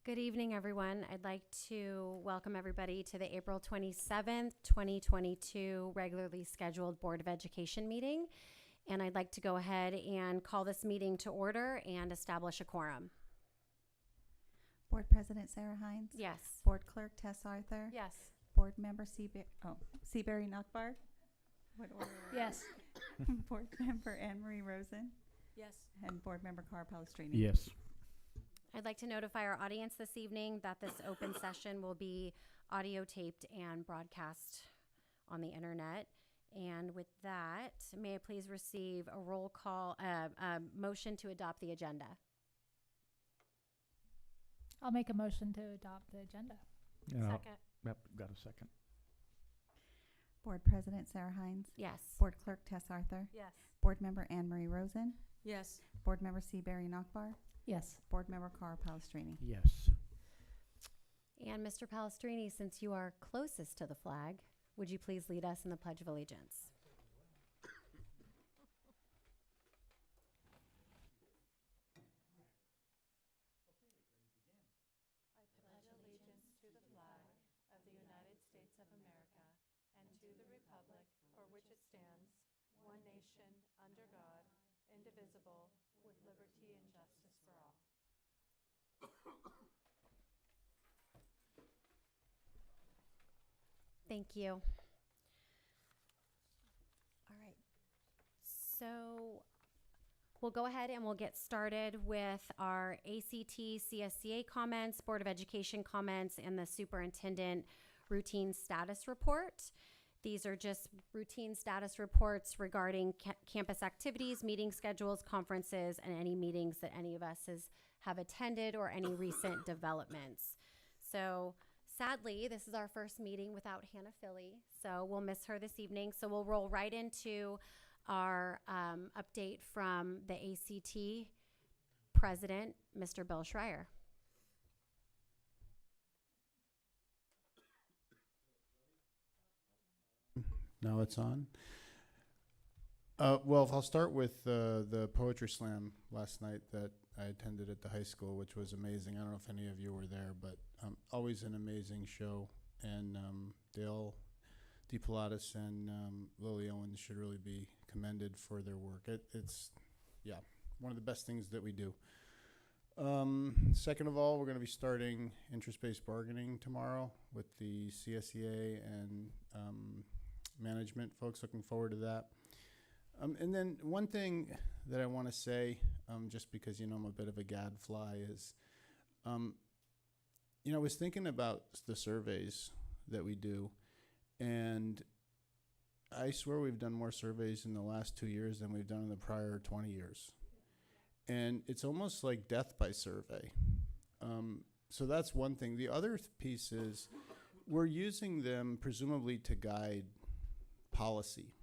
Good evening, everyone. I'd like to welcome everybody to the April 27th, 2022 regularly scheduled Board of Education meeting. And I'd like to go ahead and call this meeting to order and establish a quorum. Board President Sarah Hines? Yes. Board Clerk Tess Arthur? Yes. Board Member Seabury Nakbar? What order? Yes. Board Member Anne Marie Rosen? Yes. And Board Member Carl Palestrini? Yes. I'd like to notify our audience this evening that this open session will be audio taped and broadcast on the internet. And with that, may I please receive a roll call, motion to adopt the agenda? I'll make a motion to adopt the agenda. Second. Yep, got a second. Board President Sarah Hines? Yes. Board Clerk Tess Arthur? Yes. Board Member Anne Marie Rosen? Yes. Board Member Seabury Nakbar? Yes. Board Member Carl Palestrini? Yes. And Mr. Palestrini, since you are closest to the flag, would you please lead us in the Pledge of Allegiance? I pledge allegiance to the flag of the United States of America and to the republic for which it stands, one nation, under God, indivisible, with liberty and justice for all. Thank you. All right. So we'll go ahead and we'll get started with our ACT CSCA comments, Board of Education comments, and the Superintendent routine status report. These are just routine status reports regarding campus activities, meeting schedules, conferences, and any meetings that any of us have attended or any recent developments. So sadly, this is our first meeting without Hannah Philly, so we'll miss her this evening. So we'll roll right into our update from the ACT President, Mr. Bill Schreier. Now it's on. Well, I'll start with the poetry slam last night that I attended at the high school, which was amazing. I don't know if any of you were there, but always an amazing show. And Dale DePilatus and Lily Owens should really be commended for their work. It's one of the best things that we do. Second of all, we're going to be starting interest-based bargaining tomorrow with the CCSA and management folks. Looking forward to that. And then one thing that I want to say, just because I'm a bit of a gadfly, is, I was thinking about the surveys that we do, and I swear we've done more surveys in the last 2 years than we've done in the prior 20 years. And it's almost like death by survey. So that's one thing. The other piece is we're using them presumably to guide policy.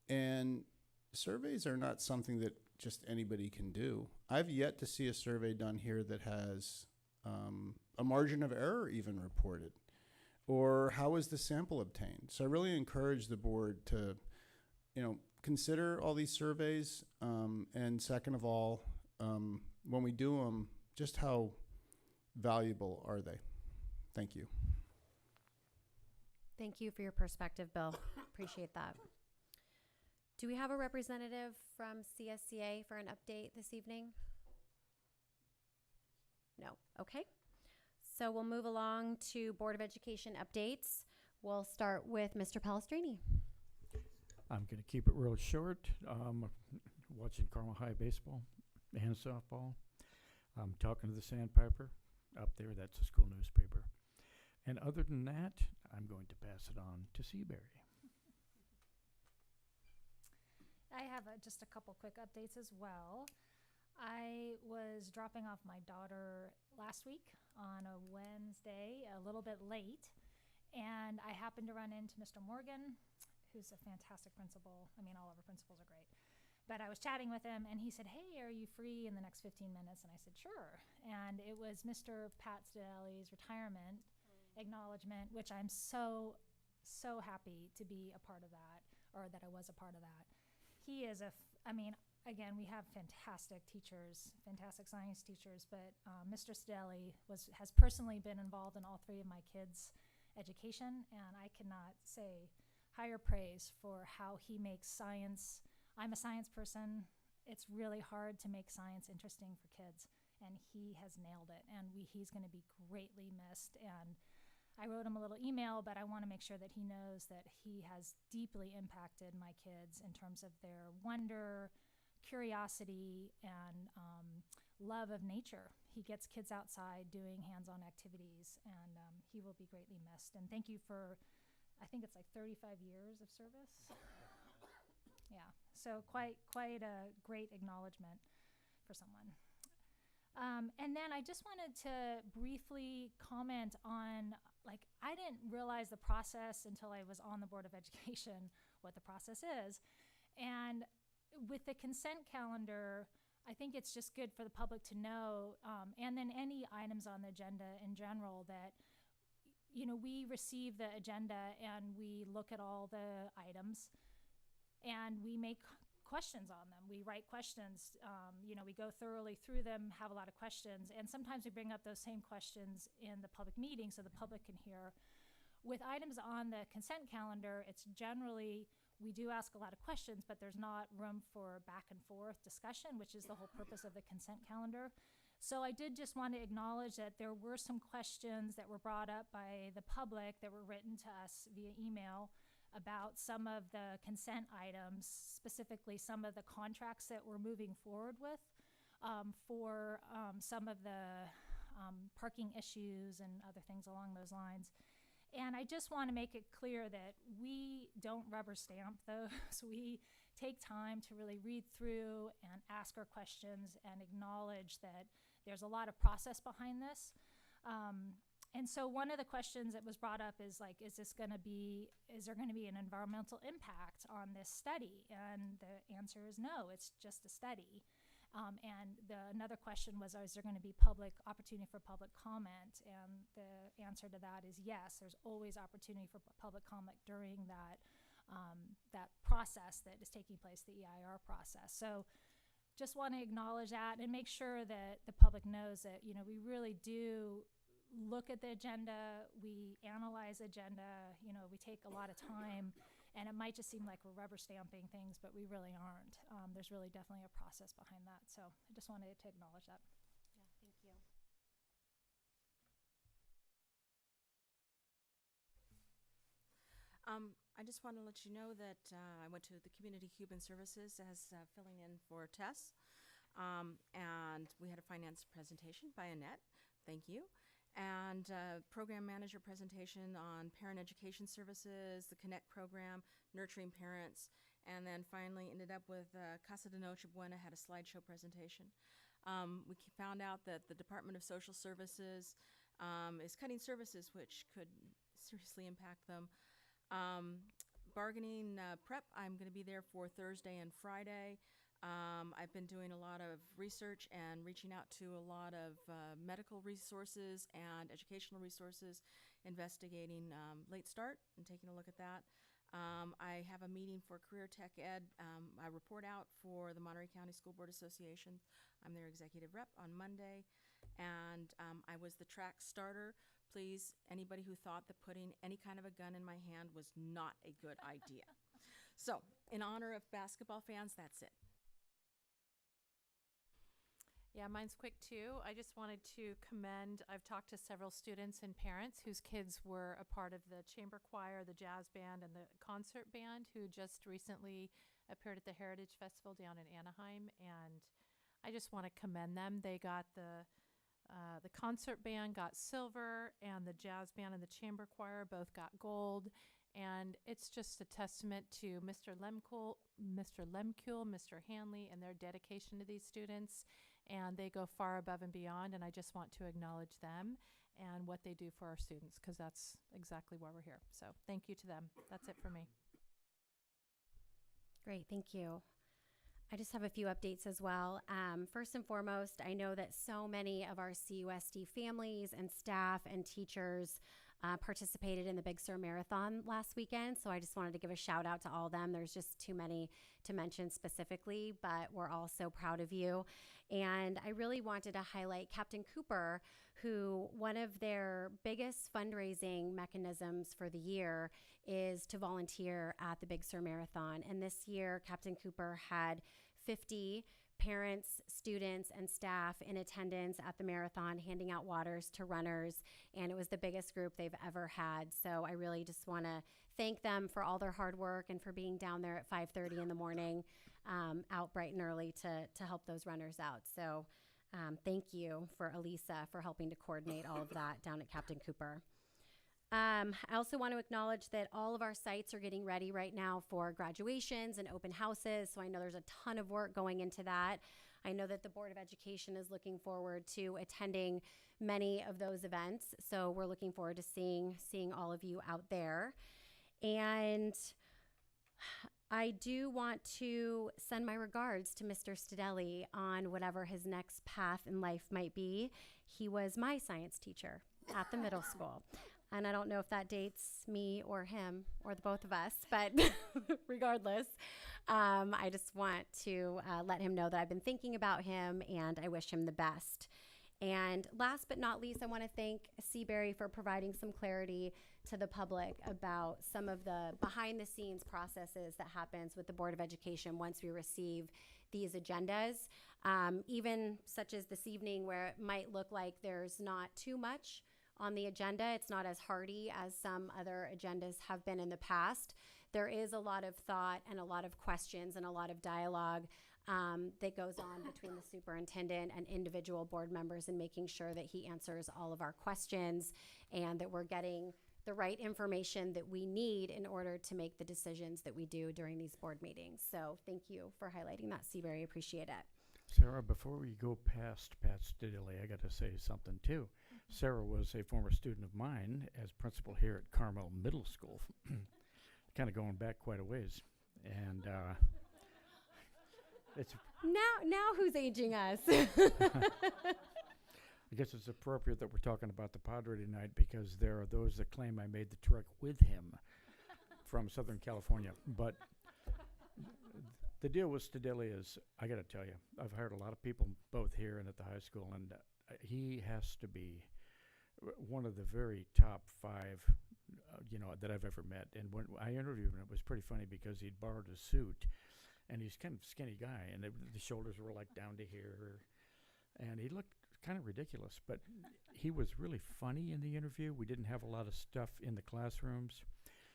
And surveys are not something that just anybody can do. I've yet to see a survey done here that has a margin of error even reported, or how is the sample obtained. So I really encourage the board to, consider all these surveys, and second of all, when we do them, just how valuable are they? Thank you. Thank you for your perspective, Bill. Appreciate that. Do we have a representative from CSCA for an update this evening? No. Okay. So we'll move along to Board of Education updates. We'll start with Mr. Palestrini. I'm going to keep it real short. Watching Carmel High baseball and softball. I'm talking to the Sandpiper up there. That's a school newspaper. And other than that, I'm going to pass it on to Seabury. I have just a couple quick updates as well. I was dropping off my daughter last week on a Wednesday, a little bit late, and I happened to run into Mr. Morgan, who's a fantastic principal. I mean, all of our principals are great. But I was chatting with him, and he said, "Hey, are you free in the next 15 minutes?" And I said, "Sure." And it was Mr. Pat Stidali's retirement acknowledgement, which I'm so happy to be a part of that, or that I was a part of that. He is again, we have fantastic teachers, fantastic science teachers, but Mr. Stedelli has personally been involved in all three of my kids' education, and I cannot say higher praise for how he makes science. I'm a science person. It's really hard to make science interesting for kids, and he has nailed it, and he's going to be greatly missed. And I wrote him a little email, but I want to make sure that he knows that he has deeply impacted my kids in terms of their wonder, curiosity, and love of nature. He gets kids outside doing hands-on activities, and he will be greatly missed. And thank you for, I think it's like 35 years of service. Yeah, so quite a great acknowledgement for someone. And then I just wanted to briefly comment on, like, I didn't realize the process until I was on the Board of Education, what the process is. And with the consent calendar, I think it's just good for the public to know, and then any items on the agenda in general, that, you know, we receive the agenda and we look at all the items and we make questions on them. We write questions, you know, we go thoroughly through them, have a lot of questions, and sometimes we bring up those same questions in the public meeting so the public can hear. With items on the consent calendar, it's generally, we do ask a lot of questions, but there's not room for back and forth discussion, which is the whole purpose of the consent calendar. So I did just want to acknowledge that there were some questions that were brought up by the public that were written to us via email about some of the consent items, specifically some of the contracts that we're moving forward with for some of the parking issues and other things along those lines. And I just want to make it clear that we don't rubber stamp those. We take time to really read through and ask our questions and acknowledge that there's a lot of process behind this. And so one of the questions that was brought up is, like, is there going to be an environmental impact on this study? And the answer is no, it's just a study. And another question was, is there going to be opportunity for public comment? And the answer to that is yes, there's always opportunity for public comment during that process that is taking place, the EIR process. So just want to acknowledge that and make sure that the public knows that, you know, we really do look at the agenda, we analyze agenda, you know, we take a lot of time, and it might just seem like we're rubber stamping things, but we really aren't. There's really definitely a process behind that. So I just wanted to acknowledge that. Yeah, thank you. I just want to let you know that I went to the Community Human Services as filling in for Tess, and we had a finance presentation by Annette. Thank you. And program manager presentation on parent education services, the Connect program, nurturing parents, and then finally ended up with Casa de Noche Buena had a slideshow presentation. We found out that the Department of Social Services is cutting services, which could seriously impact them. Bargaining prep, I'm going to be there for Thursday and Friday. I've been doing a lot of research and reaching out to a lot of medical resources and educational resources, investigating late start and taking a look at that. I have a meeting for Career Tech Ed. I report out for the Monterey County School Board Association. I'm their executive rep on Monday. And I was the track starter. Please, anybody who thought that putting any kind of a gun in my hand was not a good idea. So, in honor of basketball fans, that's it. Yeah, mine's quick too. I just wanted to commend, I've talked to several students and parents whose kids were a part of the chamber choir, the jazz band, and the concert band who just recently appeared at the Heritage Festival down in Anaheim. And I just want to commend them. They got the concert band got silver, and the jazz band and the chamber choir both got gold. And it's just a testament to Mr. Lemkuhl, Mr. Hanley, and their dedication to these students. And they go far above and beyond, and I just want to acknowledge them and what they do for our students, because that's exactly why we're here. So thank you to them. That's it for me. Great, thank you. I just have a few updates as well. First and foremost, I know that so many of our CUSD families and staff and teachers participated in the Big Sur Marathon last weekend. So I just wanted to give a shout out to all of them. There's just too many to mention specifically, but we're all so proud of you. And I really wanted to highlight Captain Cooper, who one of their biggest fundraising mechanisms for the year is to volunteer at the Big Sur Marathon. And this year, Captain Cooper had 50 parents, students, and staff in attendance at the marathon, handing out waters to runners, and it was the biggest group they've ever had. So I really just want to thank them for all their hard work and for being down there at 5:30 in the morning, out bright and early to help those runners out. So thank you for Elisa for helping to coordinate all of that down at Captain Cooper. I also want to acknowledge that all of our sites are getting ready right now for graduations and open houses. So I know there's a ton of work going into that. I know that the Board of Education is looking forward to attending many of those events. So we're looking forward to seeing all of you out there. And I do want to send my regards to Mr. Stadelli on whatever his next path in life might be. He was my science teacher at the middle school. And I don't know if that dates me or him or the both of us, but regardless, I just want to let him know that I've been thinking about him and I wish him the best. And last but not least, I want to thank Seabury for providing some clarity to the public about some of the behind the scenes processes that happens with the Board of Education once we receive these agendas, even such as this evening where it might look like there's not too much on the agenda. It's not as hearty as some other agendas have been in the past. There is a lot of thought and a lot of questions and a lot of dialogue that goes on between the superintendent and individual board members in making sure that he answers all of our questions and that we're getting the right information that we need in order to make the decisions that we do during these board meetings. So thank you for highlighting that, Seabury. Appreciate it. Sarah, before we go past Pat Stidley, I got to say something too. Sarah was a former student of mine as principal here at Carmel Middle School, kind of going back quite a ways. And it's Now who's aging us? I guess it's appropriate that we're talking about the Padre tonight because there are those that claim I made the trek with him from Southern California. But the deal with Stadelli is, I got to tell you, I've hired a lot of people both here and at the high school, and he has to be one of the very top 5, that I've ever met. And when I interviewed him, it was pretty funny because he'd borrowed a suit, and he's kind of a skinny guy, and the shoulders were like down to here, and he looked kind of ridiculous, but he was really funny in the interview. We didn't have a lot of stuff in the classrooms.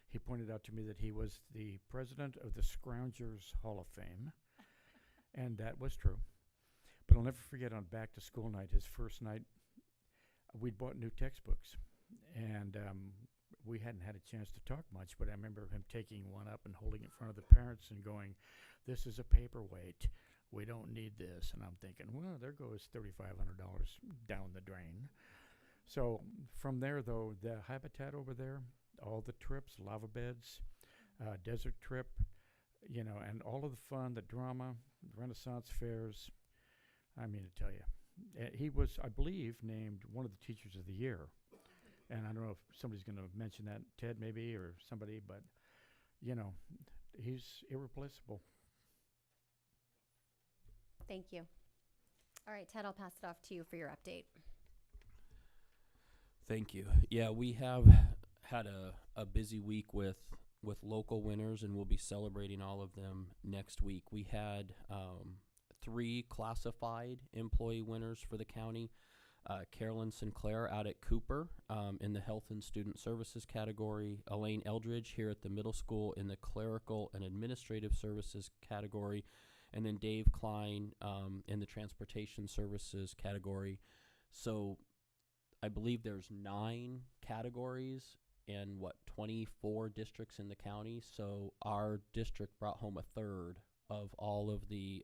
He pointed out to me that he was the president of the Scroungers Hall of Fame, and that was true. But I'll never forget on back to school night, his first night, we'd bought new textbooks, and we hadn't had a chance to talk much, but I remember him taking one up and holding it in front of the parents and going, "This is a paperweight. We don't need this." And I'm thinking, well, there goes $3,500 down the drain. So from there, though, the habitat over there, all the trips, lava beds, desert trip, and all of the fun, the drama, the Renaissance fairs. I mean to tell you, he was, I believe, named one of the teachers of the year. And I don't know if somebody's going to mention that, Ted maybe, or somebody, but, he's irreplaceable. Thank you. All right, Ted, I'll pass it off to you for your update. Thank you. Yeah, we have had a busy week with local winners, and we'll be celebrating all of them next week. We had 3 classified employee winners for the county. Carolyn Sinclair out at Cooper in the Health and Student Services category. Elaine Eldridge here at the middle school in the Clerical and Administrative Services category. And then Dave Klein in the Transportation Services category. So I believe there's 9 categories and 24 districts in the county. So our district brought home a third of all of the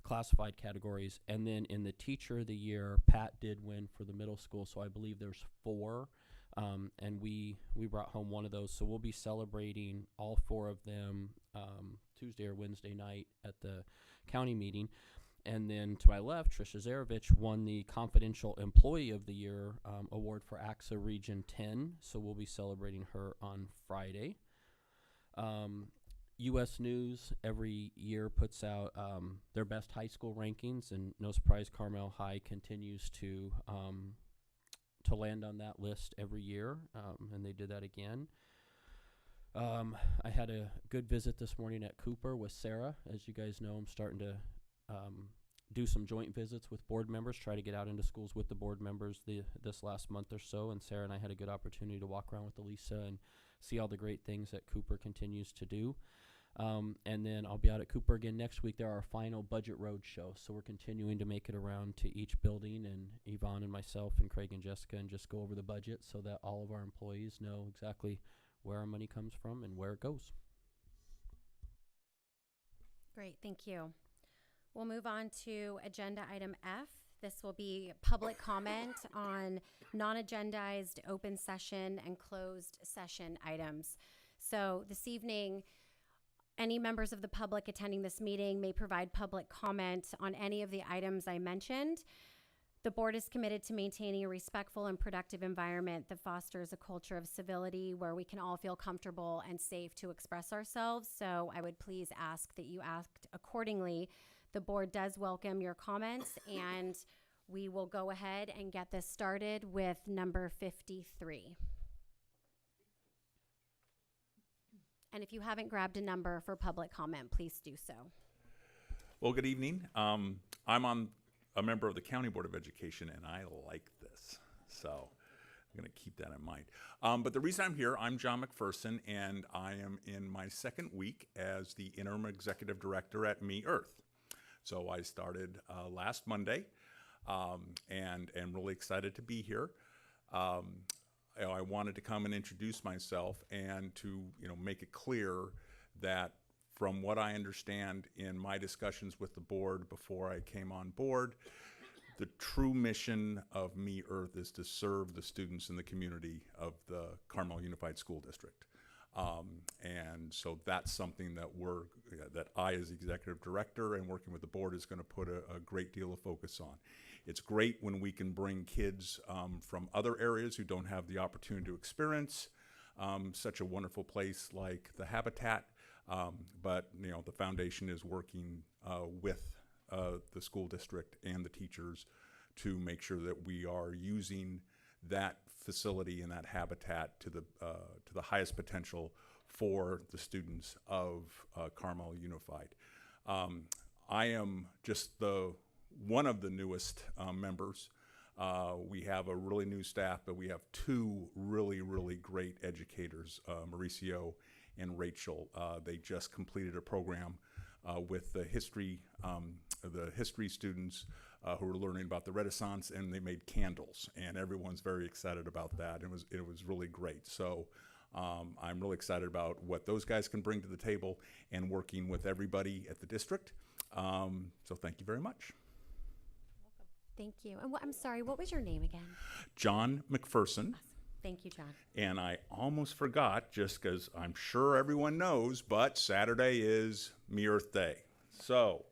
classified categories. And then in the Teacher of the Year, Pat did win for the middle school. So I believe there's 4. And we brought home one of those. So we'll be celebrating all 4 of them Tuesday or Wednesday night at the county meeting. And then to my left, Trisha Zarevich won the Confidential Employee of the Year award for AXA Region 10. So we'll be celebrating her on Friday. U.S. News every year puts out their best high school rankings, and no surprise, Carmel High continues to land on that list every year, and they did that again. I had a good visit this morning at Cooper with Sarah. As you guys know, I'm starting to do some joint visits with board members, try to get out into schools with the board members this last month or so, and Sarah and I had a good opportunity to walk around with Elisa and see all the great things that Cooper continues to do. And then I'll be out at Cooper again next week. They're our final budget road show, so we're continuing to make it around to each building, and Yvonne and myself and Craig and Jessica, and just go over the budget so that all of our employees know exactly where our money comes from and where it goes. Great, thank you. We'll move on to agenda item F. This will be public comment on non-agendized open session and closed session items. So this evening, any members of the public attending this meeting may provide public comment on any of the items I mentioned. The board is committed to maintaining a respectful and productive environment that fosters a culture of civility where we can all feel comfortable and safe to express ourselves. So I would please ask that you act accordingly. The board does welcome your comments, and we will go ahead and get this started with number 53. And if you haven't grabbed a number for public comment, please do so. Well, good evening. I'm a member of the County Board of Education, and I like this. So I'm going to keep that in mind. But the reason I'm here, I'm John McPherson, and I am in my second week as the Interim Executive Director at Me Earth. So I started last Monday, and am really excited to be here. I wanted to come and introduce myself and to make it clear that from what I understand in my discussions with the board before I came on board, the true mission of Me Earth is to serve the students in the community of the Carmel Unified School District. And so that's something that I as executive director and working with the board is going to put a great deal of focus on. It's great when we can bring kids from other areas who don't have the opportunity to experience such a wonderful place like the Habitat, but the foundation is working with the school district and the teachers to make sure that we are using that facility and that habitat to the highest potential for the students of Carmel Unified. I am just one of the newest members. We have a really new staff, but we have two really, really great educators, Mauricio and Rachel. They just completed a program with the history students who were learning about the Renaissance, and they made candles, and everyone's very excited about that. It was really great. So I'm really excited about what those guys can bring to the table and working with everybody at the district. So thank you very much. Thank you. And I'm sorry, what was your name again? John McPherson. Awesome. Thank you, John. And I almost forgot, just because I'm sure everyone knows, but Saturday is Me Earth Day. So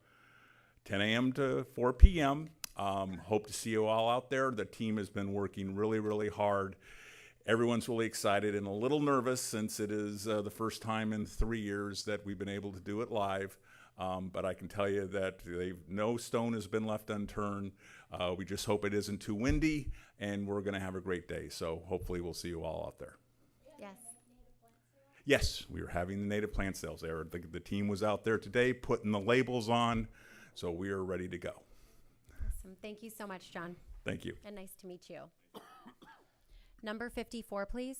10 a.m. to 4 p.m. Hope to see you all out there. The team has been working really, really hard. Everyone's really excited and a little nervous since it is the first time in 3 years that we've been able to do it live. But I can tell you that no stone has been left unturned. We just hope it isn't too windy, and we're going to have a great day. So hopefully we'll see you all out there. Yes. Yes, we are having the native plant sales there. The team was out there today putting the labels on, so we are ready to go. Awesome. Thank you so much, John. Thank you. And nice to meet you. Number 54, please.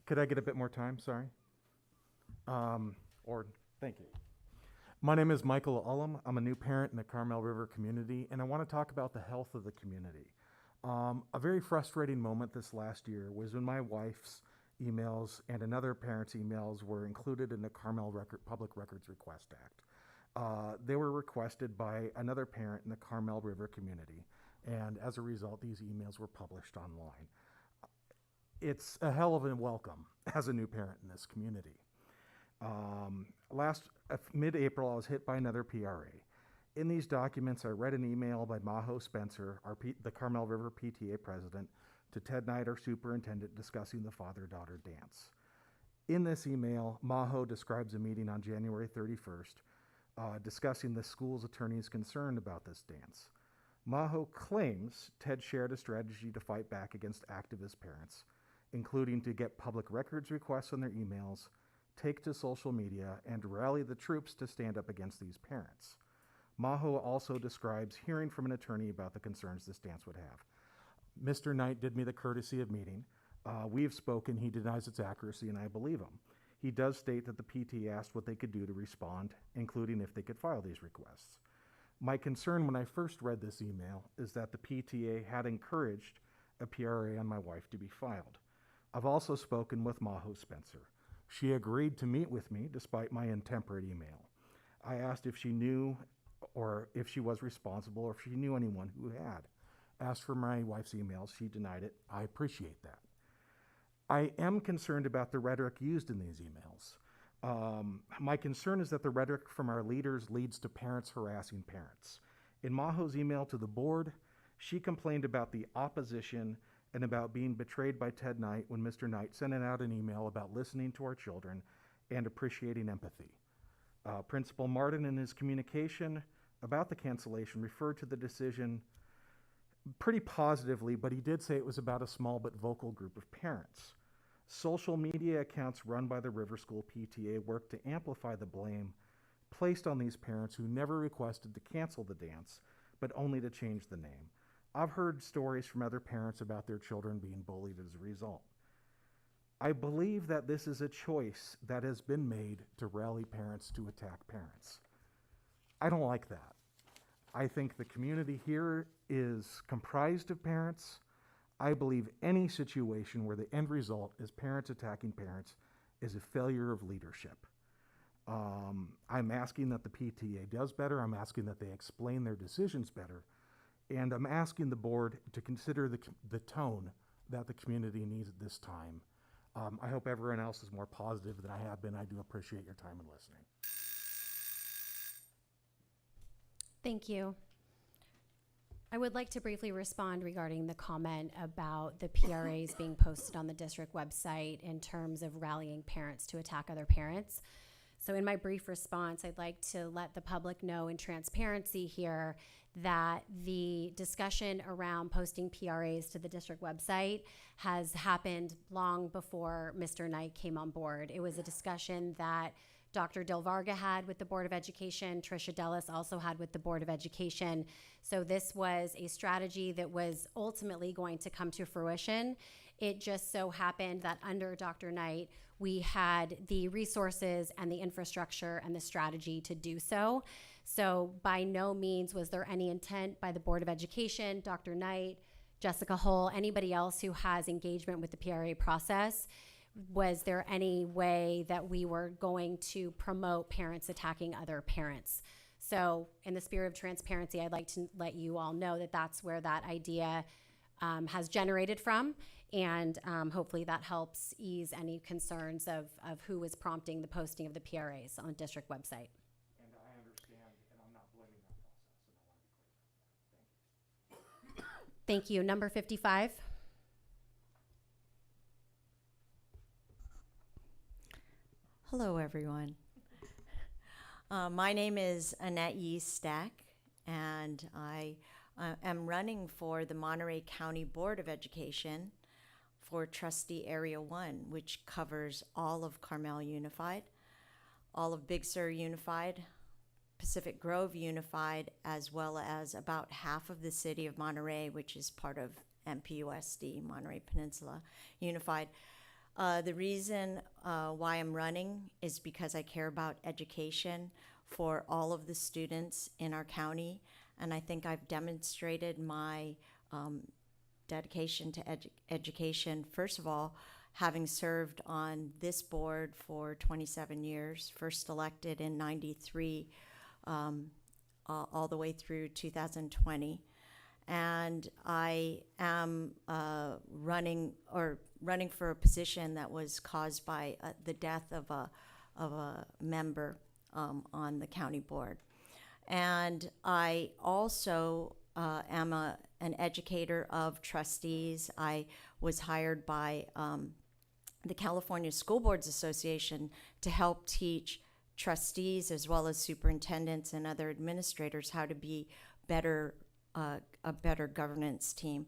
Could I get a bit more time? Sorry. Thank you. My name is Michael Olum. I'm a new parent in the Carmel River community, and I want to talk about the health of the community. A very frustrating moment this last year was when my wife's emails and another parent's emails were included in the Carmel Public Records Request Act. They were requested by another parent in the Carmel River community, and as a result, these emails were published online. It's a hell of a welcome as a new parent in this community. Mid-April, I was hit by another PRA. In these documents, I read an email by Maho Spencer, the Carmel River PTA president, to Ted Knight, our superintendent, discussing the father-daughter dance. In this email, Maho describes a meeting on January 31st, discussing the school's attorney's concern about this dance. Maho claims Ted shared a strategy to fight back against activist parents, including to get public records requests on their emails, take to social media, and rally the troops to stand up against these parents. Maho also describes hearing from an attorney about the concerns this dance would have. Mr. Knight did me the courtesy of meeting. We've spoken, he denies its accuracy, and I believe him. He does state that the PTA asked what they could do to respond, including if they could file these requests. My concern when I first read this email is that the PTA had encouraged a PRA on my wife to be filed. I've also spoken with Maho Spencer. She agreed to meet with me despite my intemperate email. I asked if she knew or if she was responsible or if she knew anyone who had. Asked for my wife's emails. She denied it. I appreciate that. I am concerned about the rhetoric used in these emails. My concern is that the rhetoric from our leaders leads to parents harassing parents. In Maho's email to the board, she complained about the opposition and about being betrayed by Ted Knight when Mr. Knight sent out an email about listening to our children and appreciating empathy. Principal Martin, in his communication about the cancellation, referred to the decision pretty positively, but he did say it was about a small but vocal group of parents. Social media accounts run by the River School PTA work to amplify the blame placed on these parents who never requested to cancel the dance, but only to change the name. I've heard stories from other parents about their children being bullied as a result. I believe that this is a choice that has been made to rally parents to attack parents. I don't like that. I think the community here is comprised of parents. I believe any situation where the end result is parents attacking parents is a failure of leadership. I'm asking that the PTA does better. I'm asking that they explain their decisions better. And I'm asking the board to consider the tone that the community needs at this time. I hope everyone else is more positive than I have been. I do appreciate your time and listening. Thank you. I would like to briefly respond regarding the comment about the PRAs being posted on the district website in terms of rallying parents to attack other parents. So in my brief response, I'd like to let the public know in transparency here that the discussion around posting PRAs to the district website has happened long before Mr. Knight came on board. It was a discussion that Dr. Del Varga had with the Board of Education, Tricia Dellis also had with the Board of Education. So this was a strategy that was ultimately going to come to fruition. It just so happened that under Dr. Knight, we had the resources and the infrastructure and the strategy to do so. So by no means was there any intent by the Board of Education, Dr. Knight, Jessica Hull, anybody else who has engagement with the PRA process. Was there any way that we were going to promote parents attacking other parents? So in the spirit of transparency, I'd like to let you all know that that's where that idea has generated from. And hopefully that helps ease any concerns of who was prompting the posting of the PRAs on the district website. And I understand, and I'm not blaming that process, and I want to be clear. Thank you. Number 55. Hello, everyone. My name is Annette Yestack, and I am running for the Monterey County Board of Education for Trustee Area 1, which covers all of Carmel Unified, all of Big Sur Unified, Pacific Grove Unified, as well as about half of the city of Monterey, which is part of MPUSD, Monterey Peninsula Unified. The reason why I'm running is because I care about education for all of the students in our county, and I think I've demonstrated my dedication to education. First of all, having served on this board for 27 years, first elected in '93 all the way through 2020. And I am running for a position that was caused by the death of a member on the county board. And I also am an educator of trustees. I was hired by the California School Boards Association to help teach trustees as well as superintendents and other administrators how to be a better governance team.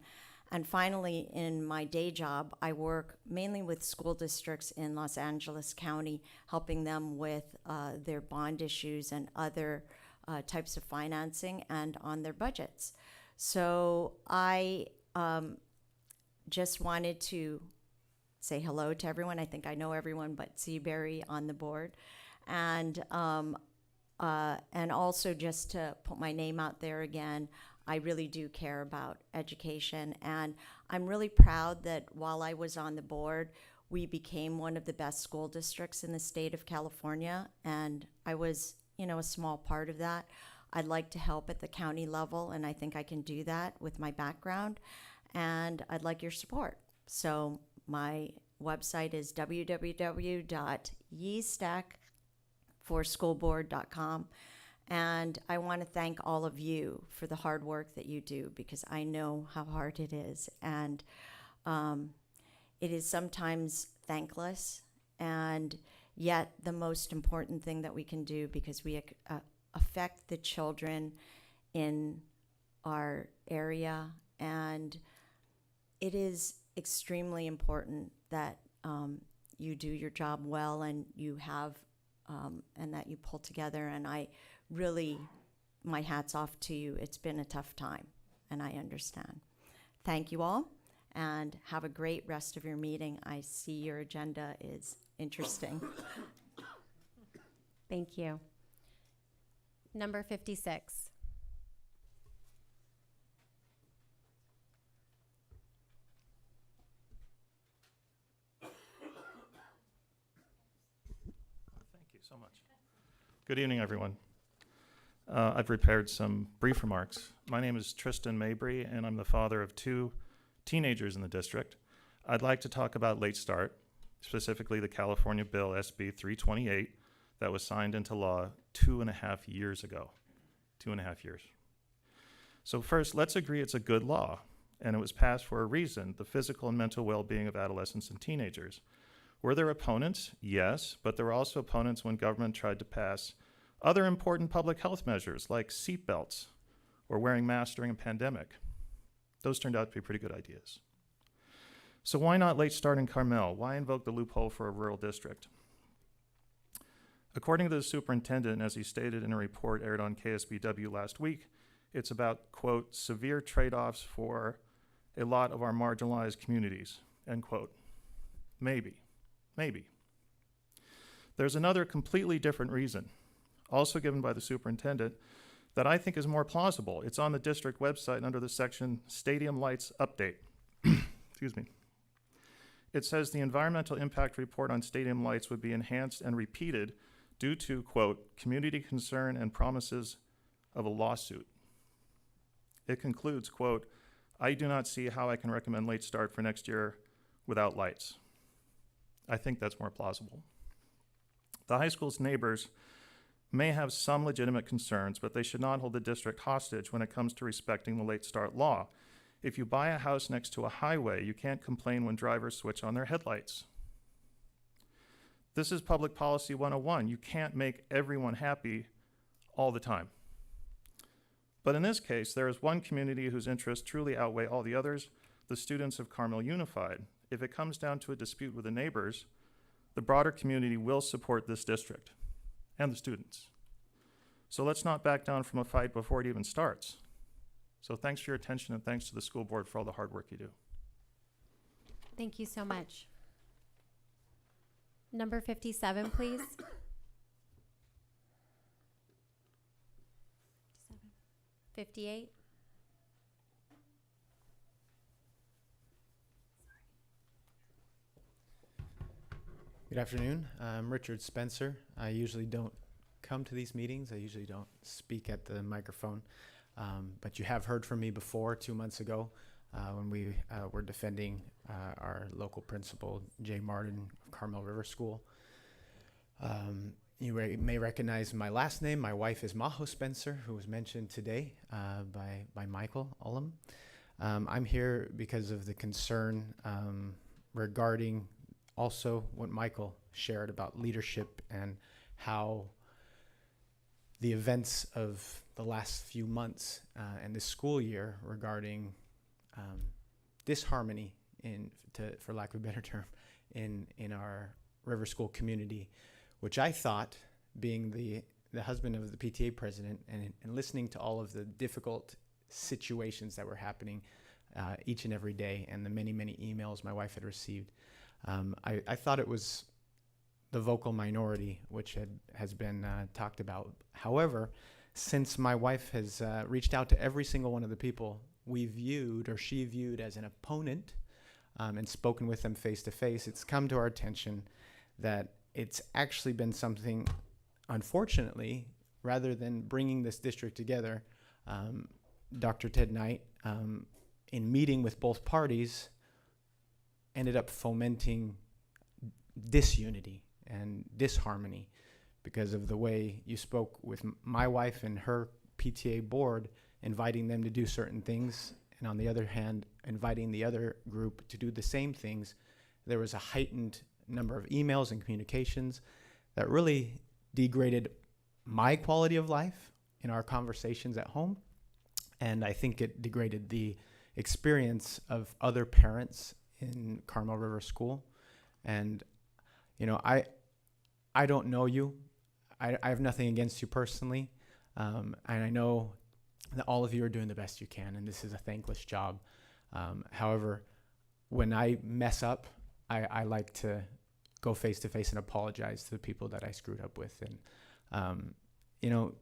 And finally, in my day job, I work mainly with school districts in Los Angeles County, helping them with their bond issues and other types of financing and on their budgets. So I just wanted to say hello to everyone. I think I know everyone but Seabury on the board. And also just to put my name out there again, I really do care about education. And I'm really proud that while I was on the board, we became one of the best school districts in the state of California. And I was, a small part of that. I'd like to help at the county level, and I think I can do that with my background. And I'd like your support. So my website is www.yestackforschoolboard.com. And I want to thank all of you for the hard work that you do, because I know how hard it is. And it is sometimes thankless, and yet the most important thing that we can do, because we affect the children in our area. And it is extremely important that you do your job well, and you have and that you pull together. And I really, my hat's off to you. It's been a tough time, and I understand. Thank you all, and have a great rest of your meeting. I see your agenda is interesting. Thank you. Number 56. Thank you so much. Good evening, everyone. I've prepared some brief remarks. My name is Tristan Mabry, and I'm the father of 2 teenagers in the district. I'd like to talk about late start, specifically the California Bill SB 328 that was signed into law 2.5 years ago. 2.5 years. So first, let's agree it's a good law, and it was passed for a reason: the physical and mental well-being of adolescents and teenagers. Were there opponents? Yes, but there were also opponents when government tried to pass other important public health measures like seatbelts or wearing masks during a pandemic. Those turned out to be pretty good ideas. So why not late start in Carmel? Why invoke the loophole for a rural district? According to the superintendent, as he stated in a report aired on KSBW last week, it's about, quote, severe trade-offs for a lot of our marginalized communities, end quote. Maybe. There's another completely different reason, also given by the superintendent, that I think is more plausible. It's on the district website under the section Stadium Lights Update. Excuse me. It says the environmental impact report on stadium lights would be enhanced and repeated due to, quote, community concern and promises of a lawsuit. It concludes, quote, I do not see how I can recommend late start for next year without lights. I think that's more plausible. The high school's neighbors may have some legitimate concerns, but they should not hold the district hostage when it comes to respecting the late start law. If you buy a house next to a highway, you can't complain when drivers switch on their headlights. This is public policy 101. You can't make everyone happy all the time. But in this case, there is one community whose interests truly outweigh all the others, the students of Carmel Unified. If it comes down to a dispute with the neighbors, the broader community will support this district and the students. So let's not back down from a fight before it even starts. So thanks for your attention, and thanks to the school board for all the hard work you do. Thank you so much. Number 57, please. 58. Good afternoon. I'm Richard Spencer. I usually don't come to these meetings. I usually don't speak at the microphone, but you have heard from me before 2 months ago when we were defending our local principal, Jay Martin of Carmel River School. You may recognize my last name. My wife is Maho Spencer, who was mentioned today by Michael Olum. I'm here because of the concern regarding also what Michael shared about leadership and how the events of the last few months and this school year regarding disharmony, for lack of a better term, in our River School community, which I thought, being the husband of the PTA president and listening to all of the difficult situations that were happening each and every day and the many, many emails my wife had received, I thought it was the vocal minority, which has been talked about. However, since my wife has reached out to every single one of the people we viewed or she viewed as an opponent and spoken with them face to face, it's come to our attention that it's actually been something, unfortunately, rather than bringing this district together, Dr. Ted Knight, in meeting with both parties, ended up fomenting disunity and disharmony because of the way you spoke with my wife and her PTA board, inviting them to do certain things, and on the other hand, inviting the other group to do the same things. There was a heightened number of emails and communications that really degraded my quality of life in our conversations at home, and I think it degraded the experience of other parents in Carmel River School. And you know, I don't know you. I have nothing against you personally, and I know that all of you are doing the best you can, and this is a thankless job. However, when I mess up, I like to go face to face and apologize to the people that I screwed up with. And, you know,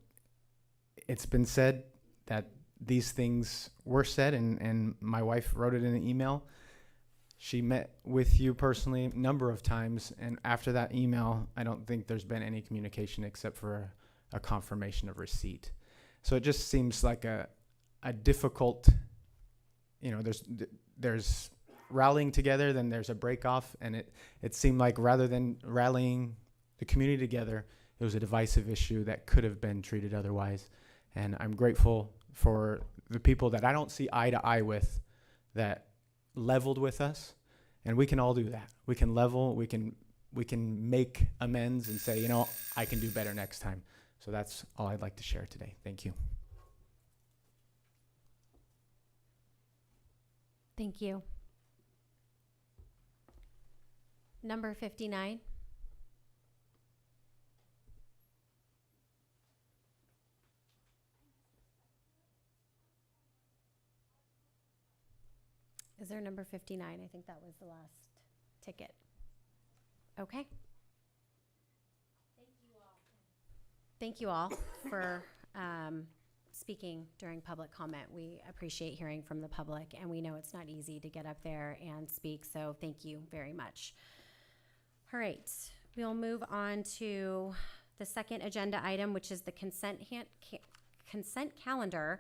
it's been said that these things were said, and my wife wrote it in an email. She met with you personally a number of times, and after that email, I don't think there's been any communication except for a confirmation of receipt. So it just seems like a difficult, you know, there's rallying together, then there's a break off, and it seemed like rather than rallying the community together, it was a divisive issue that could have been treated otherwise. And I'm grateful for the people that I don't see eye to eye with that leveled with us, and we can all do that. We can level, we can make amends and say, you know, I can do better next time. So that's all I'd like to share today. Thank you. Thank you. Number 59. Is there number 59? I think that was the last ticket. Okay. Thank you all for speaking during public comment. We appreciate hearing from the public, and we know it's not easy to get up there and speak, so thank you very much. All right, we'll move on to the second agenda item, which is the consent calendar.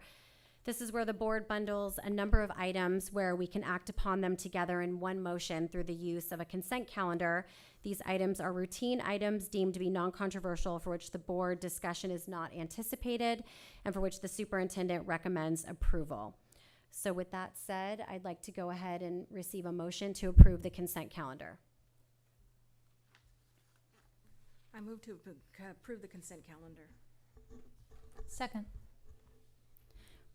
This is where the board bundles a number of items where we can act upon them together in one motion through the use of a consent calendar. These items are routine items deemed to be non-controversial, for which the board discussion is not anticipated and for which the superintendent recommends approval. So with that said, I'd like to go ahead and receive a motion to approve the consent calendar. I move to approve the consent calendar. Second.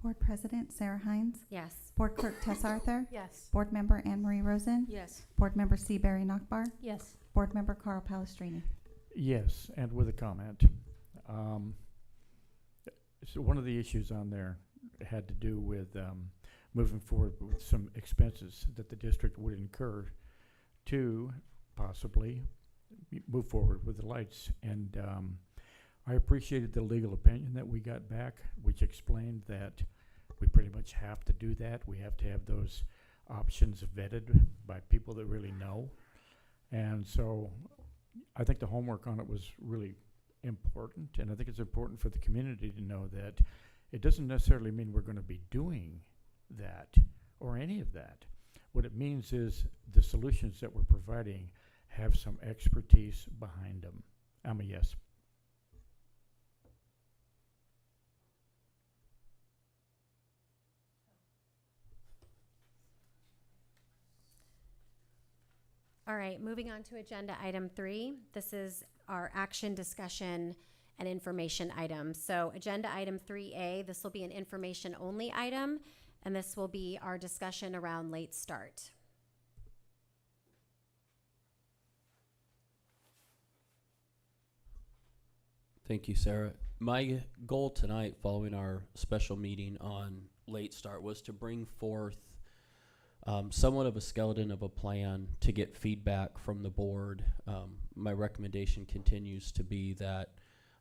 Board President Sarah Hines. Yes. Board Clerk Tess Arthur. Yes. Board Member Anne Marie Rosen. Yes. Board Member Seabury Nakbar. Yes. Board Member Carl Palestrini. Yes, and with a comment. So one of the issues on there had to do with moving forward with some expenses that the district would incur to possibly move forward with the lights. And I appreciated the legal opinion that we got back, which explained that we pretty much have to do that. We have to have those options vetted by people that really know. And so I think the homework on it was really important, and I think it's important for the community to know that it doesn't necessarily mean we're going to be doing that or any of that. What it means is the solutions that we're providing have some expertise behind them. I'm a yes. All right, moving on to agenda item 3. This is our action, discussion, and information item. So agenda item 3A, this will be an information only item, and this will be our discussion around late start. Thank you, Sarah. My goal tonight, following our special meeting on late start, was to bring forth somewhat of a skeleton of a plan to get feedback from the board. My recommendation continues to be that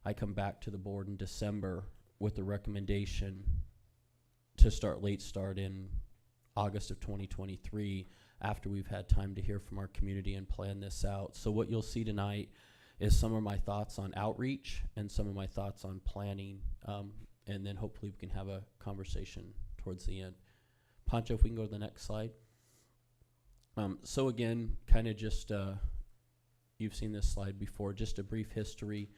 I come back to the board in December with a recommendation to start late start in August of 2023 after we've had time to hear from our community and plan this out. So what you'll see tonight is some of my thoughts on outreach and some of my thoughts on planning, and then hopefully we can have a conversation towards the end. Pancho, if we can go to the next slide. So again, kind of just, you've seen this slide before, just a brief history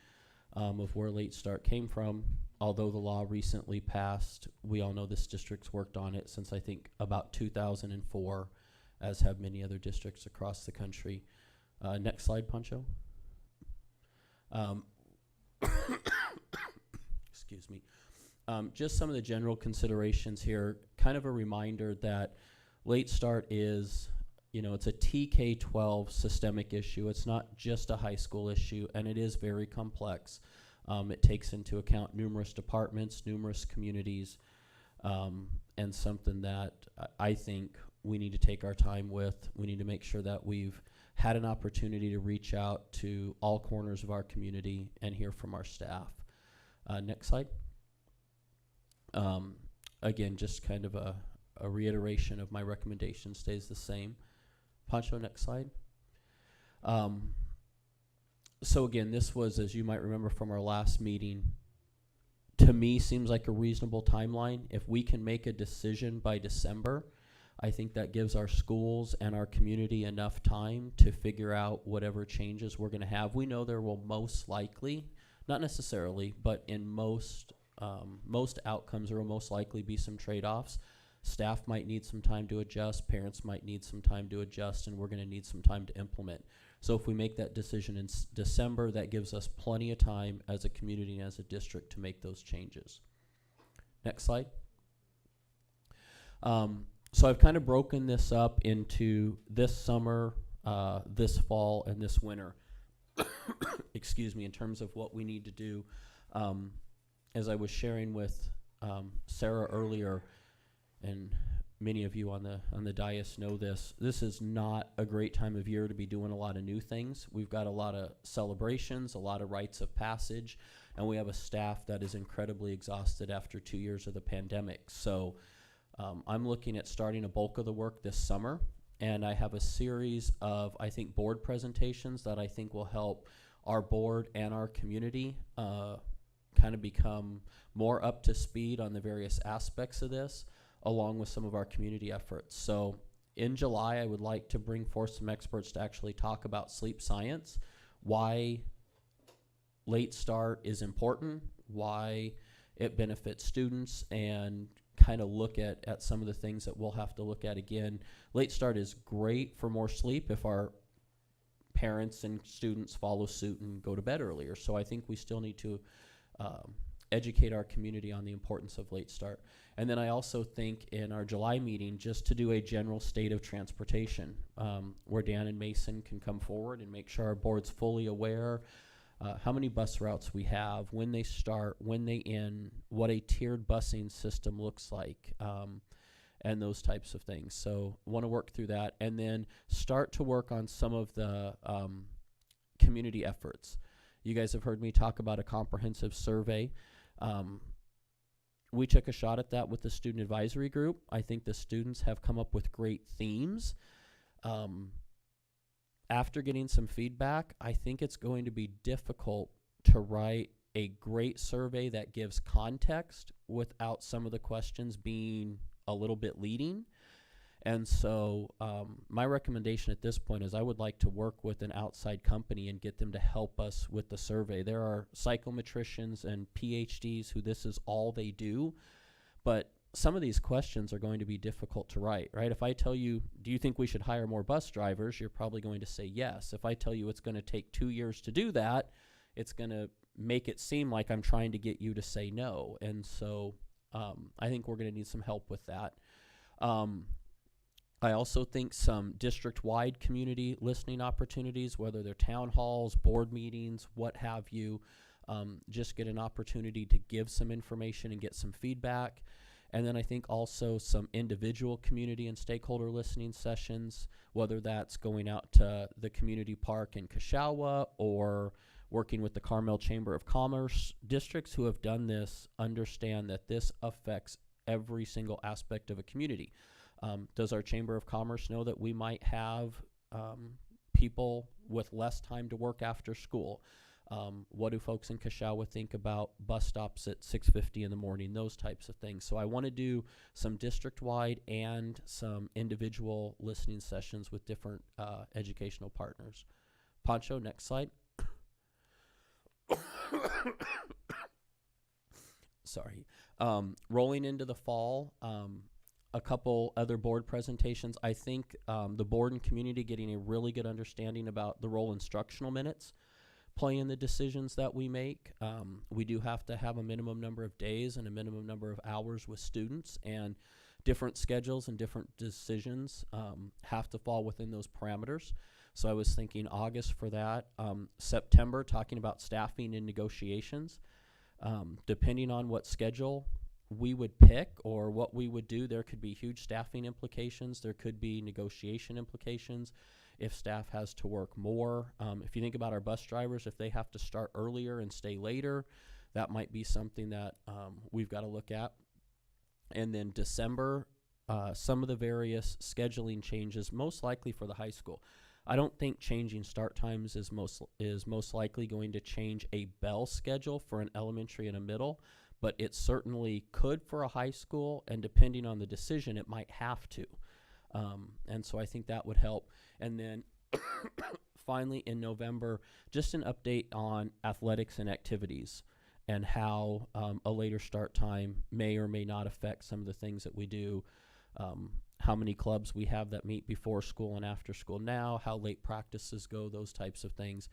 of where late start came from. Although the law recently passed, we all know this district's worked on it since I think about 2004, as have many other districts across the country. Next slide, Pancho. Excuse me. Just some of the general considerations here. Kind of a reminder that late start is, it's a TK-12 systemic issue. It's not just a high school issue, and it is very complex. It takes into account numerous departments, numerous communities, and something that I think we need to take our time with. We need to make sure that we've had an opportunity to reach out to all corners of our community and hear from our staff. Next slide. Again, just kind of a reiteration of my recommendation stays the same. Pancho, next slide. So again, this was, as you might remember from our last meeting, to me seems like a reasonable timeline. If we can make a decision by December, I think that gives our schools and our community enough time to figure out whatever changes we're going to have. We know there will most likely, not necessarily, but in most outcomes there will most likely be some trade-offs. Staff might need some time to adjust, parents might need some time to adjust, and we're going to need some time to implement. So if we make that decision in December, that gives us plenty of time as a community and as a district to make those changes. Next slide. So I've kind of broken this up into this summer, this fall, and this winter. Excuse me, in terms of what we need to do. As I was sharing with Sarah earlier, and many of you on the dais know this, this is not a great time of year to be doing a lot of new things. We've got a lot of celebrations, a lot of rites of passage, and we have a staff that is incredibly exhausted after 2 years of the pandemic. So I'm looking at starting a bulk of the work this summer, and I have a series of, I think, board presentations that I think will help our board and our community kind of become more up to speed on the various aspects of this, along with some of our community efforts. So in July, I would like to bring forth some experts to actually talk about sleep science, why late start is important, why it benefits students, and kind of look at some of the things that we'll have to look at again. Late start is great for more sleep if our parents and students follow suit and go to bed earlier. So I think we still need to educate our community on the importance of late start. And then I also think in our July meeting, just to do a general state of transportation, where Dan and Mason can come forward and make sure our board's fully aware how many bus routes we have, when they start, when they end, what a tiered busing system looks like, and those types of things. So want to work through that, and then start to work on some of the community efforts. You guys have heard me talk about a comprehensive survey. We took a shot at that with the student advisory group. I think the students have come up with great themes. After getting some feedback, I think it's going to be difficult to write a great survey that gives context without some of the questions being a little bit leading. And so my recommendation at this point is I would like to work with an outside company and get them to help us with the survey. There are psychometricians and PhDs who this is all they do, but some of these questions are going to be difficult to write, right? If I tell you, do you think we should hire more bus drivers? You're probably going to say yes. If I tell you it's going to take 2 years to do that, it's going to make it seem like I'm trying to get you to say no. And so I think we're going to need some help with that. I also think some district-wide community listening opportunities, whether they're town halls, board meetings, what have you, just get an opportunity to give some information and get some feedback. And then I think also some individual community and stakeholder listening sessions, whether that's going out to the community park in Cashawa or working with the Carmel Chamber of Commerce. Districts who have done this understand that this affects every single aspect of a community. Does our Chamber of Commerce know that we might have people with less time to work after school? What do folks in Cashawa think about bus stops at 6:50 in the morning? Those types of things. So I want to do some district-wide and some individual listening sessions with different educational partners. Pancho, next slide. Sorry. Rolling into the fall, a couple other board presentations. I think the board and community getting a really good understanding about the role instructional minutes play in the decisions that we make. We do have to have a minimum number of days and a minimum number of hours with students, and different schedules and different decisions have to fall within those parameters. So I was thinking August for that. September, talking about staffing and negotiations. Depending on what schedule we would pick or what we would do, there could be huge staffing implications. There could be negotiation implications if staff has to work more. If you think about our bus drivers, if they have to start earlier and stay later, that might be something that we've got to look at. And then December, some of the various scheduling changes, most likely for the high school. I don't think changing start times is most likely going to change a bell schedule for an elementary and a middle, but it certainly could for a high school, and depending on the decision, it might have to. And so I think that would help. And then finally in November, just an update on athletics and activities and how a later start time may or may not affect some of the things that we do. How many clubs we have that meet before school and after school now, how late practices go, those types of things.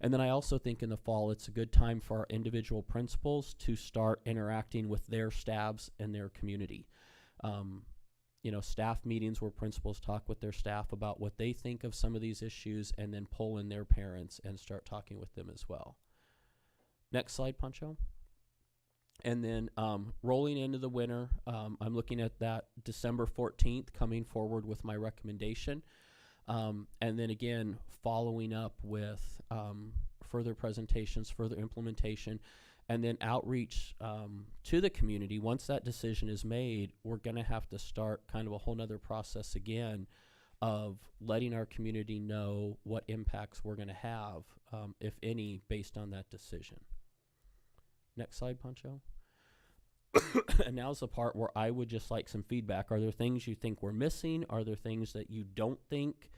And then I also think in the fall, it's a good time for our individual principals to start interacting with their staffs and their community. Staff meetings where principals talk with their staff about what they think of some of these issues, and then pull in their parents and start talking with them as well. Next slide, Pancho. And then rolling into the winter, I'm looking at that December 14th, coming forward with my recommendation. And then again, following up with further presentations, further implementation, and then outreach to the community. Once that decision is made, we're going to have to start kind of a whole nother process again of letting our community know what impacts we're going to have, if any, based on that decision. Next slide, Pancho. And now's the part where I would just like some feedback. Are there things you think we're missing? Are there things that you don't think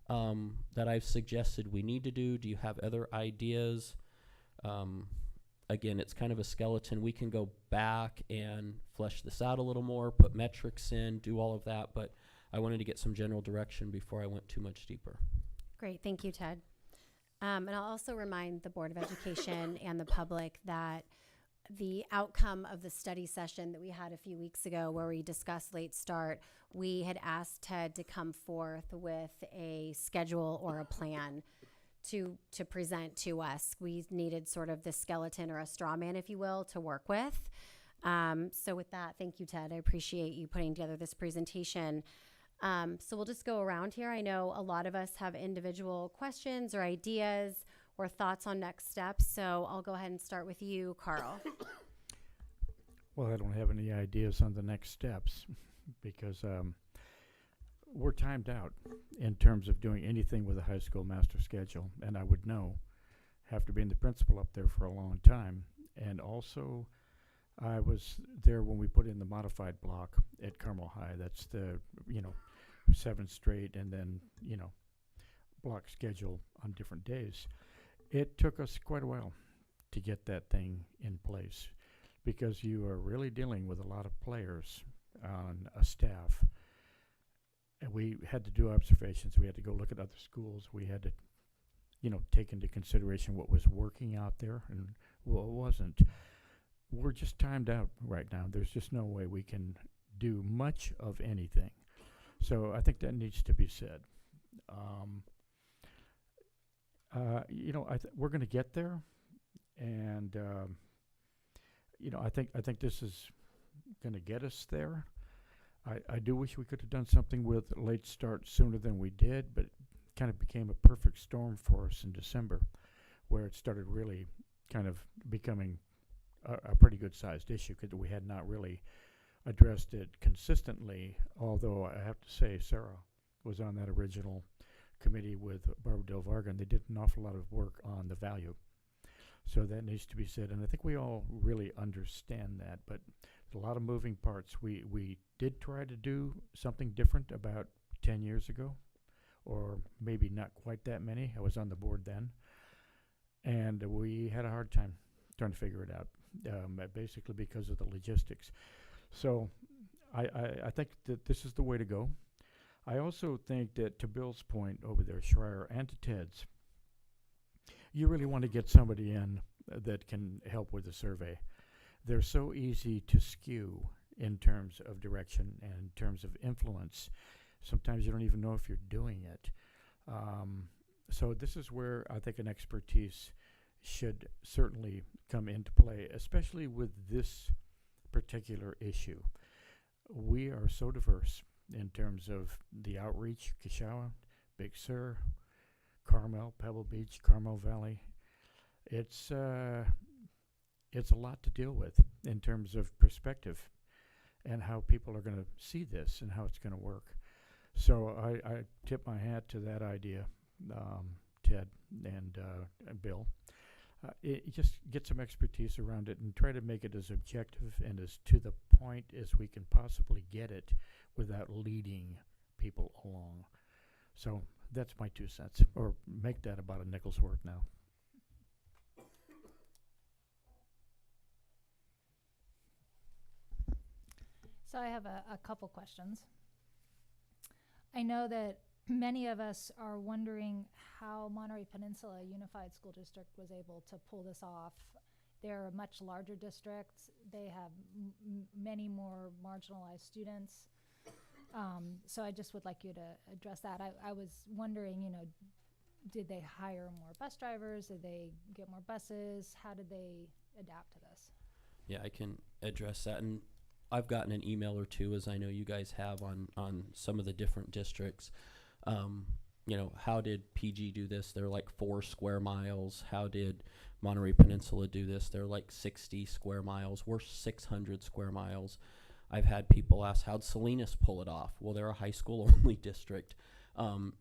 that I've suggested we need to do? Do you have other ideas? Again, it's kind of a skeleton. We can go back and flesh this out a little more, put metrics in, do all of that, but I wanted to get some general direction before I went too much deeper. Great. Thank you, Ted. And I'll also remind the Board of Education and the public that the outcome of the study session that we had a few weeks ago where we discussed late start, we had asked Ted to come forth with a schedule or a plan to present to us. We needed sort of the skeleton or a straw man, if you will, to work with. So with that, thank you, Ted. I appreciate you putting together this presentation. So we'll just go around here. I know a lot of us have individual questions or ideas or thoughts on next steps. So I'll go ahead and start with you, Carl. Well, I don't have any ideas on the next steps because we're timed out in terms of doing anything with a high school master schedule. And I would know, after being the principal up there for a long time. And also, I was there when we put in the modified block at Carmel High. That's the, 7 straight and then, block schedule on different days. It took us quite a while to get that thing in place because you are really dealing with a lot of players on a staff. And we had to do observations. We had to go look at other schools. We had to, take into consideration what was working out there and what wasn't. We're just timed out right now. There's just no way we can do much of anything. So I think that needs to be said. We're going to get there, and I think this is going to get us there. I do wish we could have done something with a late start sooner than we did, but it kind of became a perfect storm for us in December, where it started really kind of becoming a pretty good-sized issue because we had not really addressed it consistently, although I have to say Sarah was on that original committee with Barbara Del Varga, and they did an awful lot of work on the value. So that needs to be said, and I think we all really understand that, but a lot of moving parts. We did try to do something different about 10 years ago, or maybe not quite that many. I was on the board then, and we had a hard time trying to figure it out, basically because of the logistics. So I think that this is the way to go. I also think that, to Bill's point over there, Schreier, and to Ted's, you really want to get somebody in that can help with the survey. They're so easy to skew in terms of direction and in terms of influence. Sometimes you don't even know if you're doing it. So this is where I think an expertise should certainly come into play, especially with this particular issue. We are so diverse in terms of the outreach, Kishawa, Big Sur, Carmel, Pebble Beach, Carmel Valley. It's a lot to deal with in terms of perspective and how people are going to see this and how it's going to work. So I tip my hat to that idea, Ted and Bill. Just get some expertise around it and try to make it as objective and as to the point as we can possibly get it without leading people along. So that's my 2 cents, or make that about a nickel's worth now. So I have a couple questions. I know that many of us are wondering how Monterey Peninsula Unified School District was able to pull this off. They're a much larger district. They have many more marginalized students. So I just would like you to address that. I was wondering, did they hire more bus drivers? Did they get more buses? How did they adapt to this? Yeah, I can address that. And I've gotten an email or two, as I know you guys have, on some of the different districts. How did PG do this? They're like 4 square miles. How did Monterey Peninsula do this? They're like 60 square miles. We're 600 square miles. I've had people ask, how'd Salinas pull it off? Well, they're a high school only district.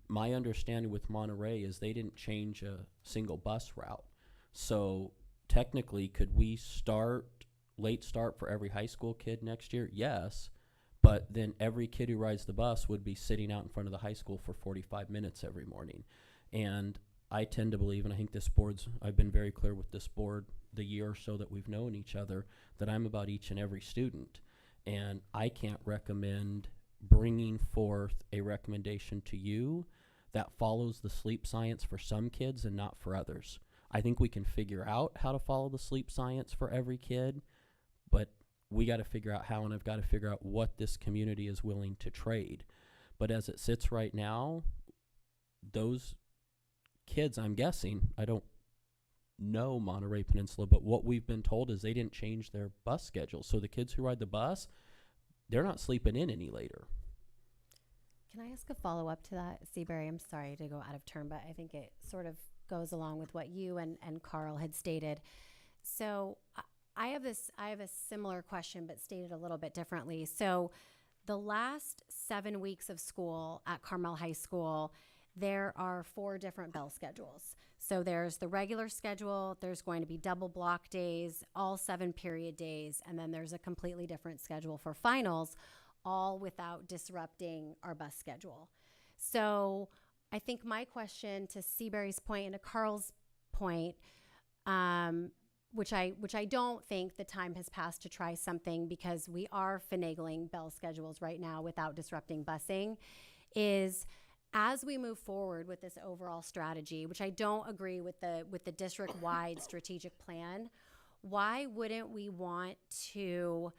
My understanding with Monterey is they didn't change a single bus route. So technically, could we late start for every high school kid next year? Yes. But then every kid who rides the bus would be sitting out in front of the high school for 45 minutes every morning. And I tend to believe, and I think I've been very clear with this board the year or so that we've known each other, that I'm about each and every student. And I can't recommend bringing forth a recommendation to you that follows the sleep science for some kids and not for others. I think we can figure out how to follow the sleep science for every kid, but we got to figure out how, and I've got to figure out what this community is willing to trade. But as it sits right now, those kids, I'm guessing, I don't know Monterey Peninsula, but what we've been told is they didn't change their bus schedule. So the kids who ride the bus, they're not sleeping in any later. Can I ask a follow-up to that, Seabury? I'm sorry to go out of turn, but I think it sort of goes along with what you and Carl had stated. So I have a similar question, but stated a little bit differently. So the last 7 weeks of school at Carmel High School, there are 4 different bell schedules. So there's the regular schedule, there's going to be double block days, all 7 period days, and then there's a completely different schedule for finals, all without disrupting our bus schedule. So I think my question to Seabury's point and to Carl's point, which I don't think the time has passed to try something because we are finagling bell schedules right now without disrupting busing, is as we move forward with this overall strategy, which I don't agree with the district-wide strategic plan, why wouldn't we want to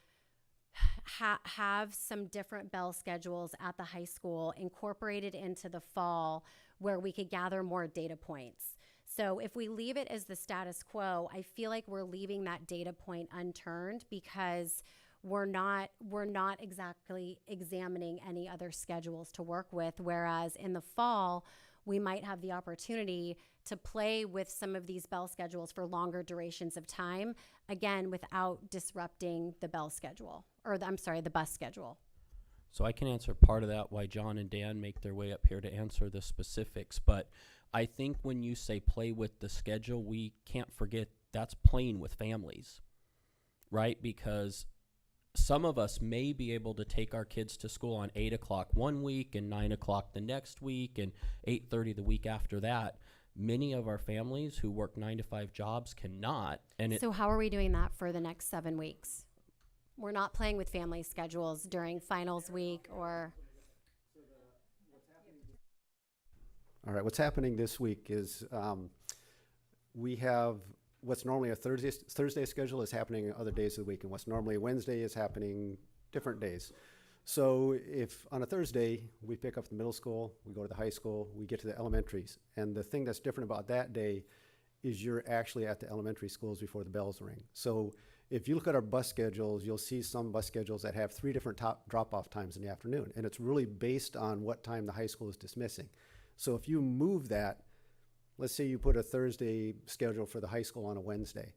have some different bell schedules at the high school incorporated into the fall where we could gather more data points? So if we leave it as the status quo, I feel like we're leaving that data point unturned because we're not exactly examining any other schedules to work with. Whereas in the fall, we might have the opportunity to play with some of these bell schedules for longer durations of time, again, without disrupting the bell schedule, or the bus schedule. So I can answer part of that, why John and Dan make their way up here to answer the specifics. But I think when you say play with the schedule, we can't forget that's playing with families, right? Because some of us may be able to take our kids to school on 8 o'clock one week and 9 o'clock the next week and 8:30 the week after that. Many of our families who work 9 to 5 jobs cannot. So how are we doing that for the next 7 weeks? We're not playing with family schedules during finals week or... All right, what's happening this week is we have what's normally a Thursday schedule is happening other days of the week, and what's normally a Wednesday is happening different days. So if on a Thursday, we pick up the middle school, we go to the high school, we get to the elementaries. And the thing that's different about that day is you're actually at the elementary schools before the bells ring. So if you look at our bus schedules, you'll see some bus schedules that have 3 different drop-off times in the afternoon. And it's really based on what time the high school is dismissing. So if you move that, let's say you put a Thursday schedule for the high school on a Wednesday.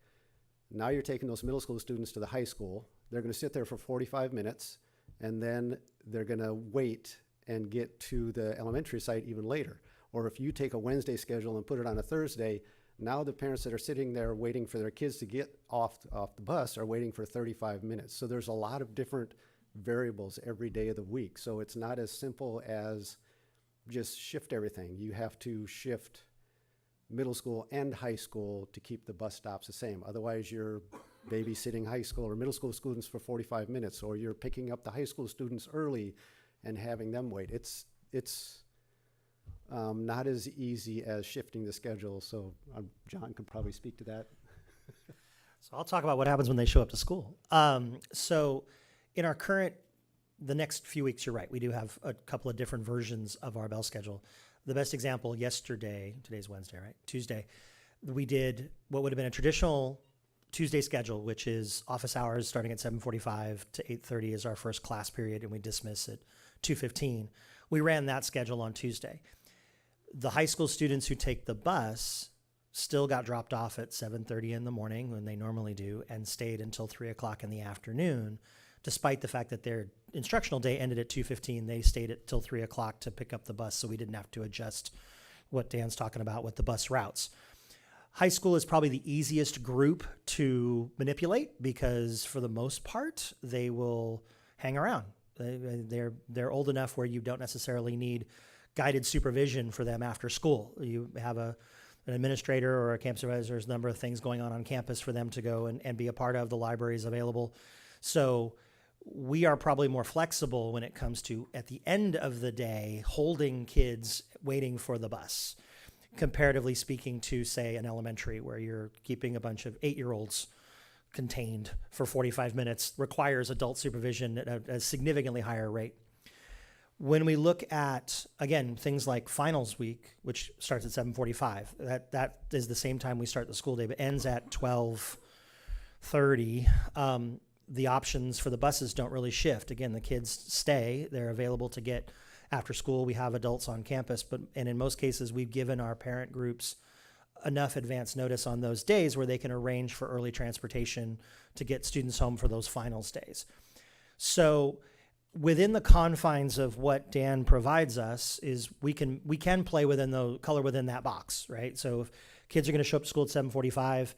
Now you're taking those middle school students to the high school. They're going to sit there for 45 minutes, and then they're going to wait and get to the elementary site even later. Or if you take a Wednesday schedule and put it on a Thursday, now the parents that are sitting there waiting for their kids to get off the bus are waiting for 35 minutes. So there's a lot of different variables every day of the week. So it's not as simple as just shift everything. You have to shift middle school and high school to keep the bus stops the same. Otherwise, you're babysitting high school or middle school students for 45 minutes, or you're picking up the high school students early and having them wait. It's not as easy as shifting the schedule. So John could probably speak to that. So I'll talk about what happens when they show up to school. So in our the next few weeks, you're right, we do have a couple of different versions of our bell schedule. The best example yesterday, today's Wednesday, right? Tuesday, we did what would have been a traditional Tuesday schedule, which is office hours starting at 7:45 to 8:30 is our first class period, and we dismiss at 2:15. We ran that schedule on Tuesday. The high school students who take the bus still got dropped off at 7:30 in the morning when they normally do and stayed until 3 o'clock in the afternoon. Despite the fact that their instructional day ended at 2:15, they stayed at till 3 o'clock to pick up the bus, so we didn't have to adjust what Dan's talking about with the bus routes. High school is probably the easiest group to manipulate because for the most part, they will hang around. They're old enough where you don't necessarily need guided supervision for them after school. You have an administrator or a camp supervisor. There's a number of things going on campus for them to go and be a part of. The library is available. So we are probably more flexible when it comes to, at the end of the day, holding kids waiting for the bus, comparatively speaking to, say, an elementary where you're keeping a bunch of 8-year-olds contained for 45 minutes requires adult supervision at a significantly higher rate. When we look at, again, things like finals week, which starts at 7:45, that is the same time we start the school day, but ends at 12:30. The options for the buses don't really shift. Again, the kids stay. They're available to get after school. We have adults on campus, and in most cases, we've given our parent groups enough advance notice on those days where they can arrange for early transportation to get students home for those finals days. So within the confines of what Dan provides us is we can play within the color within that box, right? So if kids are going to show up to school at 7:45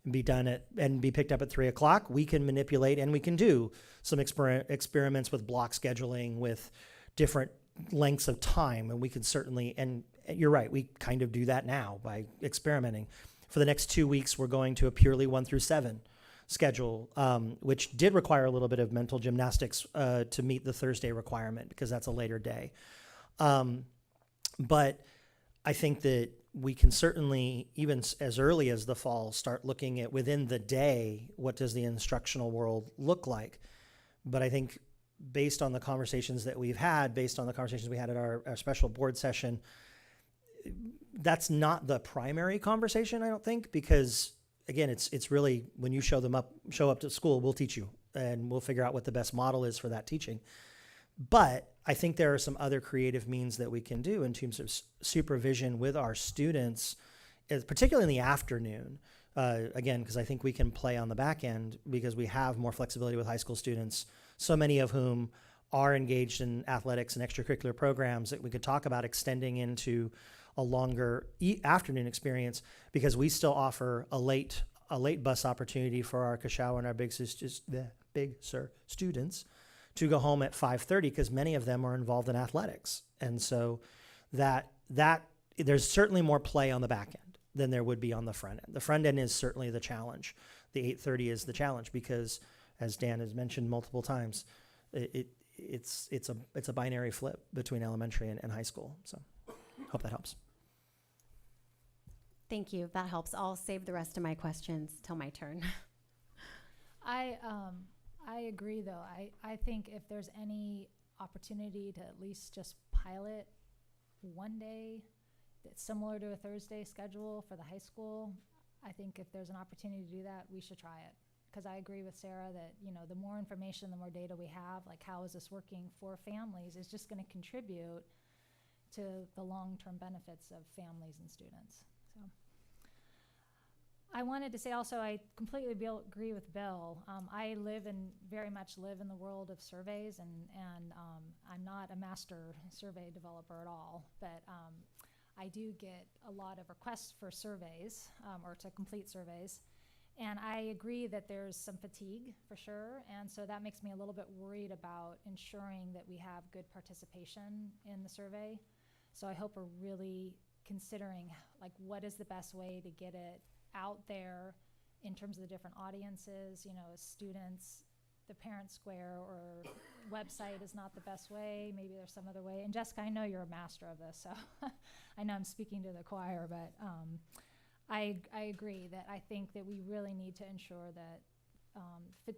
and be done and be picked up at 3:00, we can manipulate and we can do some experiments with block scheduling with different lengths of time, and we can certainly, and you're right, we kind of do that now by experimenting. For the next 2 weeks, we're going to a purely 1 through 7 schedule, which did require a little bit of mental gymnastics to meet the Thursday requirement because that's a later day. But I think that we can certainly, even as early as the fall, start looking at within the day, what does the instructional world look like? But I think based on the conversations that we've had, based on the conversations we had at our special board session, that's not the primary conversation, I don't think, because again, it's really when you show up to school, we'll teach you and we'll figure out what the best model is for that teaching. But I think there are some other creative means that we can do in terms of supervision with our students, particularly in the afternoon. Again, because I think we can play on the back end because we have more flexibility with high school students, so many of whom are engaged in athletics and extracurricular programs that we could talk about extending into a longer afternoon experience, because we still offer a late bus opportunity for our Kashawa and our Big Sur students to go home at 5:30 because many of them are involved in athletics. And so that there's certainly more play on the back end than there would be on the front end. The front end is certainly the challenge. The 8:30 is the challenge because, as Dan has mentioned multiple times, it's a binary flip between elementary and high school. So hope that helps. Thank you. That helps. I'll save the rest of my questions till my turn. I agree, though. I think if there's any opportunity to at least just pilot one day that's similar to a Thursday schedule for the high school, I think if there's an opportunity to do that, we should try it. Because I agree with Sarah that, the more information, the more data we have, like how is this working for families, is just going to contribute to the long-term benefits of families and students. So I wanted to say also, I completely agree with Bill. I very much live in the world of surveys, and I'm not a master survey developer at all, but I do get a lot of requests for surveys or to complete surveys. And I agree that there's some fatigue for sure. And so that makes me a little bit worried about ensuring that we have good participation in the survey. So I hope we're really considering what is the best way to get it out there in terms of the different audiences, students, the parent square or website is not the best way. Maybe there's some other way. And Jessica, I know you're a master of this, so I know I'm speaking to the choir, but I agree that I think that we really need to ensure that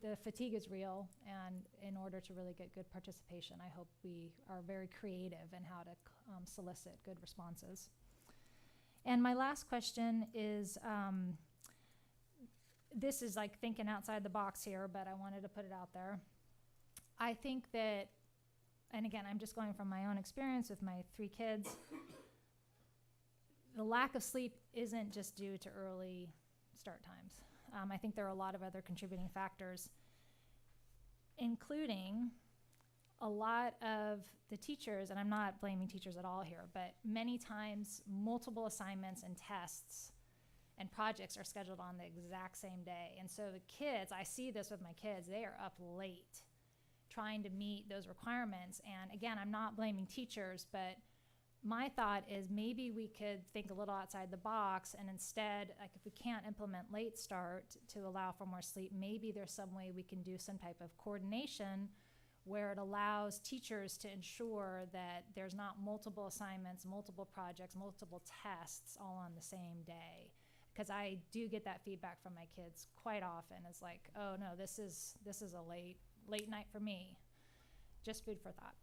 the fatigue is real, and in order to really get good participation, I hope we are very creative in how to solicit good responses. And my last question is, this is thinking outside the box here, but I wanted to put it out there. I think that, and again, I'm just going from my own experience with my 3 kids, the lack of sleep isn't just due to early start times. I think there are a lot of other contributing factors, including a lot of the teachers, and I'm not blaming teachers at all here, but many times multiple assignments and tests and projects are scheduled on the exact same day. And so the kids, I see this with my kids, they are up late trying to meet those requirements. And again, I'm not blaming teachers, but my thought is maybe we could think a little outside the box, and instead, if we can't implement late start to allow for more sleep, maybe there's some way we can do some type of coordination where it allows teachers to ensure that there's not multiple assignments, multiple projects, multiple tests all on the same day. Because I do get that feedback from my kids quite often. It's like, oh no, this is a late night for me. Just food for thought.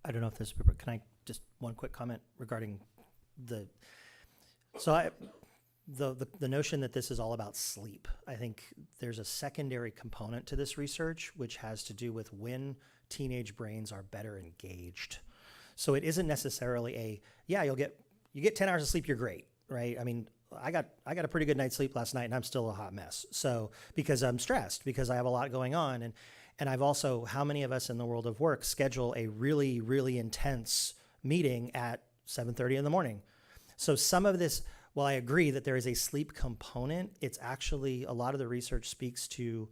I don't know if this, can I just one quick comment regarding the notion that this is all about sleep. I think there's a secondary component to this research, which has to do with when teenage brains are better engaged. So it isn't necessarily you get 10 hours of sleep, you're great, right? I mean, I got a pretty good night's sleep last night and I'm still a hot mess. So because I'm stressed, because I have a lot going on. And I've also, how many of us in the world of work schedule a really, really intense meeting at 7:30 in the morning? So some of this, while I agree that there is a sleep component, it's actually, a lot of the research speaks to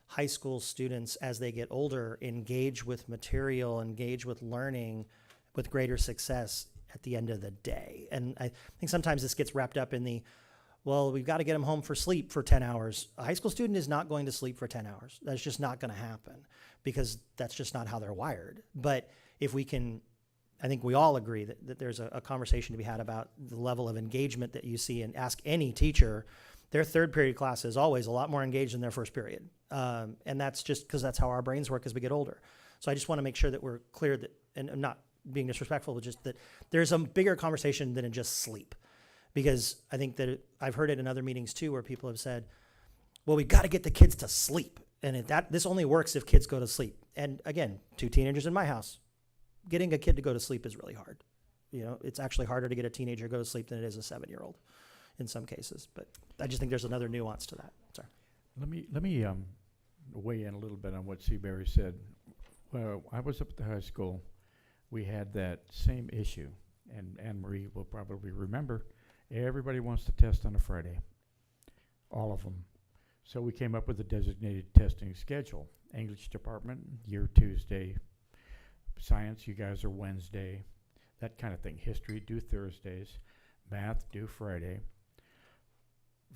high school students as they get older engage with material, engage with learning with greater success at the end of the day. And I think sometimes this gets wrapped up in the, well, we've got to get them home for sleep for 10 hours. A high school student is not going to sleep for 10 hours. That's just not going to happen because that's just not how they're wired. But if we can, I think we all agree that there's a conversation to be had about the level of engagement that you see, and ask any teacher, their third period class is always a lot more engaged than their first period. And that's just because that's how our brains work as we get older. So I just want to make sure that we're clear that, and I'm not being disrespectful, but just that there's a bigger conversation than in just sleep. Because I think that I've heard it in other meetings too, where people have said, well, we've got to get the kids to sleep. And this only works if kids go to sleep. And again, 2 teenagers in my house, getting a kid to go to sleep is really hard. You know, it's actually harder to get a teenager to go to sleep than it is a 7-year-old in some cases. But I just think there's another nuance to that. Sorry. Let me weigh in a little bit on what Seabury said. Well, I was up at the high school. We had that same issue, and Anne-Marie will probably remember. Everybody wants to test on a Friday, all of them. So we came up with a designated testing schedule. English department, you're Tuesday. Science, you guys are Wednesday. That kind of thing. History, do Thursdays. Math, do Friday.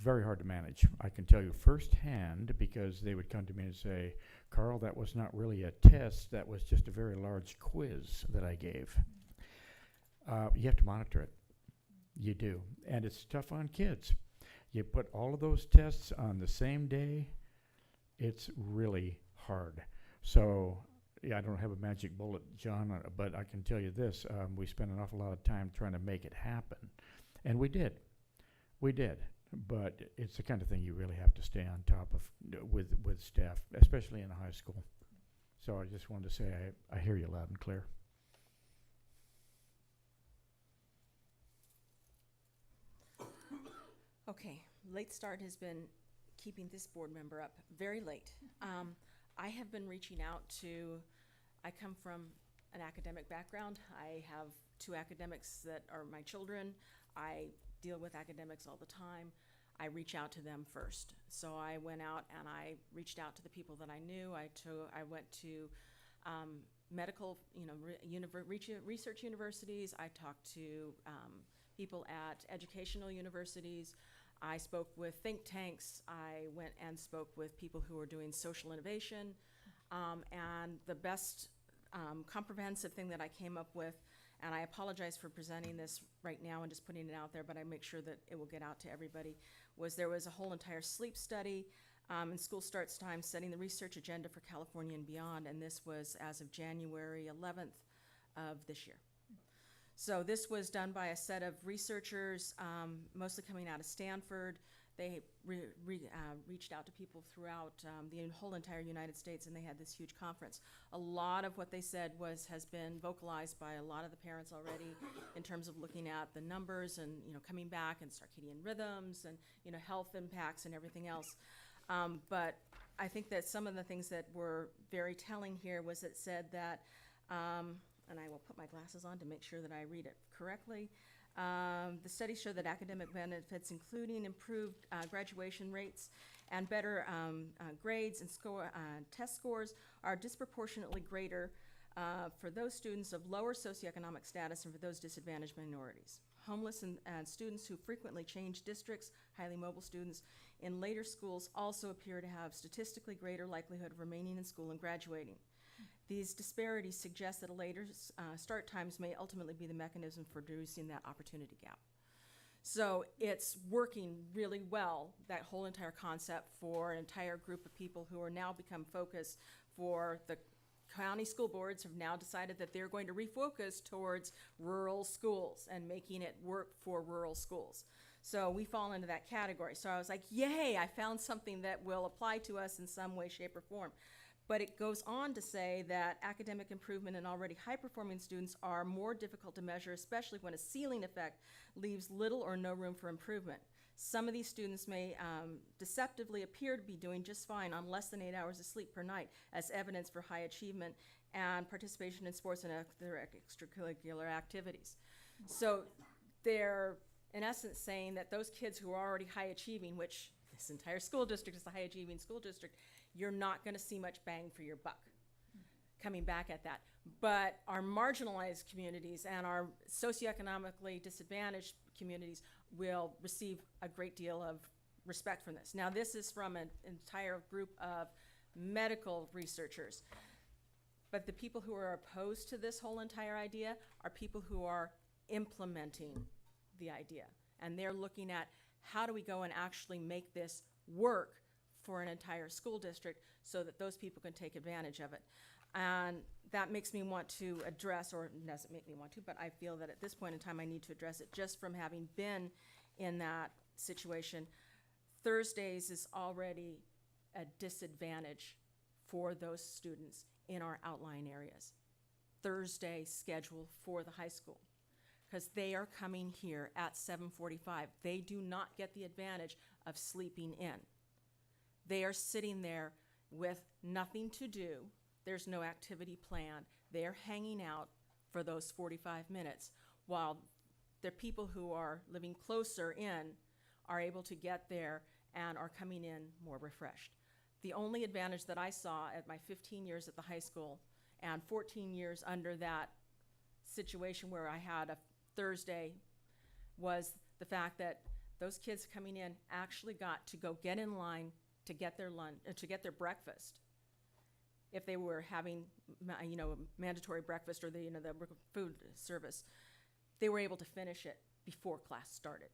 Very hard to manage. I can tell you firsthand, because they would come to me and say, Carl, that was not really a test. That was just a very large quiz that I gave. You have to monitor it. You do. And it's tough on kids. You put all of those tests on the same day, it's really hard. So, yeah, I don't have a magic bullet, John, but I can tell you this. We spent an awful lot of time trying to make it happen. And we did. We did. But it's the kind of thing you really have to stay on top of with staff, especially in a high school. So I just wanted to say I hear you loud and clear. Okay, late start has been keeping this board member up very late. I have been reaching out to, I come from an academic background. I have 2 academics that are my children. I deal with academics all the time. I reach out to them first. So I went out and I reached out to the people that I knew. I went to medical, research universities. I talked to people at educational universities. I spoke with think tanks. I went and spoke with people who are doing social innovation. And the best comprehensive thing that I came up with, and I apologize for presenting this right now and just putting it out there, but I make sure that it will get out to everybody, was there was a whole entire sleep study in school starts time, setting the research agenda for California and beyond, and this was as of January 11th of this year. So this was done by a set of researchers, mostly coming out of Stanford. They reached out to people throughout the whole entire United States, and they had this huge conference. A lot of what they said has been vocalized by a lot of the parents already in terms of looking at the numbers and coming back and circadian rhythms and health impacts and everything else. But I think that some of the things that were very telling here was it said that, and I will put my glasses on to make sure that I read it correctly. The studies show that academic benefits, including improved graduation rates and better grades and test scores, are disproportionately greater for those students of lower socioeconomic status and for those disadvantaged minorities. Homeless and students who frequently change districts, highly mobile students in later schools also appear to have statistically greater likelihood of remaining in school and graduating. These disparities suggest that a later start times may ultimately be the mechanism for reducing that opportunity gap. So it's working really well, that whole entire concept, for an entire group of people who are now become focused for the county school boards have now decided that they're going to refocus towards rural schools and making it work for rural schools. So we fall into that category. So I was like, yay, I found something that will apply to us in some way, shape, or form. But it goes on to say that academic improvement in already high-performing students are more difficult to measure, especially when a ceiling effect leaves little or no room for improvement. Some of these students may deceptively appear to be doing just fine on less than 8 hours of sleep per night as evidence for high achievement and participation in sports and other extracurricular activities. So they're, in essence, saying that those kids who are already high achieving, which this entire school district is a high achieving school district, you're not going to see much bang for your buck coming back at that. But our marginalized communities and our socioeconomically disadvantaged communities will receive a great deal of respect from this. Now, this is from an entire group of medical researchers. But the people who are opposed to this whole entire idea are people who are implementing the idea. And they're looking at how do we go and actually make this work for an entire school district so that those people can take advantage of it. And that makes me want to address, or doesn't make me want to, but I feel that at this point in time I need to address it just from having been in that situation. Thursdays is already a disadvantage for those students in our outlying areas. Thursday schedule for the high school, because they are coming here at 7:45. They do not get the advantage of sleeping in. They are sitting there with nothing to do. There's no activity planned. They're hanging out for those 45 minutes while the people who are living closer in are able to get there and are coming in more refreshed. The only advantage that I saw at my 15 years at the high school and 14 years under that situation where I had a Thursday was the fact that those kids coming in actually got to go get in line to get their lunch, to get their breakfast. If they were having, mandatory breakfast or the food service, they were able to finish it before class started.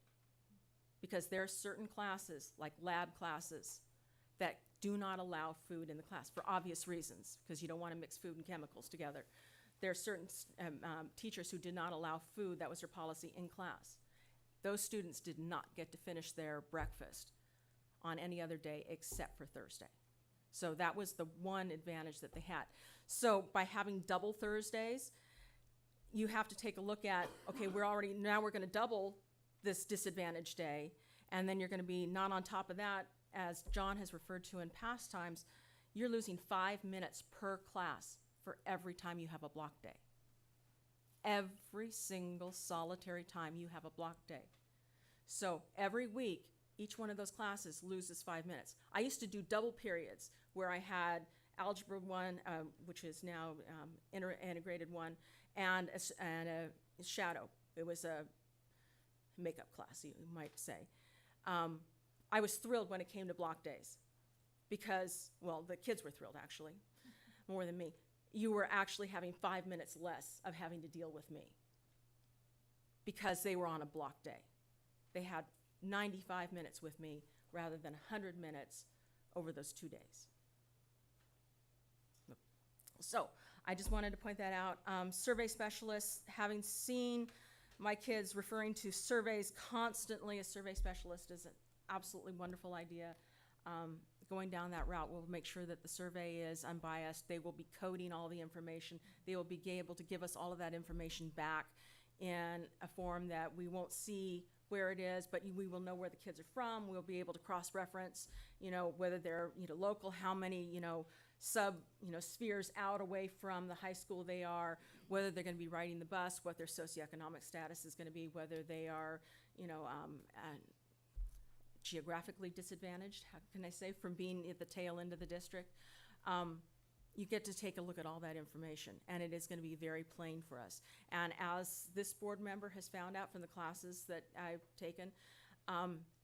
Because there are certain classes, like lab classes, that do not allow food in the class for obvious reasons, because you don't want to mix food and chemicals together. There are certain teachers who did not allow food, that was their policy, in class. Those students did not get to finish their breakfast on any other day except for Thursday. So that was the one advantage that they had. So by having double Thursdays, you have to take a look at, okay, now we're gonna double this disadvantaged day, and then you're gonna be not on top of that, as John has referred to in past times, you're losing 5 minutes per class for every time you have a block day. Every single solitary time you have a block day. So every week, each one of those classes loses 5 minutes. I used to do double periods where I had Algebra 1, which is now integrated 1, and a shadow. It was a makeup class, you might say. I was thrilled when it came to block days because, well, the kids were thrilled actually, more than me. You were actually having 5 minutes less of having to deal with me because they were on a block day. They had 95 minutes with me rather than 100 minutes over those 2 days. So I just wanted to point that out. Survey specialists, having seen my kids referring to surveys constantly, a survey specialist is an absolutely wonderful idea. Going down that route, we'll make sure that the survey is unbiased. They will be coding all the information. They will be able to give us all of that information back in a form that we won't see where it is, but we will know where the kids are from. We'll be able to cross-reference, whether they're, local, how many, spheres out away from the high school they are, whether they're going to be riding the bus, what their socioeconomic status is going to be, whether they are, geographically disadvantaged, how can I say, from being at the tail end of the district. You get to take a look at all that information, and it is going to be very plain for us. And as this board member has found out from the classes that I've taken,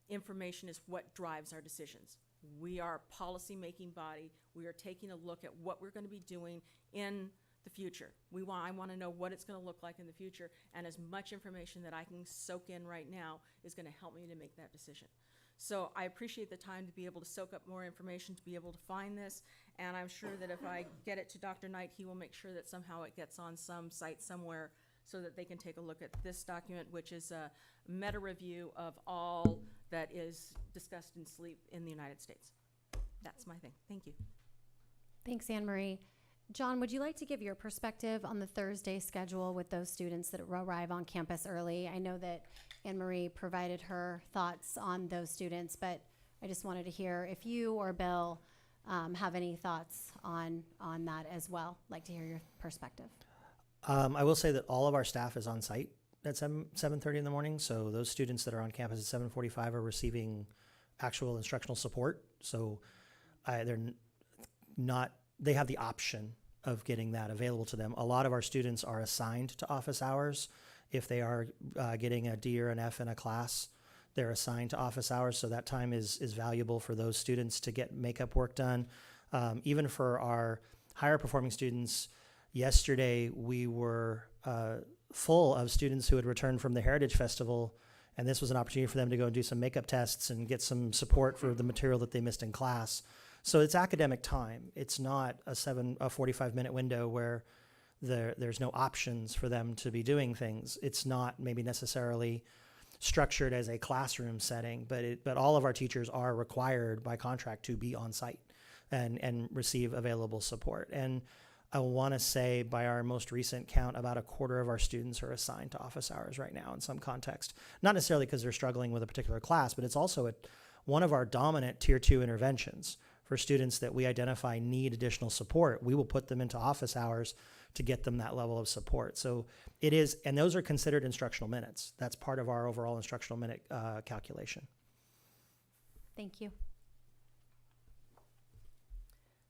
information is what drives our decisions. We are a policy-making body. We are taking a look at what we're going to be doing in the future. I want to know what it's going to look like in the future, and as much information that I can soak in right now is going to help me to make that decision. So I appreciate the time to be able to soak up more information, to be able to find this, and I'm sure that if I get it to Dr. Knight, he will make sure that somehow it gets on some site somewhere so that they can take a look at this document, which is a meta review of all that is discussed in sleep in the United States. That's my thing. Thank you. Thanks, Anne Marie. John, would you like to give your perspective on the Thursday schedule with those students that arrive on campus early? I know that Anne Marie provided her thoughts on those students, but I just wanted to hear if you or Bill have any thoughts on that as well. I'd like to hear your perspective. I will say that all of our staff is on site at 7:30 in the morning. So those students that are on campus at 7:45 are receiving actual instructional support. So they have the option of getting that available to them. A lot of our students are assigned to office hours. If they are getting a D or an F in a class, they're assigned to office hours. So that time is valuable for those students to get makeup work done. Even for our higher performing students, yesterday we were full of students who had returned from the Heritage Festival, and this was an opportunity for them to go and do some makeup tests and get some support for the material that they missed in class. So it's academic time. It's not a 45-minute window where there's no options for them to be doing things. It's not maybe necessarily structured as a classroom setting, but all of our teachers are required by contract to be on site and receive available support. And I want to say by our most recent count, about a quarter of our students are assigned to office hours right now in some context. Not necessarily because they're struggling with a particular class, but it's also one of our dominant Tier 2 interventions. For students that we identify need additional support, we will put them into office hours to get them that level of support. So it is, and those are considered instructional minutes. That's part of our overall instructional minute calculation. Thank you.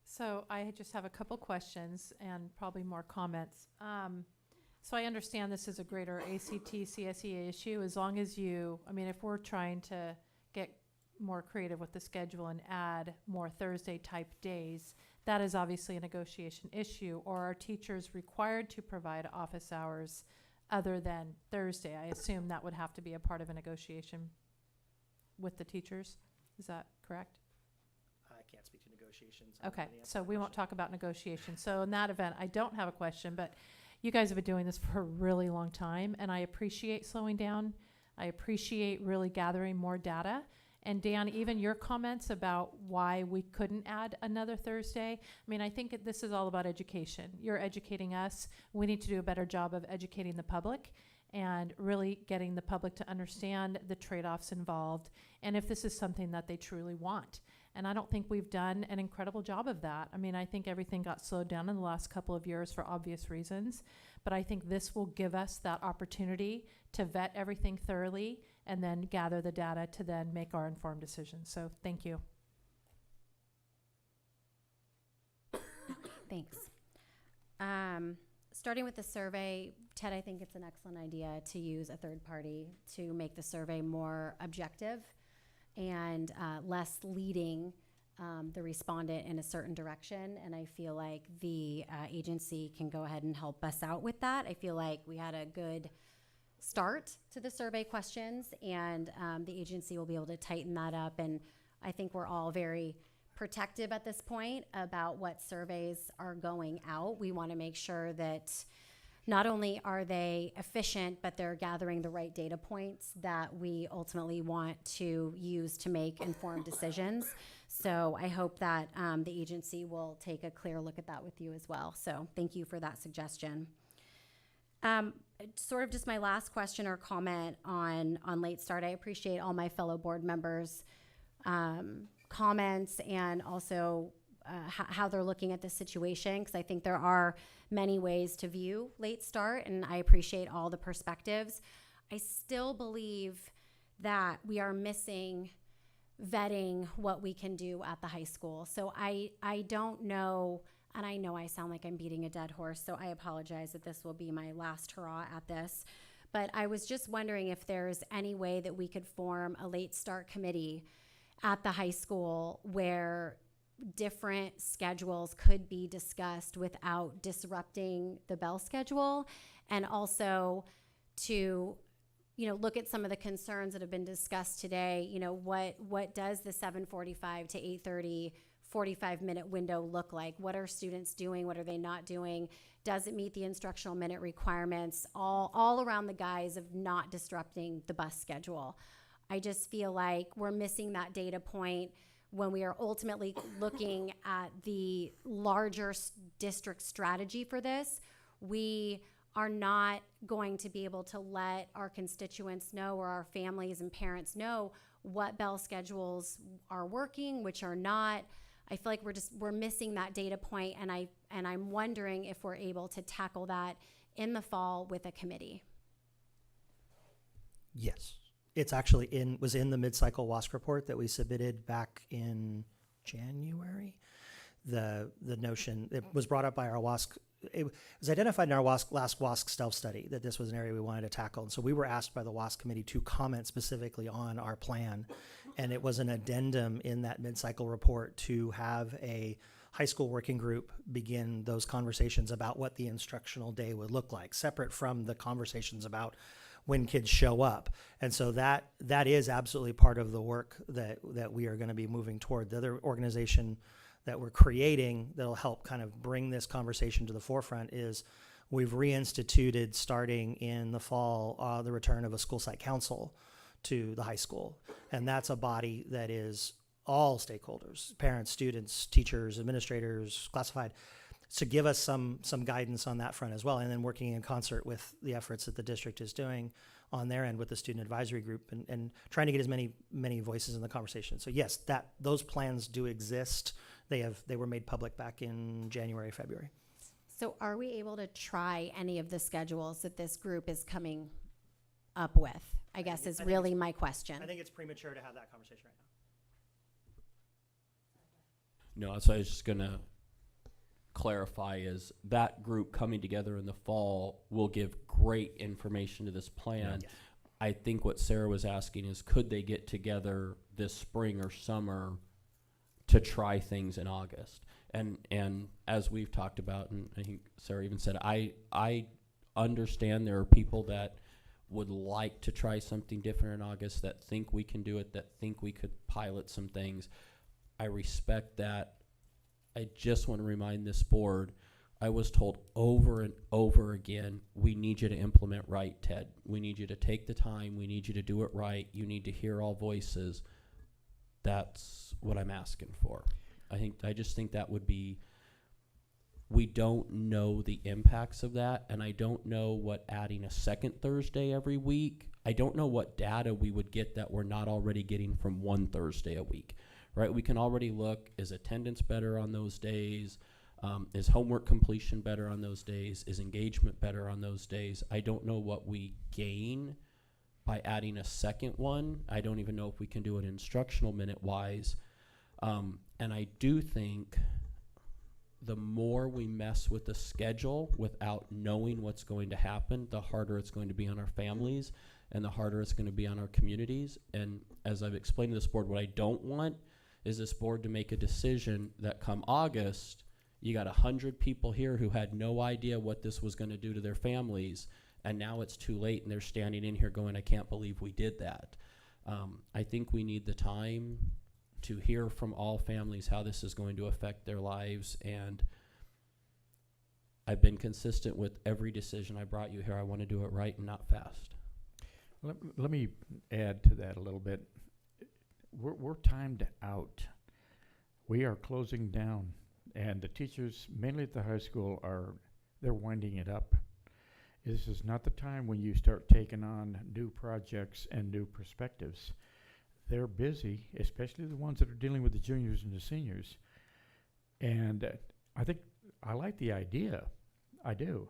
So I just have a couple questions and probably more comments. So I understand this is a greater ACT CSEA issue. As long as if we're trying to get more creative with the schedule and add more Thursday type days, that is obviously a negotiation issue. Or are teachers required to provide office hours other than Thursday? I assume that would have to be a part of a negotiation with the teachers. Is that correct? I can't speak to negotiations. Okay, so we won't talk about negotiations. So in that event, I don't have a question, but you guys have been doing this for a really long time, and I appreciate slowing down. I appreciate really gathering more data. And Dan, even your comments about why we couldn't add another Thursday, I think this is all about education. You're educating us. We need to do a better job of educating the public and really getting the public to understand the trade-offs involved and if this is something that they truly want. And I don't think we've done an incredible job of that. I think everything got slowed down in the last couple of years for obvious reasons, but I think this will give us that opportunity to vet everything thoroughly and then gather the data to then make our informed decisions. So thank you. Thanks. Starting with the survey, Ted, I think it's an excellent idea to use a third party to make the survey more objective and less leading the respondent in a certain direction. And I feel like the agency can go ahead and help us out with that. I feel like we had a good start to the survey questions, and the agency will be able to tighten that up. And I think we're all very protective at this point about what surveys are going out. We want to make sure that not only are they efficient, but they're gathering the right data points that we ultimately want to use to make informed decisions. So I hope that the agency will take a clear look at that with you as well. So thank you for that suggestion. Sort of just my last question or comment on late start. I appreciate all my fellow board members' comments and also how they're looking at the situation, because I think there are many ways to view late start, and I appreciate all the perspectives. I still believe that we are missing vetting what we can do at the high school. So I don't know, and I know I sound like I'm beating a dead horse, so I apologize that this will be my last hurrah at this. But I was just wondering if there's any way that we could form a late start committee at the high school where different schedules could be discussed without disrupting the bell schedule, and also to look at some of the concerns that have been discussed today. What does the 7:45 to 8:30 45-minute window look like? What are students doing? What are they not doing? Does it meet the instructional minute requirements? All around the guise of not disrupting the bus schedule. I just feel like we're missing that data point. when we are ultimately looking at the larger district strategy for this, we are not going to be able to let our constituents know, or our families and parents know, what bell schedules are working, which are not. I feel like we're missing that data point, and I'm wondering if we're able to tackle that in the fall with a committee. Yes. It's actually was in the mid-cycle WASC report that we submitted back in January. The notion, it was brought up by our WASC, it was identified in our last WASC stealth study that this was an area we wanted to tackle. And so we were asked by the WASC committee to comment specifically on our plan. And it was an addendum in that mid-cycle report to have a high school working group begin those conversations about what the instructional day would look like, separate from the conversations about when kids show up. And so that is absolutely part of the work that we are going to be moving toward. The other organization that we're creating that'll help kind of bring this conversation to the forefront is we've reinstituted, starting in the fall, the return of a school site council to the high school. And that's a body that is all stakeholders, parents, students, teachers, administrators, classified, to give us some guidance on that front as well. And then working in concert with the efforts that the district is doing on their end with the student advisory group, and trying to get as many voices in the conversation. So yes, those plans do exist. They were made public back in January, February. So are we able to try any of the schedules that this group is coming up with? I guess is really my question. I think it's premature to have that conversation right No, that's what I was just going to clarify, is that group coming together in the fall will give great information to this plan. Yes. I think what Sarah was asking is, could they get together this spring or summer to try things in August? And as we've talked about, and I think Sarah even said, I understand there are people that would like to try something different in August, that think we can do it, that think we could pilot some things. I respect that. I just want to remind this board, I was told over and over again, we need you to implement right, Ted. We need you to take the time. We need you to do it right. You need to hear all voices. That's what I'm asking for. I just think that would be, we don't know the impacts of that, and I don't know what adding a second Thursday every week, I don't know what data we would get that we're not already getting from one Thursday a week. Right, we can already look, is attendance better on those days? Is homework completion better on those days? Is engagement better on those days? I don't know what we gain by adding a second one. I don't even know if we can do it instructional minute-wise. And I do think the more we mess with the schedule without knowing what's going to happen, the harder it's going to be on our families, and the harder it's going to be on our communities. And as I've explained to this board, what I don't want is this board to make a decision that come August, you got 100 people here who had no idea what this was going to do to their families, and now it's too late and they're standing in here going, I can't believe we did that. I think we need the time to hear from all families how this is going to affect their lives, and I've been consistent with every decision I brought you here. I want to do it right and not fast. Let me add to that a little bit. We're timed out. We are closing down, and the teachers, mainly at the high school, they're winding it up. This is not the time when you start taking on new projects and new perspectives. They're busy, especially the ones that are dealing with the juniors and the seniors. And I think I like the idea. I do.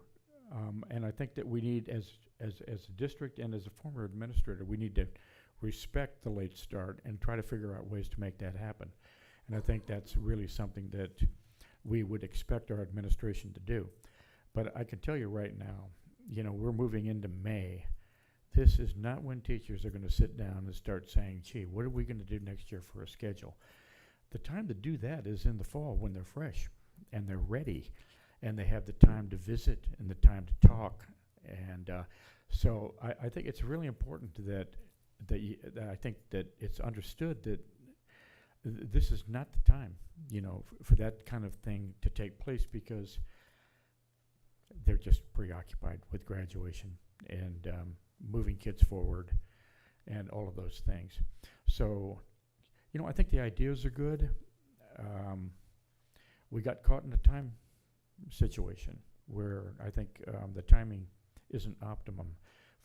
And I think that we need, as a district and as a former administrator, we need to respect the late start and try to figure out ways to make that happen. And I think that's really something that we would expect our administration to do. But I can tell you right now, we're moving into May. This is not when teachers are going to sit down and start saying, gee, what are we going to do next year for a schedule? The time to do that is in the fall when they're fresh and they're ready and they have the time to visit and the time to talk. And so I think it's really important that I think that it's understood that this is not the time, for that kind of thing to take place, because they're just preoccupied with graduation and moving kids forward and all of those things. So You know, I think the ideas are good. We got caught in a time situation where I think the timing isn't optimum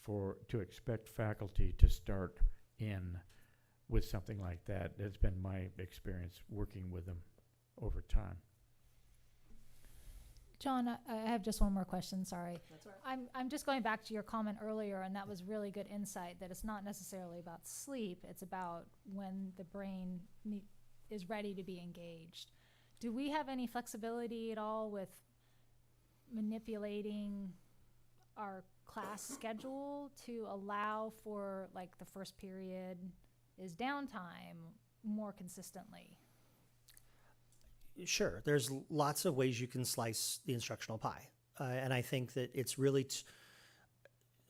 to expect faculty to start in with something like that. That's been my experience working with them over time. John, I have just one more question, sorry. That's all right. I'm just going back to your comment earlier, and that was really good insight, that it's not necessarily about sleep, it's about when the brain is ready to be engaged. Do we have any flexibility at all with manipulating our class schedule to allow for, like, the first period is downtime more consistently? Sure, there's lots of ways you can slice the instructional pie. And I think that it's really,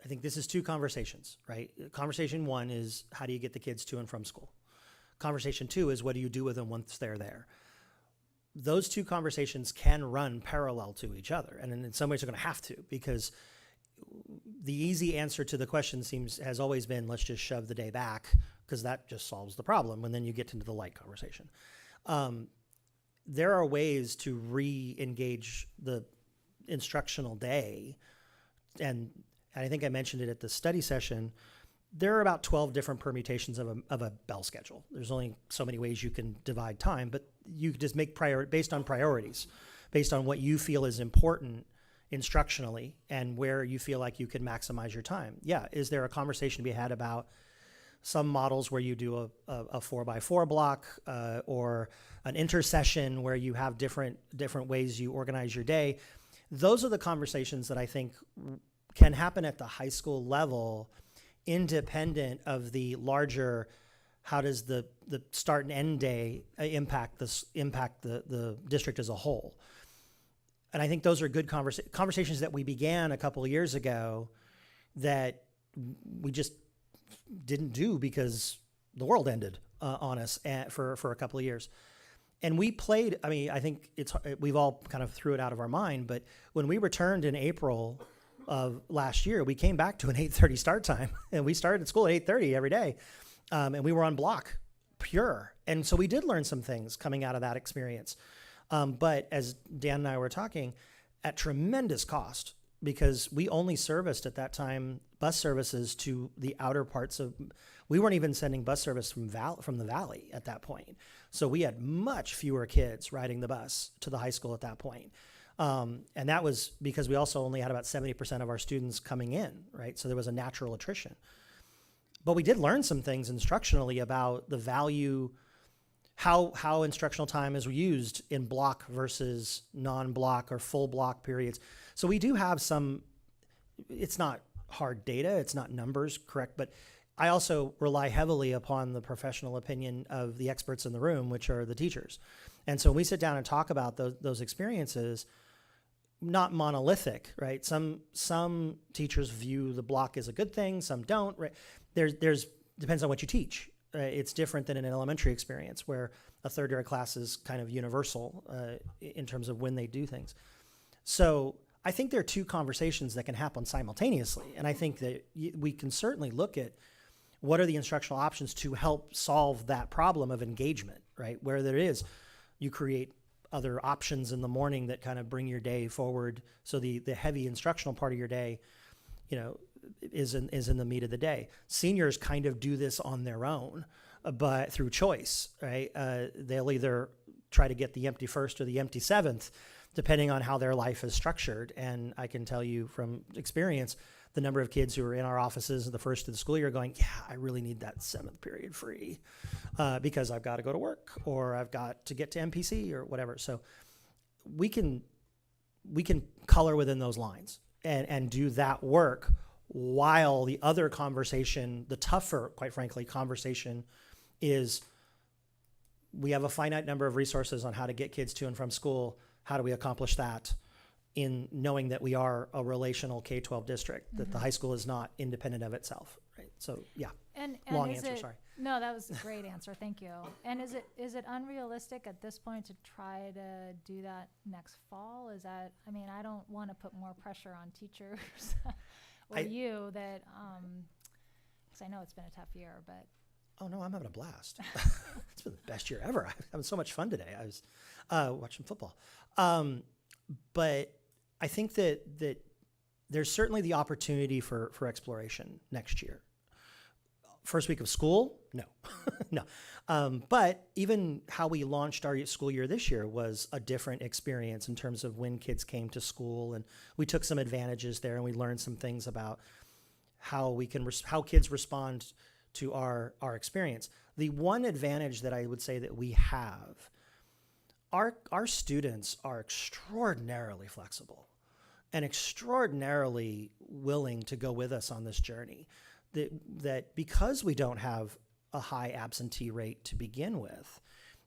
I think this is two conversations, right? Conversation one is, how do you get the kids to and from school? Conversation two is, what do you do with them once they're there? Those two conversations can run parallel to each other. And in some ways they're going to have to, because the easy answer to the question has always been, let's just shove the day back, because that just solves the problem. And then you get into the light conversation. There are ways to re-engage the instructional day. And I think I mentioned it at the study session. There are about 12 different permutations of a bell schedule. There's only so many ways you can divide time, but you can just make based on priorities, based on what you feel is important instructionally and where you feel like you can maximize your time. Yeah, is there a conversation to be had about some models where you do a 4x4 block or an intersession where you have different ways you organize your day? Those are the conversations that I think can happen at the high school level, independent of the larger, how does the start and end day impact the district as a whole? And I think those are good conversations that we began a couple of years ago that we just didn't do because the world ended on us for a couple of years. And we played, I mean, I think we've all kind of threw it out of our mind, but when we returned in April of last year, we came back to an 8:30 start time, and we started at school at 8:30 every day. And we were on block, pure. And so we did learn some things coming out of that experience. But as Dan and I were talking, at tremendous cost, because we only serviced at that time bus services to the outer parts of, we weren't even sending bus service from the valley at that point. So we had much fewer kids riding the bus to the high school at that point. And that was because we also only had about 70% of our students coming in, right? So there was a natural attrition. But we did learn some things instructionally about the value, how instructional time is used in block versus non-block or full block periods. So we do have some, it's not hard data, it's not numbers, correct, but I also rely heavily upon the professional opinion of the experts in the room, which are the teachers. And so when we sit down and talk about those experiences, not monolithic, right? Some teachers view the block as a good thing, some don't, right? There's depends on what you teach. It's different than an elementary experience where a third year class is kind of universal in terms of when they do things. So I think there are two conversations that can happen simultaneously. And I think that we can certainly look at what are the instructional options to help solve that problem of engagement, right? Where there is, you create other options in the morning that kind of bring your day forward. So the heavy instructional part of your day, you know, is in the meat of the day. Seniors kind of do this on their own, but through choice, right? They'll either try to get the empty first or the empty seventh, depending on how their life is structured. And I can tell you from experience, the number of kids who are in our offices the first of the school year going, yeah, I really need that seventh period free because I've got to go to work or I've got to get to MPC or whatever. So we can color within those lines and do that work while the other conversation, the tougher, quite frankly, conversation is we have a finite number of resources on how to get kids to and from school. How do we accomplish that in knowing that we are a relational K-12 district, that the high school is not independent of itself, right? So, yeah, and long is answer, it, sorry. No, that was a great answer, thank you. And is it unrealistic at this point to try to do that next fall? Is that, I mean, I don't want to put more pressure on teachers or you that, because I know it's been a tough year, but. oh no, I'm having a blast. It's been the best year ever. I'm having so much fun today. I was watching football. But I think that there's certainly the opportunity for exploration next year. First week of school? No, no. But even how we launched our school year this year was a different experience in terms of when kids came to school, and we took some advantages there, and we learned some things about how how kids respond to our experience. The one advantage that I would say that we have, our students are extraordinarily flexible and extraordinarily willing to go with us on this journey. That because we don't have a high absentee rate to begin with,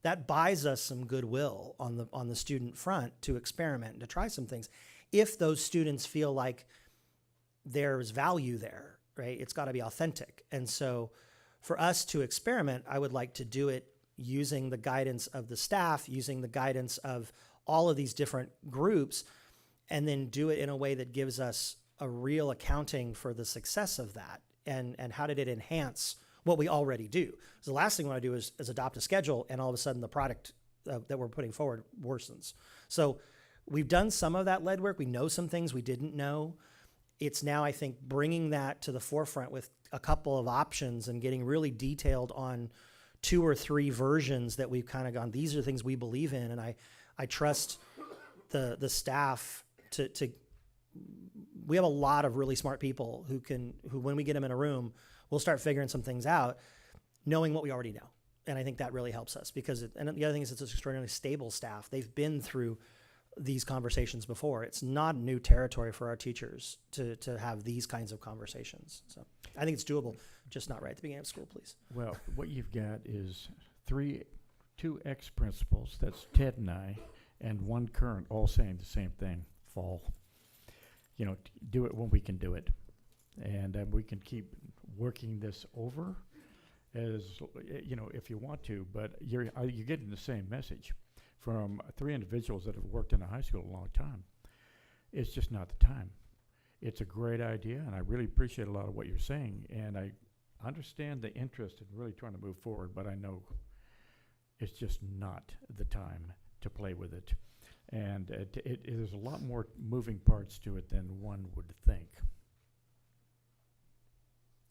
that buys us some goodwill on the student front to experiment and to try some things. If those students feel like there's value there, right? It's got to be authentic. And so for us to experiment, I would like to do it using the guidance of the staff, using the guidance of all of these different groups, and then do it in a way that gives us a real accounting for the success of that. And how did it enhance what we already do? So the last thing we want to do is adopt a schedule, and all of a sudden the product that we're putting forward worsens. So we've done some of that lead work. We know some things we didn't know. It's now, I think, bringing that to the forefront with a couple of options and getting really detailed on 2 or 3 versions that we've kind of gone, these are the things we believe in. And I trust the staff to we have a lot of really smart people who when we get them in a room, we'll start figuring some things out, knowing what we already know. And I think that really helps us because, and the other thing is it's an extraordinarily stable staff. They've been through these conversations before. It's not new territory for our teachers to have these kinds of conversations. So I think it's doable, just not right at the beginning of school, please. Well, what you've got is 2 ex-principals, that's Ted and I, and 1 current, all saying the same thing, fall. Do it when we can do it. And we can keep working this over as, if you want to, but you're getting the same message from 3 individuals that have worked in a high school a long time. It's just not the time. It's a great idea, and I really appreciate a lot of what you're saying, and I understand the interest in really trying to move forward, but I know it's just not the time to play with it. And there's a lot more moving parts to it than one would think.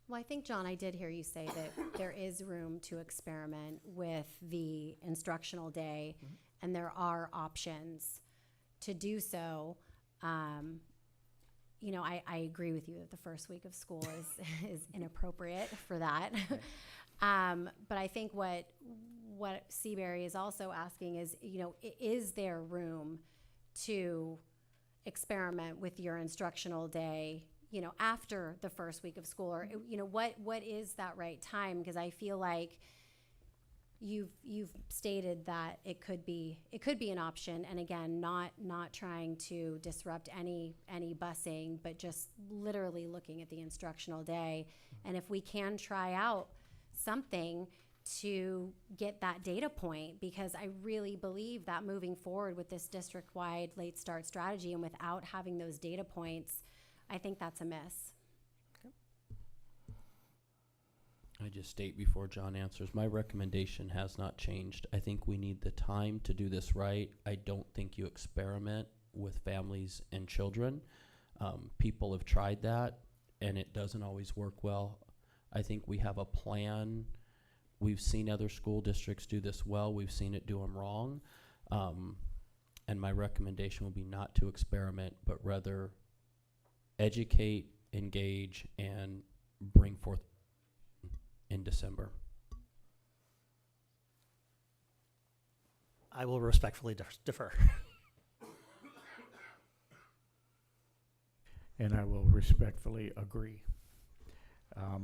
Well, I think, John, I did hear you say that there is room to experiment with the instructional day, and there are options to do so. I agree with you that the first week of school is inappropriate for that. But I think what Seabury is also asking is, is there room to experiment with your instructional day, after the first week of school, or, what is that right time? Because I feel like you've stated that it could be an option, and again, not trying to disrupt any busing, but just literally looking at the instructional day. And if we can try out something to get that data point, because I really believe that moving forward with this district-wide late start strategy and without having those data points, I think that's a miss. I just state before John answers, my recommendation has not changed. I think we need the time to do this right. I don't think you experiment with families and children. People have tried that, and it doesn't always work well. I think we have a plan. We've seen other school districts do this well. We've seen it do them wrong. And my recommendation would be not to experiment, but rather educate, engage, and bring forth in December. I will respectfully defer. And I will respectfully agree.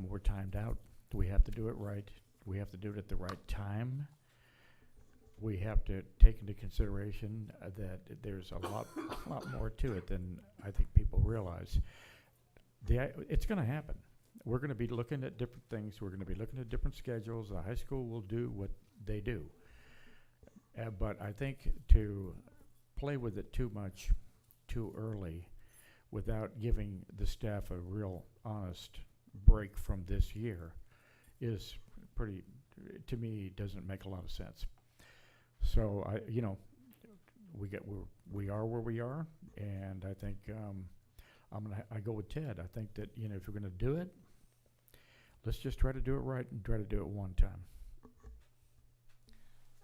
We're timed out. We have to do it right. We have to do it at the right time. We have to take into consideration that there's a lot more to it than I think people realize. It's going to happen. We're going to be looking at different things. We're going to be looking at different schedules. The high school will do what they do. But I think to play with it too much, too early, without giving the staff a real honest break from this year is pretty, to me, doesn't make a lot of sense. So we are where we are, and I think I go with Ted. I think that if you're going to do it, let's just try to do it right and try to do it one time.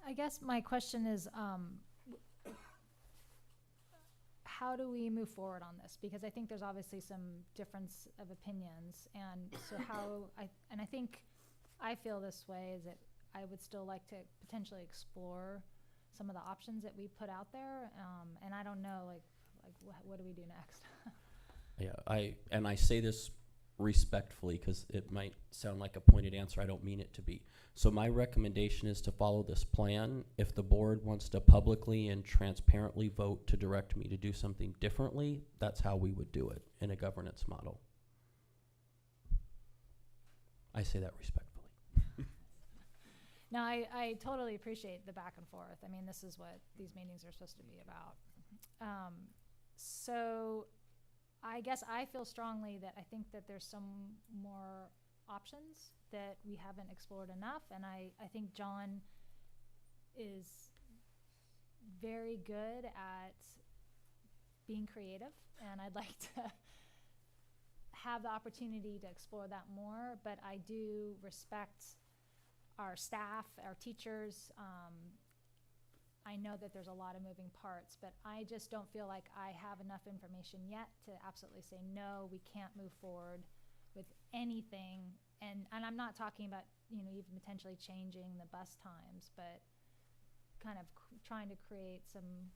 I guess my question is, how do we move forward on this? Because I think there's obviously some difference of opinions, and so I think I feel this way is that I would still like to potentially explore some of the options that we put out there, and I don't know, what do we do next? Yeah, I say this respectfully because it might sound like a pointed answer. I don't mean it to be. So my recommendation is to follow this plan. If the board wants to publicly and transparently vote to direct me to do something differently, that's how we would do it in a governance model. I say that respectfully. No, I totally appreciate the back and forth. I mean, this is what these meetings are supposed to be about. So I guess I feel strongly that I think that there's some more options that we haven't explored enough, and I think John is very good at being creative, and I'd like to have the opportunity to explore that more, but I do respect our staff, our teachers. I know that there's a lot of moving parts, but I just don't feel like I have enough information yet to absolutely say, no, we can't move forward with anything. And I'm not talking about, even potentially changing the bus times, but kind of trying to create some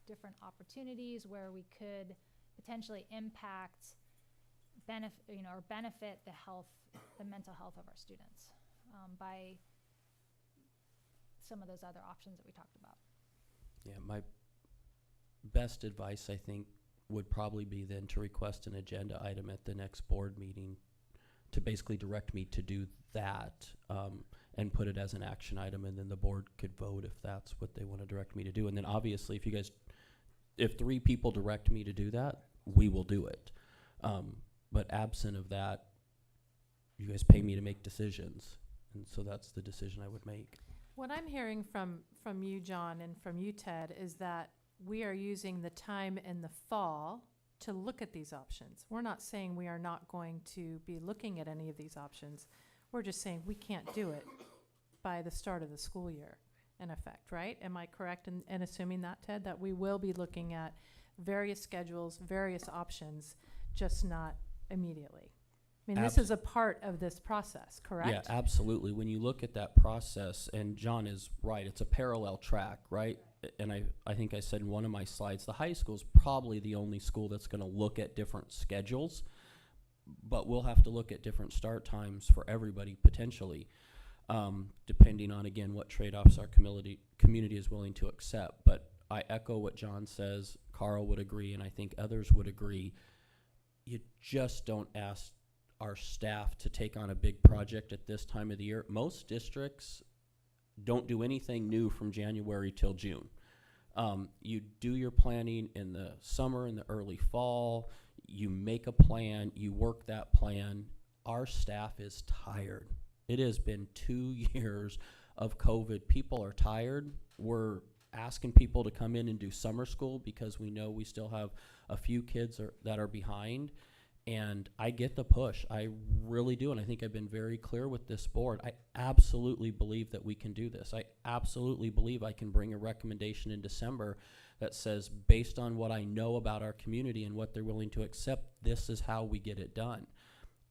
different opportunities where we could potentially impact, benefit the mental health of our students by some of those other options that we talked about. Yeah, my best advice, I think, would probably be then to request an agenda item at the next board meeting to basically direct me to do that and put it as an action item, and then the board could vote if that's what they want to direct me to do. And then obviously if 3 people direct me to do that, we will do it. But absent of that, you guys pay me to make decisions, and so that's the decision I would make. What I'm hearing from you, John, and from you, Ted, is that we are using the time in the fall to look at these options. We're not saying we are not going to be looking at any of these options. We're just saying we can't do it by the start of the school year, in effect, right? Am I correct in assuming that, Ted, that we will be looking at various schedules, various options, just not immediately? I mean, this is a part of this process, correct? Yeah, absolutely. When you look at that process, and John is right, it's a parallel track, right? And I think I said in one of my slides, the high school is probably the only school that's going to look at different schedules, but we'll have to look at different start times for everybody potentially, depending on, again, what trade-offs our community is willing to accept. But I echo what John says. Carl would agree, and I think others would agree. You just don't ask our staff to take on a big project at this time of the year. Most districts don't do anything new from January till June. You do your planning in the summer and the early fall. You make a plan, you work that plan. Our staff is tired. It has been 2 years of COVID. People are tired. We're asking people to come in and do summer school because we know we still have a few kids that are behind. And I get the push. I really do. And I think I've been very clear with this board. I absolutely believe that we can do this. I absolutely believe I can bring a recommendation in December that says, based on what I know about our community and what they're willing to accept, this is how we get it done.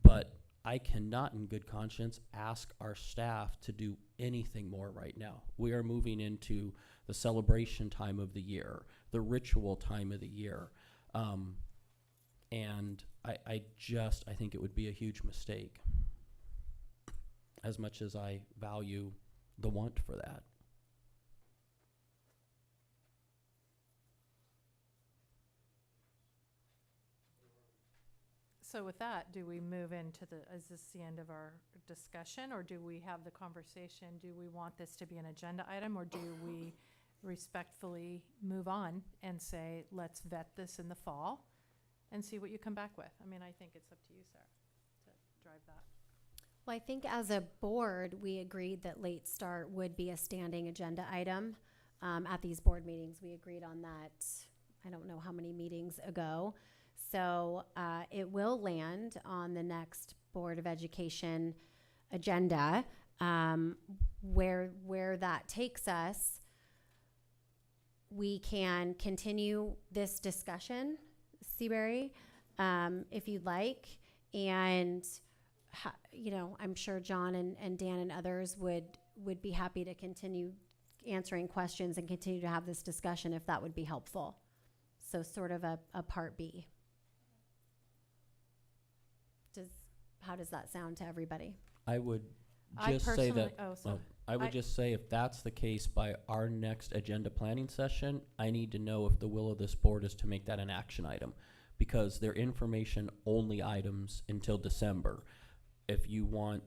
But I cannot, in good conscience, ask our staff to do anything more right now. We are moving into the celebration time of the year, the ritual time of the year. And I think it would be a huge mistake, as much as I value the want for that. So with that, do we move into is this the end of our discussion, or do we have the conversation? Do we want this to be an agenda item, or do we respectfully move on and say, let's vet this in the fall and see what you come back with? I mean, I think it's up to you, Sarah, to drive that. Well, I think as a board, we agreed that late start would be a standing agenda item at these board meetings. We agreed on that, I don't know how many meetings ago. So it will land on the next Board of Education agenda. Where that takes us, we can continue this discussion, Seabury, if you'd like. And I'm sure John and Dan and others would be happy to continue answering questions and continue to have this discussion if that would be helpful. So sort of a part B. How does that sound to everybody? I would I just say that. personally- oh, sorry. I would just say if that's the case by our next agenda planning session, I need to know if the will of this board is to make that an action item, because they're information only items until December. If you want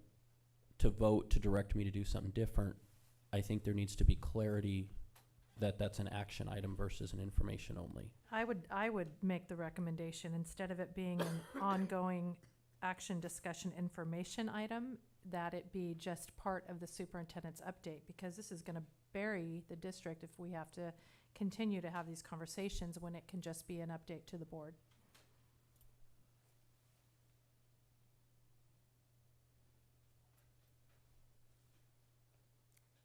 to vote to direct me to do something different, I think there needs to be clarity that that's an action item versus an information only. I would make the recommendation, instead of it being an ongoing action discussion information item, that it be just part of the superintendent's update, because this is going to bury the district if we have to continue to have these conversations when it can just be an update to the board.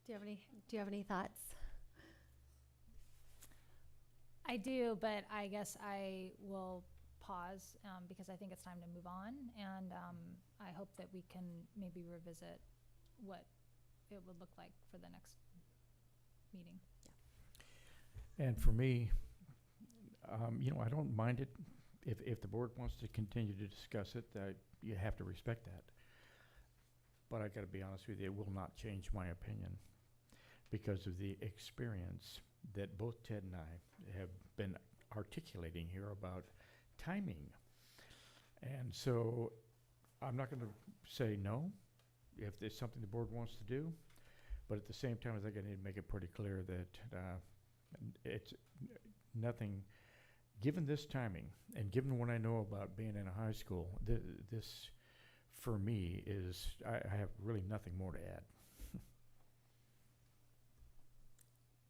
Do you have any thoughts? I do, but I guess I will pause because I think it's time to move on, and I hope that we can maybe revisit what it would look like for the next meeting. And for me, I don't mind it if the board wants to continue to discuss it. You have to respect that. But I got to be honest with you, it will not change my opinion because of the experience that both Ted and I have been articulating here about timing. And so I'm not going to say no if it's something the board wants to do, but at the same time, I think I need to make it pretty clear that it's nothing, given this timing and given what I know about being in a high school, this for me is, I have really nothing more to add.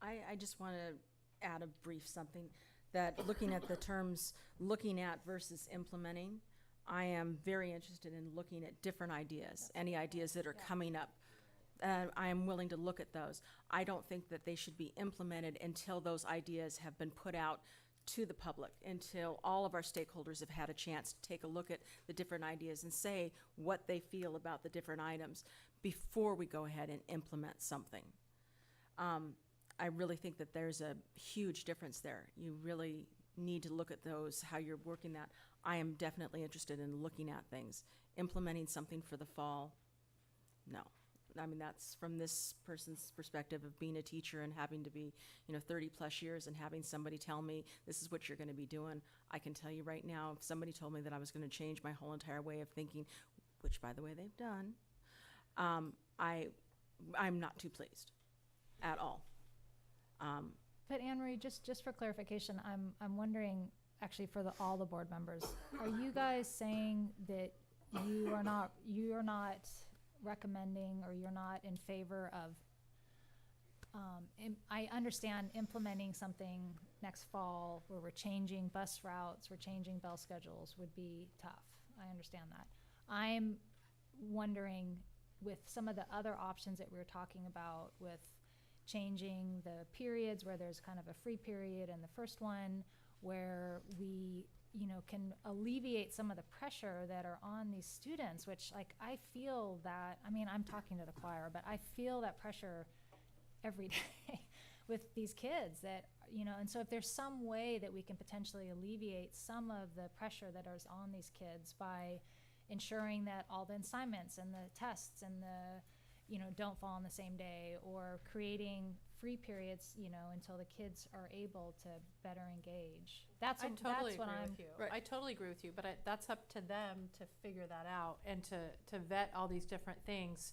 I just want to add a brief something, that looking at the terms looking at versus implementing, I am very interested in looking at different ideas, any ideas that are coming up. I am willing to look at those. I don't think that they should be implemented until those ideas have been put out to the public, until all of our stakeholders have had a chance to take a look at the different ideas and say what they feel about the different items before we go ahead and implement something. I really think that there's a huge difference there. You really need to look at those, how you're working that. I am definitely interested in looking at things. Implementing something for the fall, no. I mean, that's from this person's perspective of being a teacher and having to be, 30 plus years and having somebody tell me, this is what you're going to be doing. I can tell you right now, if somebody told me that I was going to change my whole entire way of thinking, which by the way they've done, I'm not too pleased at all. But Anne Marie, just for clarification, I'm wondering, actually for all the board members, are you guys saying that you are not recommending, or you're not in favor of, I understand implementing something next fall where we're changing bus routes, we're changing bell schedules would be tough. I understand that. I'm wondering, with some of the other options that we were talking about, with changing the periods where there's kind of a free period in the first one, where we can alleviate some of the pressure that are on these students, which I feel that, I'm talking to the choir, but I feel that pressure every day with these kids that, and so if there's some way that we can potentially alleviate some of the pressure that is on these kids by ensuring that all the assignments and the tests and the don't fall on the same day, or creating free periods, until the kids are able to better engage. I totally that's what agree I'm. with you. Right. I totally agree with you, but that's up to them to figure that out and to vet all these different things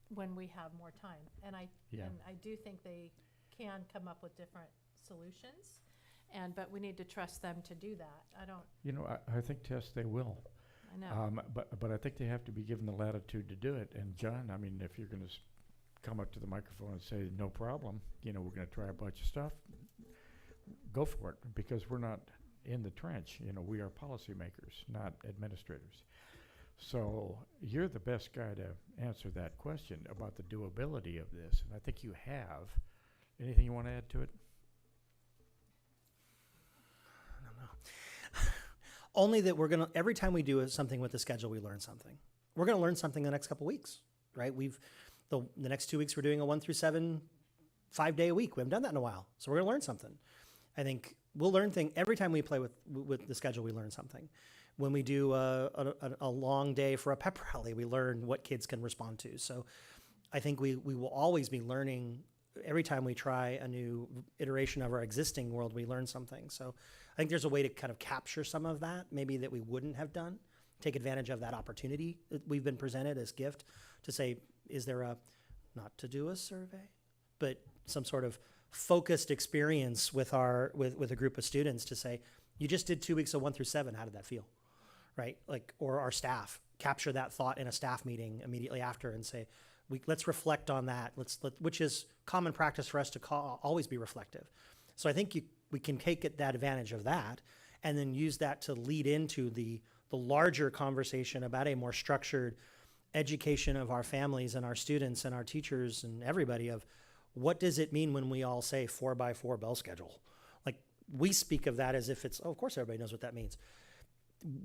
when we have more time. And I do think they can come up with different solutions, but we need to trust them to do that. I don't. I think, Tess, they will. I know. But I think they have to be given the latitude to do it. And John, I mean, if you're going to come up to the microphone and say, no problem, we're going to try a bunch of stuff, go for it, because we're not in the trench. We are policymakers, not administrators. So you're the best guy to answer that question about the doability of this, and I think you have. Anything you want to add to it? I don't know. Only that every time we do something with the schedule, we learn something. We're going to learn something the next couple weeks, right? The next 2 weeks, we're doing a 1 through 7, 5 day a week. We haven't done that in a while. So we're going to learn something. I think we'll learn things every time we play with the schedule. We learn something. When we do a long day for a pep rally, we learn what kids can respond to. So I think we will always be learning. Every time we try a new iteration of our existing world, we learn something. So I think there's a way to kind of capture some of that, maybe that we wouldn't have done, take advantage of that opportunity that we've been presented as gift to say, is there not to do a survey, but some sort of focused experience with a group of students to say, you just did 2 weeks of 1 through 7. How did that feel? Right? Or our staff, capture that thought in a staff meeting immediately after and say, let's reflect on that. Which is common practice for us to always be reflective. So I think we can take that advantage of that and then use that to lead into the larger conversation about a more structured education of our families and our students and our teachers and everybody of what does it mean when we all say 4x4 bell schedule? Like we speak of that as if it's, of course everybody knows what that means.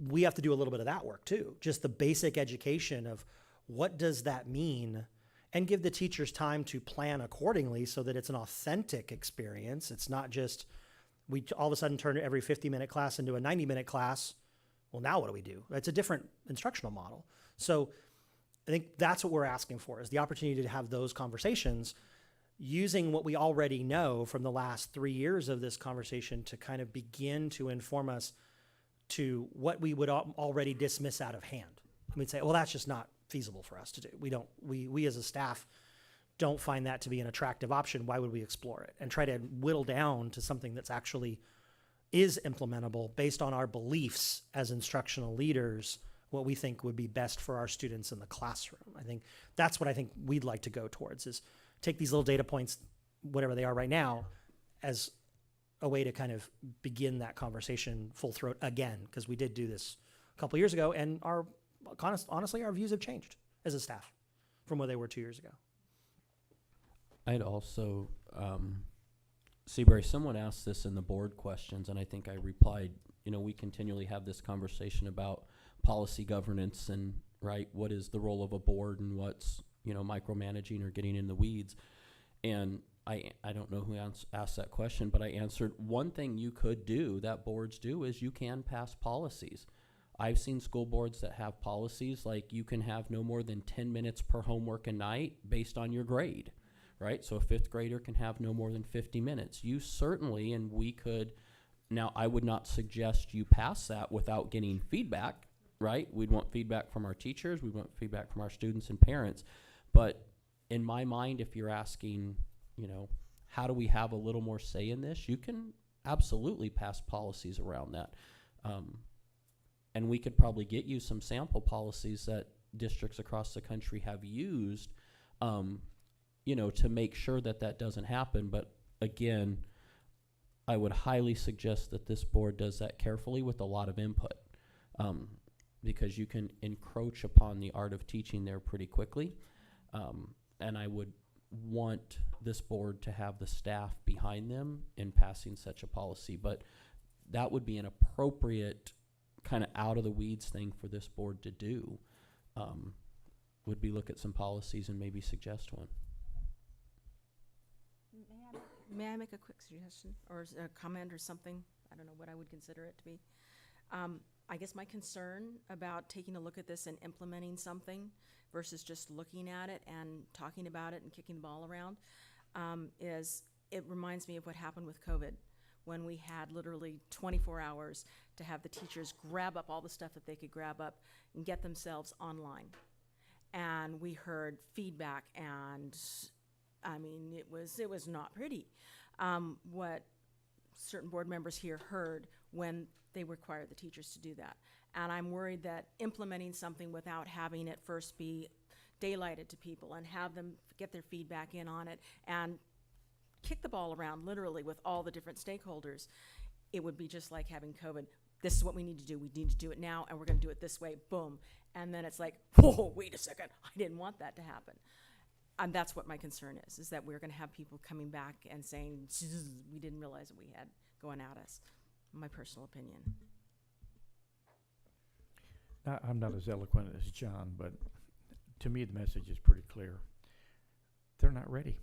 We have to do a little bit of that work too. Just the basic education of what does that mean and give the teachers time to plan accordingly so that it's an authentic experience. It's not just we all of a sudden turn every 50-minute class into a 90-minute class. Well, now what do we do? It's a different instructional model. So I think that's what we're asking for is the opportunity to have those conversations using what we already know from the last 3 years of this conversation to kind of begin to inform us to what we would already dismiss out of hand. We'd say, well, that's just not feasible for us to do. We as a staff don't find that to be an attractive option. Why would we explore it? And try to whittle down to something that's actually is implementable based on our beliefs as instructional leaders, what we think would be best for our students in the classroom. I think that's what I think we'd like to go towards is take these little data points, whatever they are right now, as a way to kind of begin that conversation full throat again, because we did do this a couple years ago, and honestly, our views have changed as a staff from where they were 2 years ago. I'd also, Seabury, someone asked this in the board questions, and I think I replied, we continually have this conversation about policy governance and, right, what is the role of a board and what's, micromanaging or getting in the weeds. And I don't know who asked that question, but I answered one thing you could do that boards do is you can pass policies. I've seen school boards that have policies like you can have no more than 10 minutes per homework a night based on your grade, right? So a fifth grader can have no more than 50 minutes. You certainly, and we could, now I would not suggest you pass that without getting feedback, right? We'd want feedback from our teachers, we want feedback from our students and parents. But in my mind, if you're asking, how do we have a little more say in this? You can absolutely pass policies around that. And we could probably get you some sample policies that districts across the country have used, to make sure that doesn't happen. But again, I would highly suggest that this board does that carefully with a lot of input, because you can encroach upon the art of teaching there pretty quickly. And I would want this board to have the staff behind them in passing such a policy. But that would be an appropriate kind of out of the weeds thing for this board to do, would be look at some policies and maybe suggest one. May I make a quick suggestion or a comment or something? I don't know what I would consider it to be. I guess my concern about taking a look at this and implementing something versus just looking at it and talking about it and kicking the ball around is it reminds me of what happened with COVID, when we had literally 24 hours to have the teachers grab up all the stuff that they could grab up and get themselves online. And we heard feedback, and I mean, it was not pretty. What certain board members here heard when they required the teachers to do that. And I'm worried that implementing something without having it first be daylighted to people and have them get their feedback in on it and kick the ball around literally with all the different stakeholders, it would be just like having COVID. This is what we need to do. We need to do it now, and we're going to do it this way. Boom. And then it's like, whoa, wait a second. I didn't want that to happen. And that's what my concern is that we're going to have people coming back and saying, we didn't realize what we had going at us. My personal opinion. I'm not as eloquent as John, but to me the message is pretty clear. They're not ready.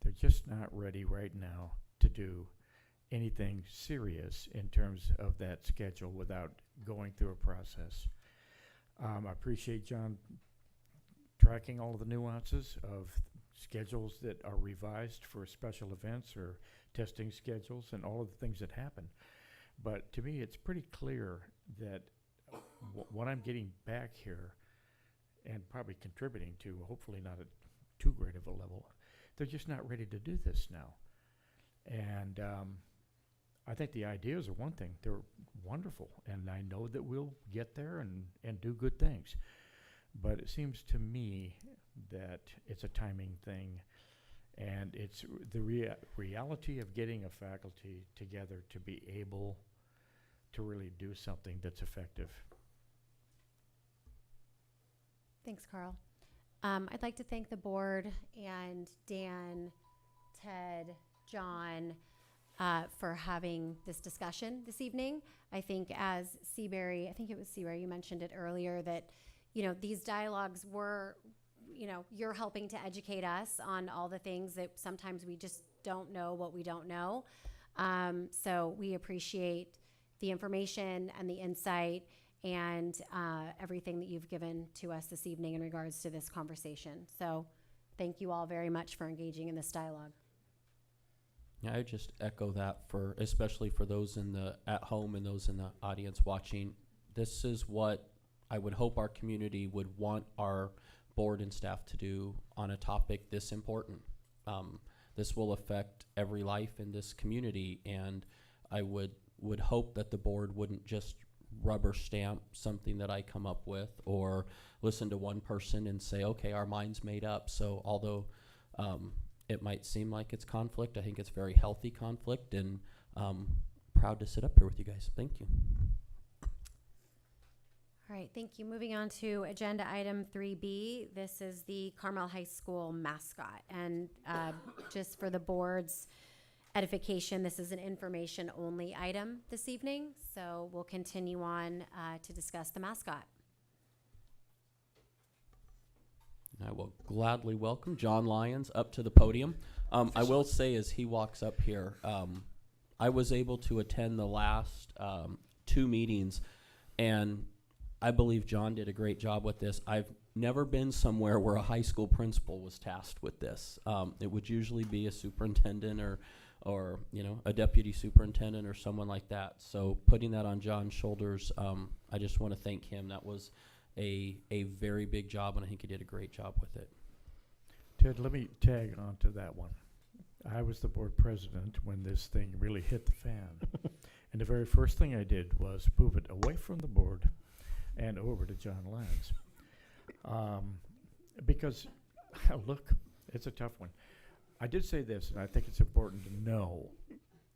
They're just not ready right now to do anything serious in terms of that schedule without going through a process. I appreciate John tracking all of the nuances of schedules that are revised for special events or testing schedules and all of the things that happen. But to me, it's pretty clear that what I'm getting back here and probably contributing to, hopefully not at too great of a level, they're just not ready to do this now. And I think the ideas are one thing. They're wonderful, and I know that we'll get there and do good things. But it seems to me that it's a timing thing, and it's the reality of getting a faculty together to be able to really do something that's effective. Thanks, Carl. I'd like to thank the board and Dan, Ted, John, for having this discussion this evening. I think as Seabury, you mentioned it earlier, that, these dialogues were, you're helping to educate us on all the things that sometimes we just don't know what we don't know. So we appreciate the information and the insight and everything that you've given to us this evening in regards to this conversation. So thank you all very much for engaging in this dialogue. Yeah, I just echo that especially for those at home and those in the audience watching. This is what I would hope our community would want our board and staff to do on a topic this important. This will affect every life in this community, and I would hope that the board wouldn't just rubber stamp something that I come up with or listen to one person and say, okay, our mind's made up. So although it might seem like it's conflict, I think it's very healthy conflict, and proud to sit up here with you guys. Thank you. All right, thank you. Moving on to agenda item 3B. This is the Carmel High School mascot. And just for the board's edification, this is an information-only item this evening. So we'll continue on to discuss the mascot. I will gladly welcome John Lyons up to the podium. I will say as he walks up here, I was able to attend the last 2 meetings, and I believe John did a great job with this. I've never been somewhere where a high school principal was tasked with this. It would usually be a superintendent or a deputy superintendent or someone like that. So putting that on John's shoulders, I just want to thank him. That was a very big job, and I think he did a great job with it. Ted, let me tag on to that one. I was the board president when this thing really hit the fan. And the very first thing I did was move it away from the board and over to John Lyons. Because, look, it's a tough one. I did say this, and I think it's important to know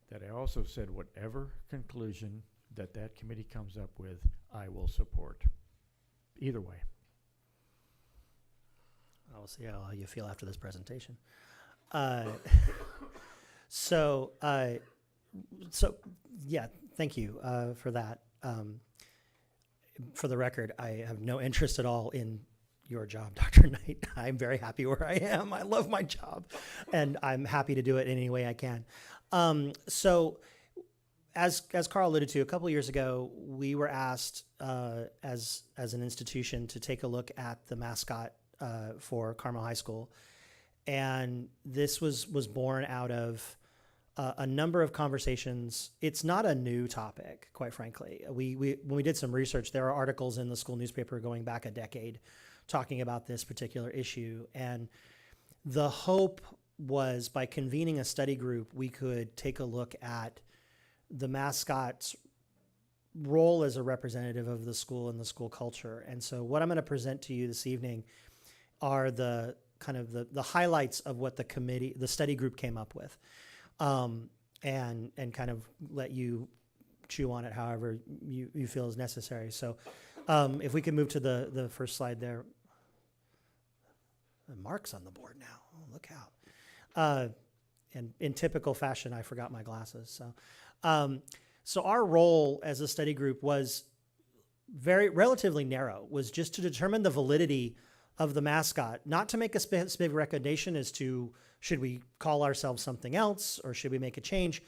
that I also said whatever conclusion that committee comes up with, I will support. Either way. I'll see how you feel after this presentation. Yeah, thank you for that. For the record, I have no interest at all in your job, Dr. Knight. I'm very happy where I am. I love my job, and I'm happy to do it any way I can. As Carl alluded to, a couple of years ago, we were asked as an institution to take a look at the mascot for Carmel High School, and this was born out of a number of conversations. It's not a new topic, quite frankly. When we did some research, there are articles in the school newspaper going back a decade talking about this particular issue, and the hope was by convening a study group, we could take a look at the mascot's role as a representative of the school and the school culture. And so what I'm going to present to you this evening are the kind of the highlights of what the study group came up with, and kind of let you chew on it however you feel is necessary. So if we can move to the first slide there. The marks on the board now. Oh, look out. And in typical fashion, I forgot my glasses. So our role as a study group was relatively narrow, was just to determine the validity of the mascot, not to make a specific recommendation as to should we call ourselves something else or should we make a change,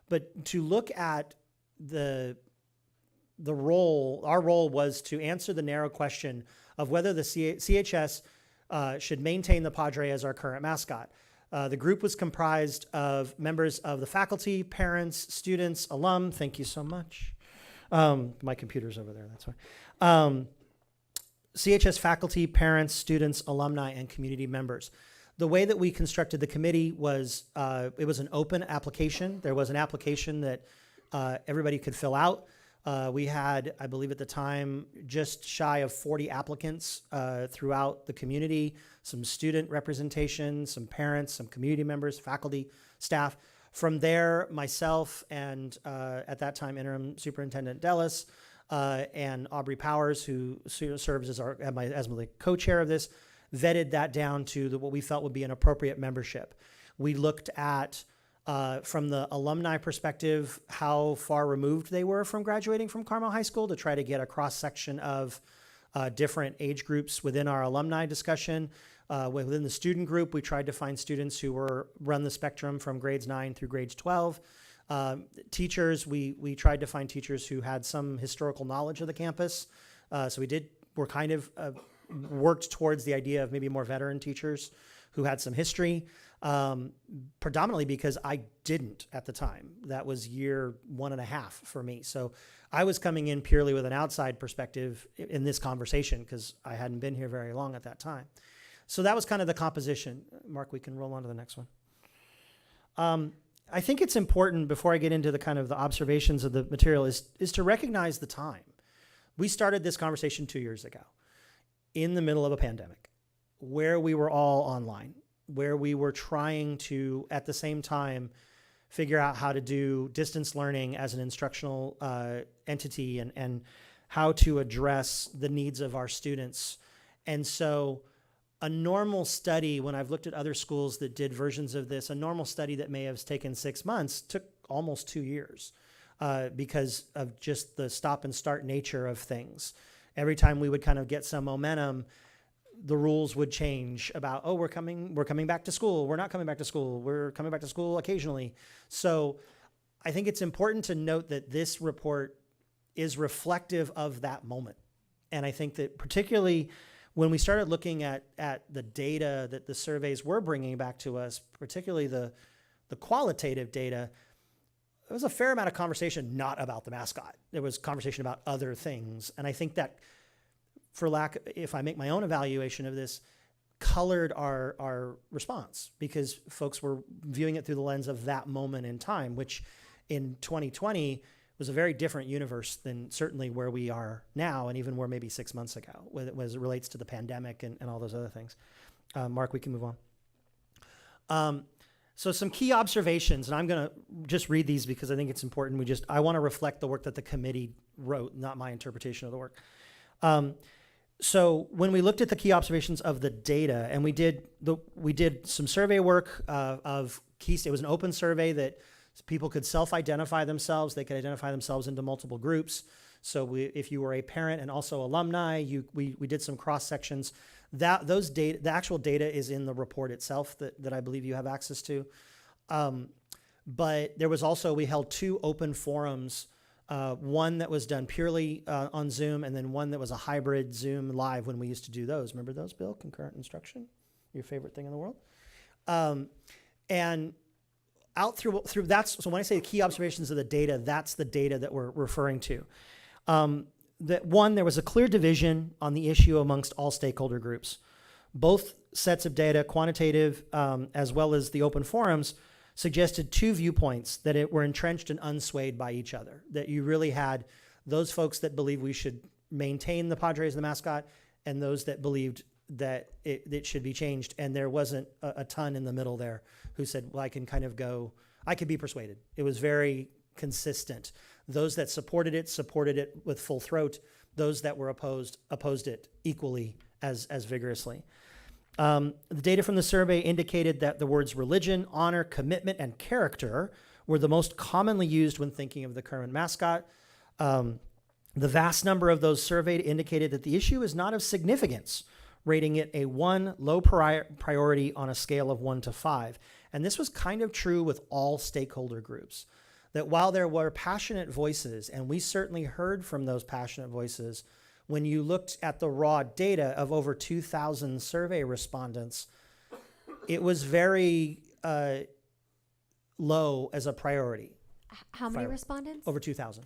but to look at the role. Our role was to answer the narrow question of whether the CHS should maintain the Padre as our current mascot. The group was comprised of members of the faculty, parents, students, alum. Thank you so much. My computer's over there, that's why. CHS faculty, parents, students, alumni, and community members. The way that we constructed the committee was it was an open application. There was an application that everybody could fill out. We had, I believe at the time, just shy of 40 applicants throughout the community, some student representation, some parents, some community members, faculty, staff. From there, myself and at that time, interim Superintendent Dellis and Aubrey Powers, who serves as the co-chair of this, vetted that down to what we felt would be an appropriate membership. We looked at from the alumni perspective, how far removed they were from graduating from Carmel High School to try to get a cross-section of different age groups within our alumni discussion. Within the student group, we tried to find students who run the spectrum from grades 9 through grades 12. Teachers, we tried to find teachers who had some historical knowledge of the campus. So we're kind of worked towards the idea of maybe more veteran teachers who had some history. Predominantly because I didn't at the time. That was year 1.5 for me. So I was coming in purely with an outside perspective in this conversation because I hadn't been here very long at that time. So that was kind of the composition. Mark, we can roll on to the next one. I think it's important before I get into the kind of the observations of the material is to recognize the time. We started this conversation 2 years ago in the middle of a pandemic where we were all online, where we were trying to, at the same time, figure out how to do distance learning as an instructional entity and how to address the needs of our students. And so a normal study, when I've looked at other schools that did versions of this, a normal study that may have taken 6 months took almost 2 years because of just the stop and start nature of things. Every time we would kind of get some momentum, the rules would change about, oh, we're coming back to school. We're not coming back to school. We're coming back to school occasionally. So I think it's important to note that this report is reflective of that moment. And I think that particularly when we started looking at the data that the surveys were bringing back to us, particularly the qualitative data, there was a fair amount of conversation not about the mascot. There was conversation about other things. And I think that if I make my own evaluation of this, colored our response because folks were viewing it through the lens of that moment in time, which in 2020 was a very different universe than certainly where we are now and even where maybe 6 months ago as it relates to the pandemic and all those other things. Mark, we can move on. So some key observations, and I'm going to just read these because I think it's important. I want to reflect the work that the committee wrote, not my interpretation of the work. So when we looked at the key observations of the data, and we did some survey work of key. It was an open survey that people could self-identify themselves. They could identify themselves into multiple groups. So if you were a parent and also alumni, we did some cross sections. Those data, the actual data, is in the report itself that I believe you have access to. But there was also, we held 2 open forums. One that was done purely on Zoom, and then one that was a hybrid Zoom live when we used to do those. Remember those, Bill? Concurrent instruction, your favorite thing in the world. And out through so when I say key observations of the data, that's the data that we're referring to. There was a clear division on the issue amongst all stakeholder groups. Both sets of data, quantitative as well as the open forums, suggested 2 viewpoints that were entrenched and unswayed by each other, that you really had those folks that believe we should maintain the Padres the mascot, and those that believed that it should be changed. And there wasn't a ton in the middle there who said, well, I could be persuaded. It was very consistent. Those that supported it with full throat. Those that were opposed it equally as vigorously. The data from the survey indicated that the words religion, honor, commitment, and character were the most commonly used when thinking of the current mascot. The vast number of those surveyed indicated that the issue is not of significance, rating it a 1, low priority on a scale of 1 to 5. And this was kind of true with all stakeholder groups, that while there were passionate voices, and we certainly heard from those passionate voices, when you looked at the raw data of over 2,000 survey respondents, it was very low as a priority. How many respondents? Over 2,000.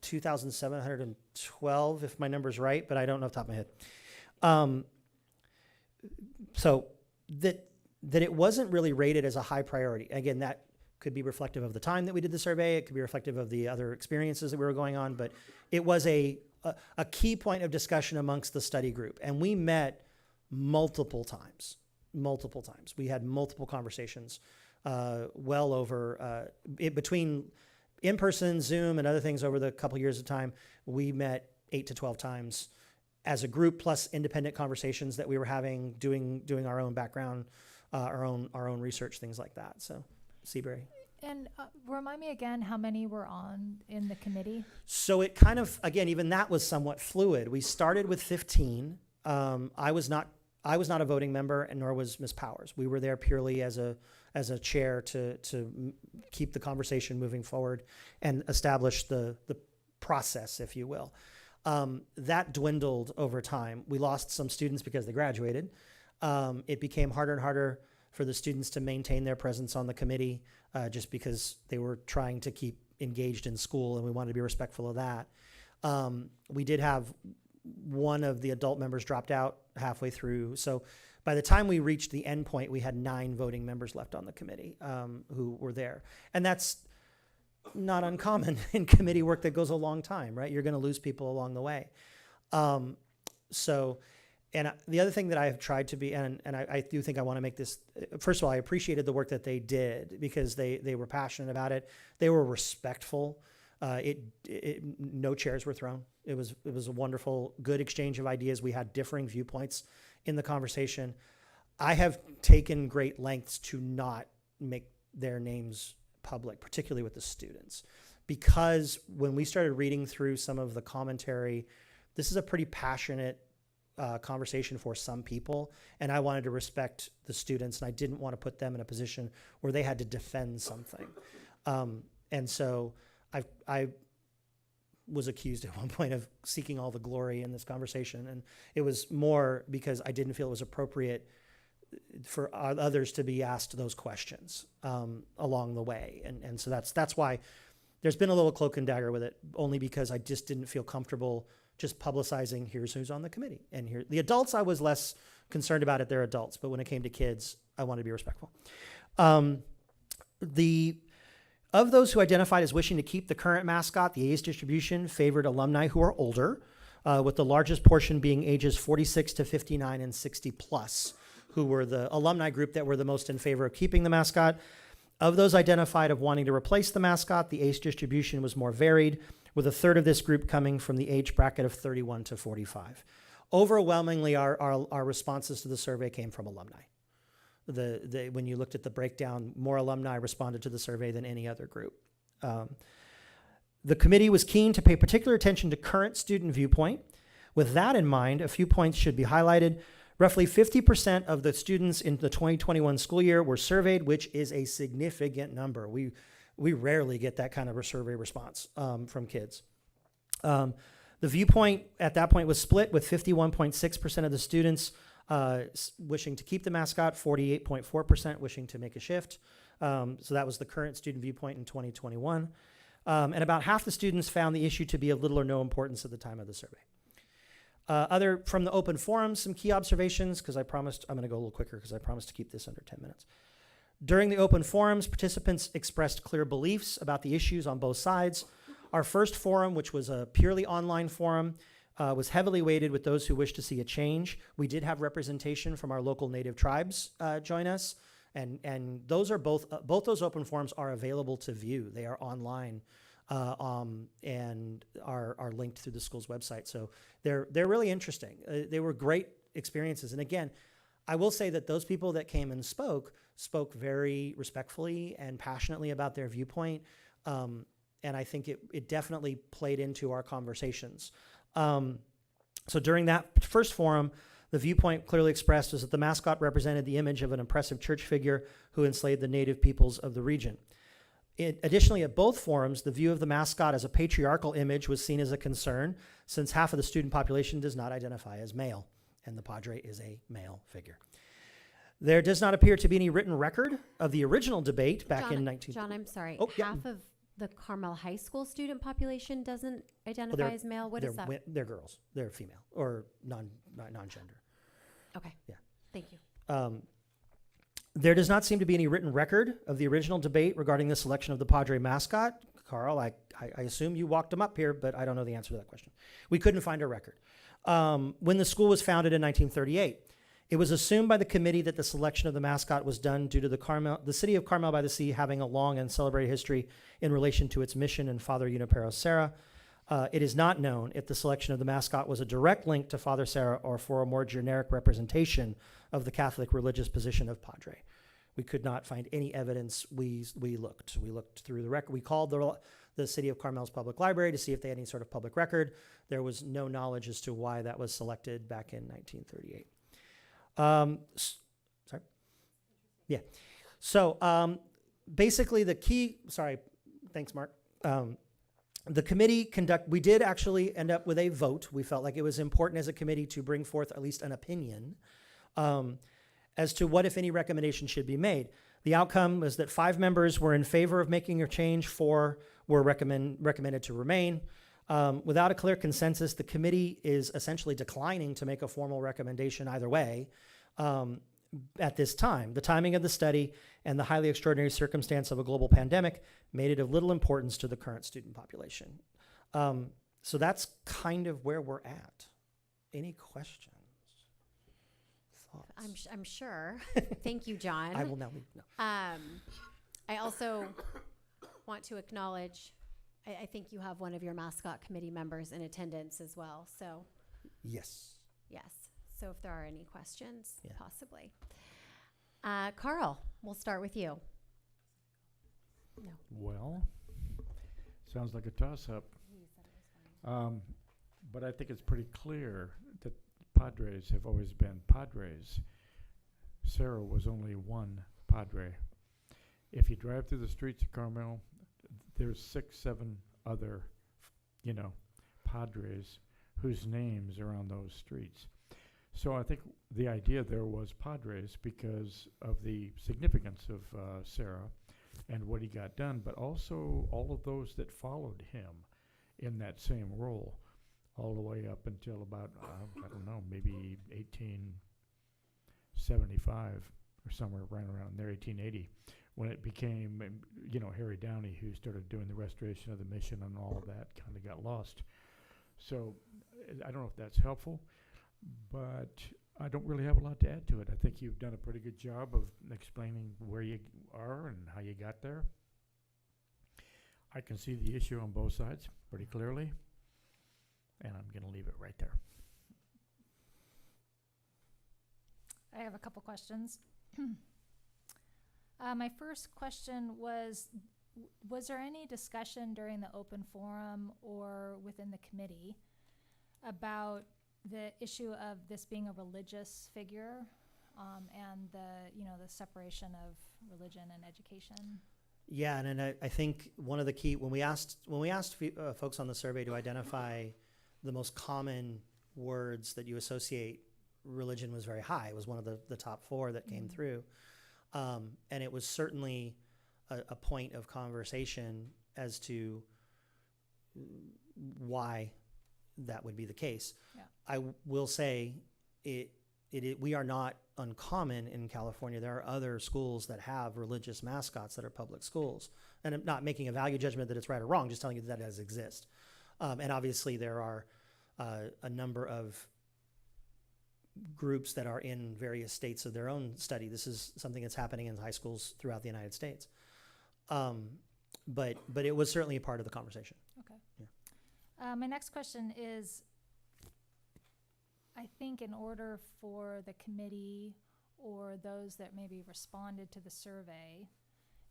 2,712, if my number's right, but I don't know off the top of my head. So that it wasn't really rated as a high priority. Again, that could be reflective of the time that we did the survey. It could be reflective of the other experiences that we were going on, but it was a key point of discussion amongst the study group. And we met multiple times. We had multiple conversations, well over, between in-person, Zoom, and other things over the couple years of time. We met 8 to 12 times as a group, plus independent conversations that we were having, doing our own background, our own research, things like that. So, Seabury. And remind me again how many were in the committee? So it kind of, again, even that was somewhat fluid. We started with 15. I was not a voting member, and nor was Ms. Powers. We were there purely as a chair to keep the conversation moving forward and establish the process, if you will. That dwindled over time. We lost some students because they graduated. It became harder and harder for the students to maintain their presence on the committee, just because they were trying to keep engaged in school, and we wanted to be respectful of that. We did have one of the adult members dropped out halfway through. So by the time we reached the end point, we had 9 voting members left on the committee who were there. And that's not uncommon in committee work that goes a long time, right? You're going to lose people along the way. And the other thing that I have tried to be, and I do think I want to make this, first of all, I appreciated the work that they did because they were passionate about it. They were respectful. No chairs were thrown. It was a wonderful, good exchange of ideas. We had differing viewpoints in the conversation. I have taken great lengths to not make their names public, particularly with the students, because when we started reading through some of the commentary, this is a pretty passionate conversation for some people, and I wanted to respect the students, and I didn't want to put them in a position where they had to defend something. And so I was accused at one point of seeking all the glory in this conversation, and it was more because I didn't feel it was appropriate for others to be asked those questions along the way. And so that's why there's been a little cloak and dagger with it, only because I just didn't feel comfortable just publicizing here's who's on the committee. And here, the adults, I was less concerned about it. They're adults. But when it came to kids, I wanted to be respectful. Of those who identified as wishing to keep the current mascot, the age distribution favored alumni who are older, with the largest portion being ages 46 to 59 and 60 plus, who were the alumni group that were the most in favor of keeping the mascot. Of those identified of wanting to replace the mascot, the age distribution was more varied, with a third of this group coming from the age bracket of 31 to 45. Overwhelmingly, our responses to the survey came from alumni. When you looked at the breakdown, more alumni responded to the survey than any other group. The committee was keen to pay particular attention to current student viewpoint. With that in mind, a few points should be highlighted. Roughly 50% of the students in the 2021 school year were surveyed, which is a significant number. We rarely get that kind of a survey response from kids. The viewpoint at that point was split, with 51.6% of the students wishing to keep the mascot, 48.4% wishing to make a shift. So that was the current student viewpoint in 2021. And about half the students found the issue to be of little or no importance at the time of the survey. From the open forums, some key observations, because I'm going to go a little quicker because I promised to keep this under 10 minutes. During the open forums, participants expressed clear beliefs about the issues on both sides. Our first forum, which was a purely online forum, was heavily weighted with those who wish to see a change. We did have representation from our local native tribes join us, and those are both those open forums are available to view. They are online and are linked through the school's website. So they're really interesting. They were great experiences. And again, I will say that those people that came and spoke very respectfully and passionately about their viewpoint. And I think it definitely played into our conversations. So during that first forum, the viewpoint clearly expressed was that the mascot represented the image of an impressive church figure who enslaved the native peoples of the region. Additionally, at both forums, the view of the mascot as a patriarchal image was seen as a concern, since half of the student population does not identify as male, and the Padre is a male figure. There does not appear to be any written record of the original debate back in 19... John, I'm sorry. Oh, yeah. Half of the Carmel High School student population doesn't identify as male. What is that? They're girls. They're female or non-gender. Okay. Yeah. Thank you. There does not seem to be any written record of the original debate regarding the selection of the Padre mascot. Carl, I assume you walked him up here, but I don't know the answer to that question. We couldn't find a record. When the school was founded in 1938, it was assumed by the committee that the selection of the mascot was done due to the city of Carmel by the Sea having a long and celebrated history in relation to its mission and Father Junipero Serra. It is not known if the selection of the mascot was a direct link to Father Serra or for a more generic representation of the Catholic religious position of Padre. We could not find any evidence. We looked through the record. We called the city of Carmel's public library to see if they had any sort of public record. There was no knowledge as to why that was selected back in 1938. Sorry? Yeah. So basically the key, sorry, thanks, Mark. The committee we did actually end up with a vote. We felt like it was important as a committee to bring forth at least an opinion as to what, if any, recommendation should be made. The outcome was that 5 members were in favor of making a change, 4 were recommended to remain. Without a clear consensus, the committee is essentially declining to make a formal recommendation either way at this time. The timing of the study and the highly extraordinary circumstance of a global pandemic made it of little importance to the current student population. So that's kind of where we're at. Any questions? Thoughts? I'm sure. Thank you, John. I will now leave. No. I also want to acknowledge, I think you have one of your mascot committee members in attendance as well. So yes. Yes. So if there are any questions, Yeah. possibly. Carl, we'll start with you. No. Well, sounds like a toss-up. But I think it's pretty clear that Padres have always been Padres. Serra was only one Padre. If you drive through the streets of Carmel, there's 6, 7 other, Padres whose names are on those streets. So I think the idea there was Padres because of the significance of Serra and what he got done, but also all of those that followed him in that same role all the way up until about, I don't know, maybe 1875 or somewhere right around there, 1880, when it became, Harry Downey, who started doing the restoration of the mission, and all of that kind of got lost. So I don't know if that's helpful, but I don't really have a lot to add to it. I think you've done a pretty good job of explaining where you are and how you got there. I can see the issue on both sides pretty clearly, and I'm going to leave it right there. I have a couple questions. My first question was there any discussion during the open forum or within the committee about the issue of this being a religious figure and the separation of religion and education? Yeah, and I think one of the key, when we asked folks on the survey to identify the most common words that you associate, religion was very high. It was one of the top 4 that came through. And it was certainly a point of conversation as to why that would be the case. Yeah. I will say it we are not uncommon in California. There are other schools that have religious mascots that are public schools. And I'm not making a value judgment that it's right or wrong, just telling you that does exist. And obviously there are a number of groups that are in various states of their own study. This is something that's happening in high schools throughout the United States. But it was certainly a part of the conversation. Okay. Yeah. My next question is, I think in order for the committee or those that maybe responded to the survey,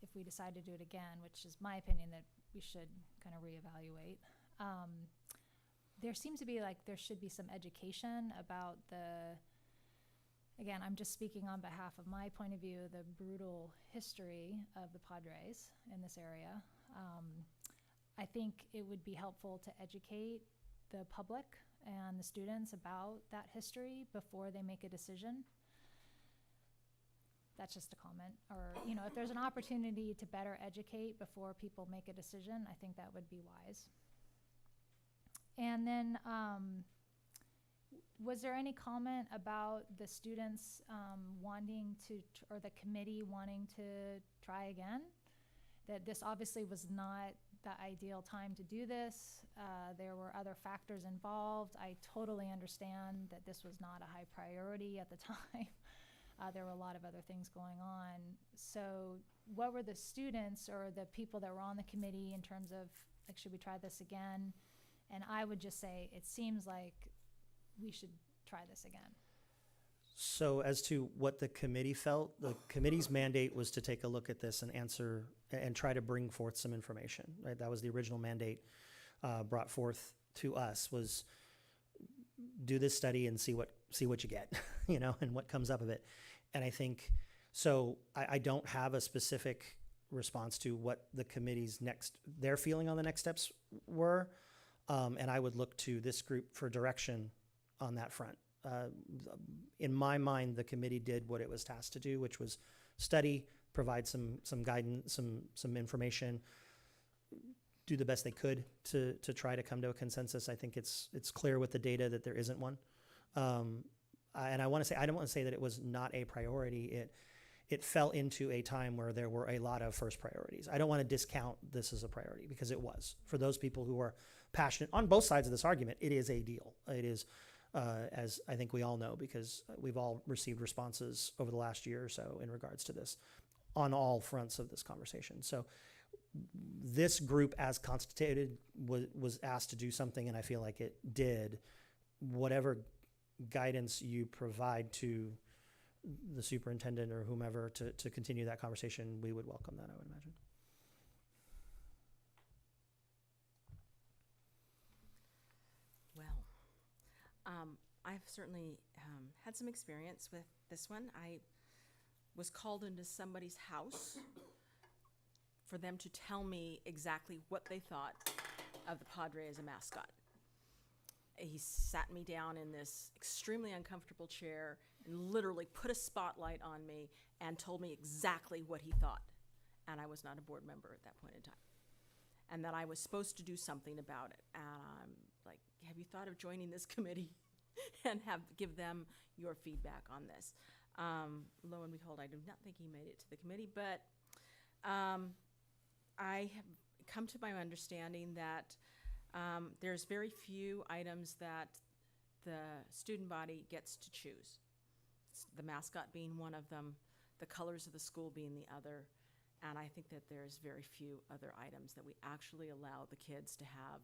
if we decide to do it again, which is my opinion that we should kind of reevaluate, there seems to be like there should be some education about again, I'm just speaking on behalf of my point of view, the brutal history of the Padres in this area. I think it would be helpful to educate the public and the students about that history before they make a decision. That's just a comment. Or, if there's an opportunity to better educate before people make a decision, I think that would be wise. And then, was there any comment about the students wanting to, or the committee wanting to try again? That this obviously was not the ideal time to do this. There were other factors involved. I totally understand that this was not a high priority at the time. There were a lot of other things going on. So what were the students or the people that were on the committee in terms of, like, should we try this again? And I would just say, it seems like we should try this again. So as to what the committee felt, the committee's mandate was to take a look at this and answer and try to bring forth some information, right? That was the original mandate brought forth to us, was do this study and see what you get, and what comes up of it. And I think, so I don't have a specific response to what the committee's their feeling on the next steps were. And I would look to this group for direction on that front. In my mind, the committee did what it was tasked to do, which was study, provide some guidance, some information, do the best they could to try to come to a consensus. I think it's clear with the data that there isn't one. And I don't want to say that it was not a priority. It fell into a time where there were a lot of first priorities. I don't want to discount this as a priority, because it was. For those people who are passionate on both sides of this argument, it is a deal. It is, as I think we all know, because we've all received responses over the last year or so in regards to this on all fronts of this conversation. So this group, as constituted, was asked to do something, and I feel like it did. Whatever guidance you provide to the superintendent or whomever to continue that conversation, we would welcome that, I would imagine. Well, I've certainly had some experience with this one. I was called into somebody's house for them to tell me exactly what they thought of the Padre as a mascot. He sat me down in this extremely uncomfortable chair and literally put a spotlight on me and told me exactly what he thought. And I was not a board member at that point in time. And that I was supposed to do something about it. And I'm like, have you thought of joining this committee and give them your feedback on this? Lo and behold, I do not think he made it to the committee, but I have come to my understanding that there's very few items that the student body gets to choose. The mascot being one of them, the colors of the school being the other, and I think that there's very few other items that we actually allow the kids to have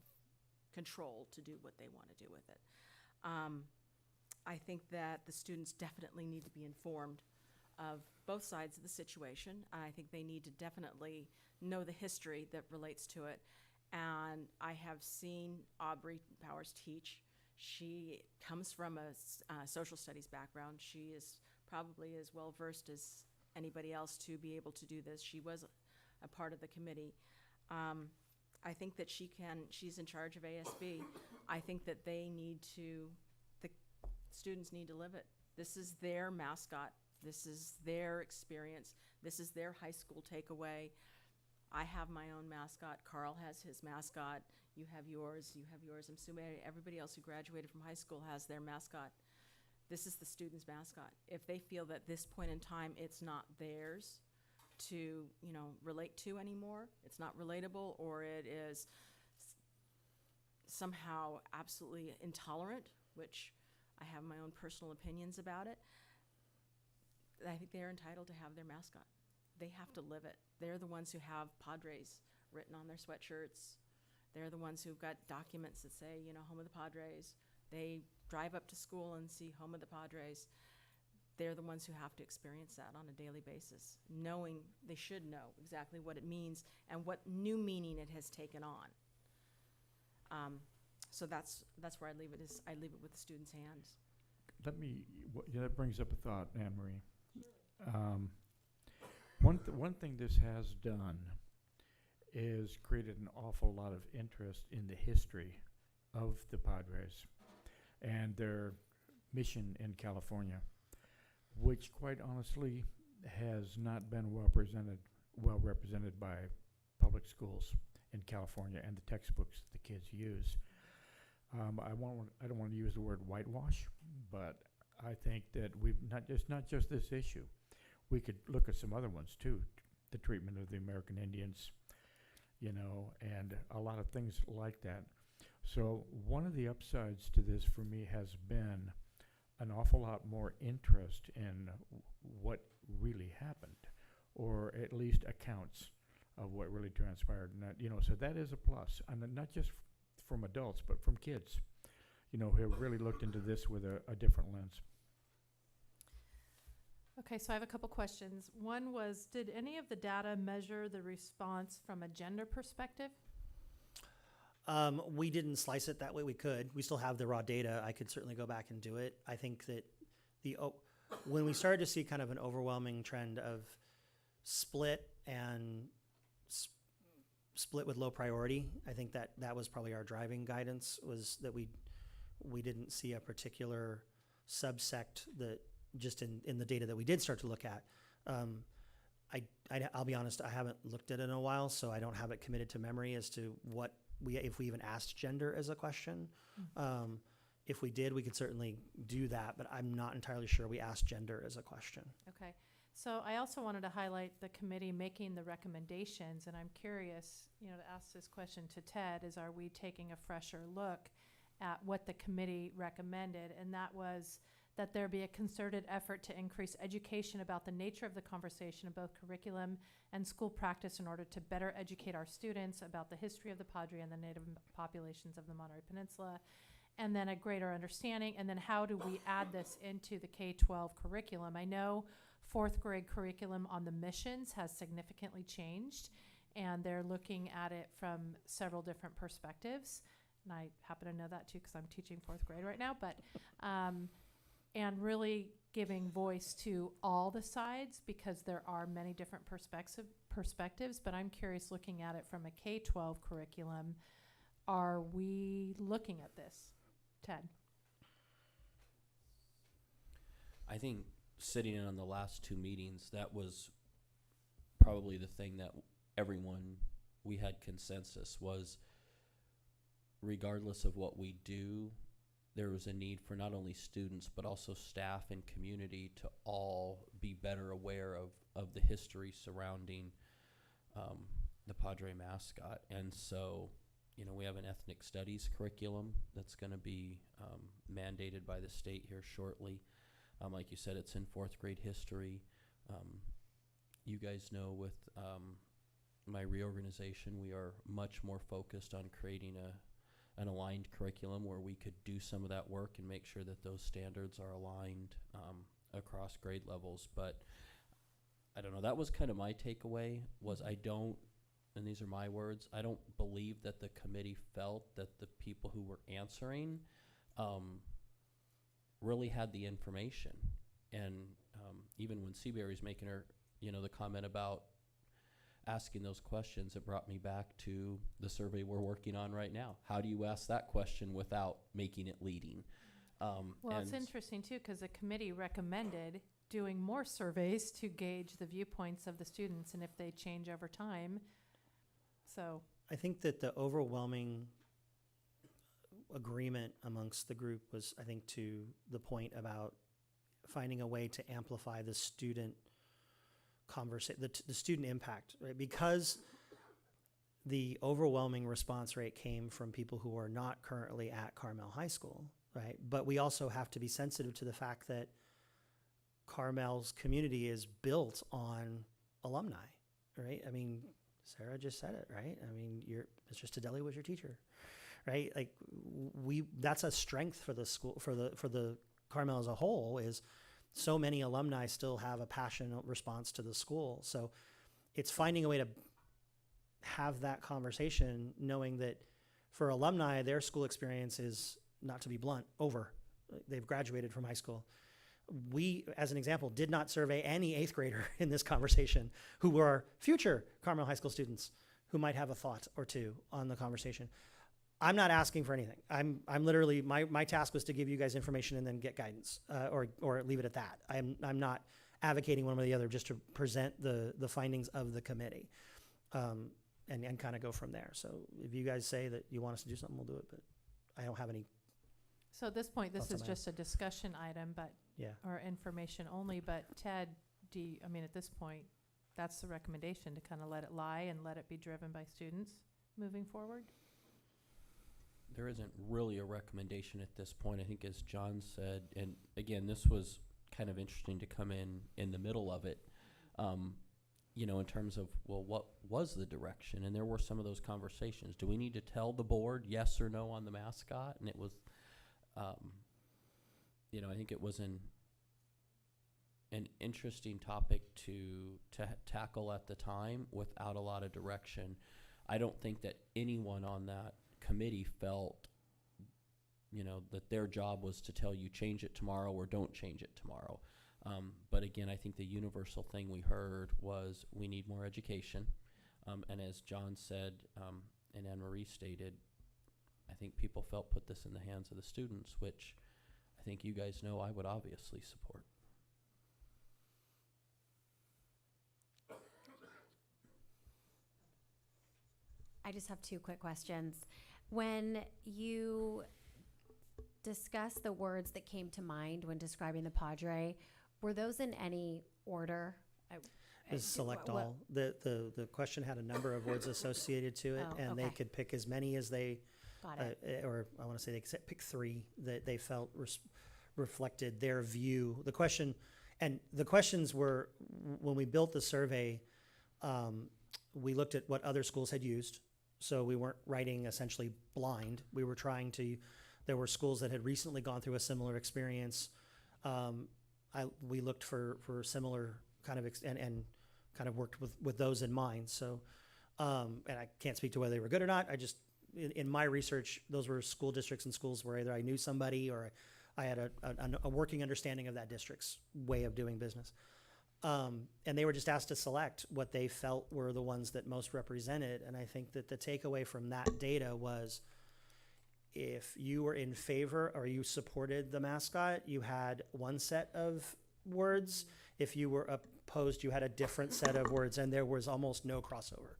control to do what they want to do with it. I think that the students definitely need to be informed of both sides of the situation. I think they need to definitely know the history that relates to it. And I have seen Aubrey Powers teach. She comes from a social studies background. She is probably as well versed as anybody else to be able to do this. She was a part of the committee. I think that she's in charge of ASB. I think that the students need to live it. This is their mascot. This is their experience. This is their high school takeaway. I have my own mascot. Carl has his mascot. You have yours. You have yours. I'm assuming everybody else who graduated from high school has their mascot. this is the student's mascot. If they feel that this point in time it's not theirs to, relate to anymore, it's not relatable, or it is somehow absolutely intolerant, which I have my own personal opinions about it, I think they're entitled to have their mascot. They have to live it. They're the ones who have Padres written on their sweatshirts. They're the ones who've got documents that say, home of the Padres. They drive up to school and see home of the Padres. They're the ones who have to experience that on a daily basis, knowing they should know exactly what it means and what new meaning it has taken on. So that's where I leave it. I leave it with the students' hands. That brings up a thought, Anne Marie. One thing this has done is created an awful lot of interest in the history of the Padres and their mission in California, which quite honestly has not been well represented by public schools in California and the textbooks that the kids use. I don't want to use the word whitewash, but I think that we've not just this issue. We could look at some other ones too, the treatment of the American Indians, and a lot of things like that. So one of the upsides to this for me has been an awful lot more interest in what really happened, or at least accounts of what really transpired. And that, so that is a plus, and not just from adults, but from kids, who have really looked into this with a different lens. Okay, so I have a couple questions. One was, did any of the data measure the response from a gender perspective? We didn't slice it that way. We could. We still have the raw data. I could certainly go back and do it. I think that when we started to see kind of an overwhelming trend of split and split with low priority, I think that was probably our driving guidance, was that we didn't see a particular subsect that just in the data that we did start to look at. I'll be honest, I haven't looked at it in a while, so I don't have it committed to memory as to if we even asked gender as a question. Mm-hmm. If we did, we could certainly do that, but I'm not entirely sure we asked gender as a question. Okay. So I also wanted to highlight the committee making the recommendations, and I'm curious, to ask this question to Ted, is are we taking a fresher look at what the committee recommended? And that was that there be a concerted effort to increase education about the nature of the conversation of both curriculum and school practice in order to better educate our students about the history of the Padre and the native populations of the Monterey Peninsula, and then a greater understanding, and then how do we add this into the K-12 curriculum? I know fourth grade curriculum on the missions has significantly changed, and they're looking at it from several different perspectives, and I happen to know that too because I'm teaching fourth grade right now, but and really giving voice to all the sides, because there are many different perspectives, but I'm curious, looking at it from a K-12 curriculum, are we looking at this? Ted? I think sitting in on the last two meetings, that was probably the thing that we had consensus was, regardless of what we do, there was a need for not only students but also staff and community to all be better aware of the history surrounding the Padre mascot. And so, we have an ethnic studies curriculum that's going to be mandated by the state here shortly. Like you said, it's in fourth grade history. You guys know with my reorganization, we are much more focused on creating an aligned curriculum where we could do some of that work and make sure that those standards are aligned across grade levels. But I don't know, that was kind of my takeaway, was and these are my words, I don't believe that the committee felt that the people who were answering really had the information. And even when Seabury's making her, the comment about asking those questions, it brought me back to the survey we're working on right now. How do you ask that question without making it leading? Well, it's interesting too, because the committee recommended doing more surveys to gauge the viewpoints of the students and if they change over time. So I think that the overwhelming agreement amongst the group was, I think, to the point about finding a way to amplify the student the student impact, right? Because the overwhelming response rate came from people who are not currently at Carmel High School, right? But we also have to be sensitive to the fact that Carmel's community is built on alumni, right? I mean, Sarah just said it, right? I mean, Mr. Stadelli was your teacher, right? Like that's a strength for the school, for the Carmel as a whole, is so many alumni still have a passionate response to the school. So it's finding a way to have that conversation, knowing that for alumni, their school experience is, not to be blunt, over. They've graduated from high school. We, as an example, did not survey any 8th grader in this conversation who were future Carmel High School students who might have a thought or two on the conversation. I'm not asking for anything. I'm literally, my task was to give you guys information and then get guidance, or leave it at that. I'm not advocating one way or the other, just to present the findings of the committee, and kind of go from there. So if you guys say that you want us to do something, we'll do it, but I don't have any. So at this point, this is just a discussion item, but Yeah. or information only. But Ted, I mean, at this point, that's the recommendation, to kind of let it lie and let it be driven by students moving forward? There isn't really a recommendation at this point. I think, as John said, and again, this was kind of interesting to come in the middle of it, in terms of, well, what was the direction? And there were some of those conversations. Do we need to tell the board yes or no on the mascot? And it was, I think it was an interesting topic to tackle at the time without a lot of direction. I don't think that anyone on that committee felt, that their job was to tell you change it tomorrow or don't change it tomorrow. But again, I think the universal thing we heard was we need more education. And as John said, and Anne-Marie stated, I think people felt put this in the hands of the students, which I think you guys know I would obviously support. I just have 2 quick questions. When you discuss the words that came to mind when describing the Padre, were those in any order? Just select all. The question had a number of words associated to it, and they could pick as many as they, Got it. or I want to say they could pick 3 that they felt reflected their view. The questions were, when we built the survey, we looked at what other schools had used. So we weren't writing essentially blind. We were trying to, there were schools that had recently gone through a similar experience. We looked for similar kind of, and kind of worked with those in mind. So, and I can't speak to whether they were good or not. I just, in my research, those were school districts and schools where either I knew somebody or I had a working understanding of that district's way of doing business. And they were just asked to select what they felt were the ones that most represented. And I think that the takeaway from that data was, if you were in favor or you supported the mascot, you had one set of words. If you were opposed, you had a different set of words, and there was almost no crossover.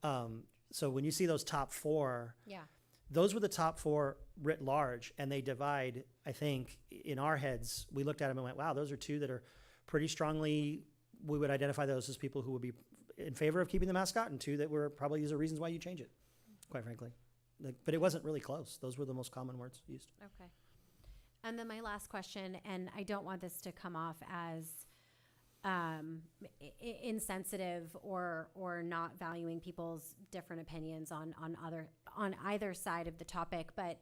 Okay. So when you see those top 4, Yeah. those were the top 4 writ large, and they divide, I think, in our heads, we looked at them and went, wow, those are 2 that are pretty strongly, we would identify those as people who would be in favor of keeping the mascot, and 2 that were probably, these are reasons why you change it, quite frankly. But it wasn't really close. Those were the most common words used. Okay. And then my last question, and I don't want this to come off as insensitive or not valuing people's different opinions on either side of the topic, but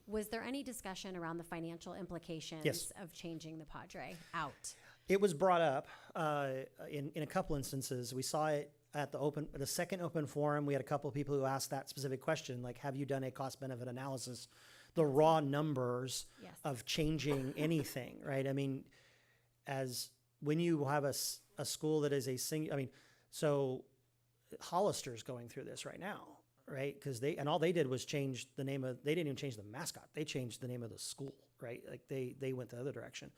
was there any discussion around the financial implications Yes. of changing the Padre out? It was brought up in a couple instances. We saw it at the second open forum. We had a couple of people who asked that specific question, like, have you done a cost benefit analysis? The raw numbers Yes. of changing anything, right? I mean, when you have a school that is so Hollister's going through this right now, right? Because all they did was change the name of, they didn't even change the mascot. They changed the name of the school, right? Like they went the other direction.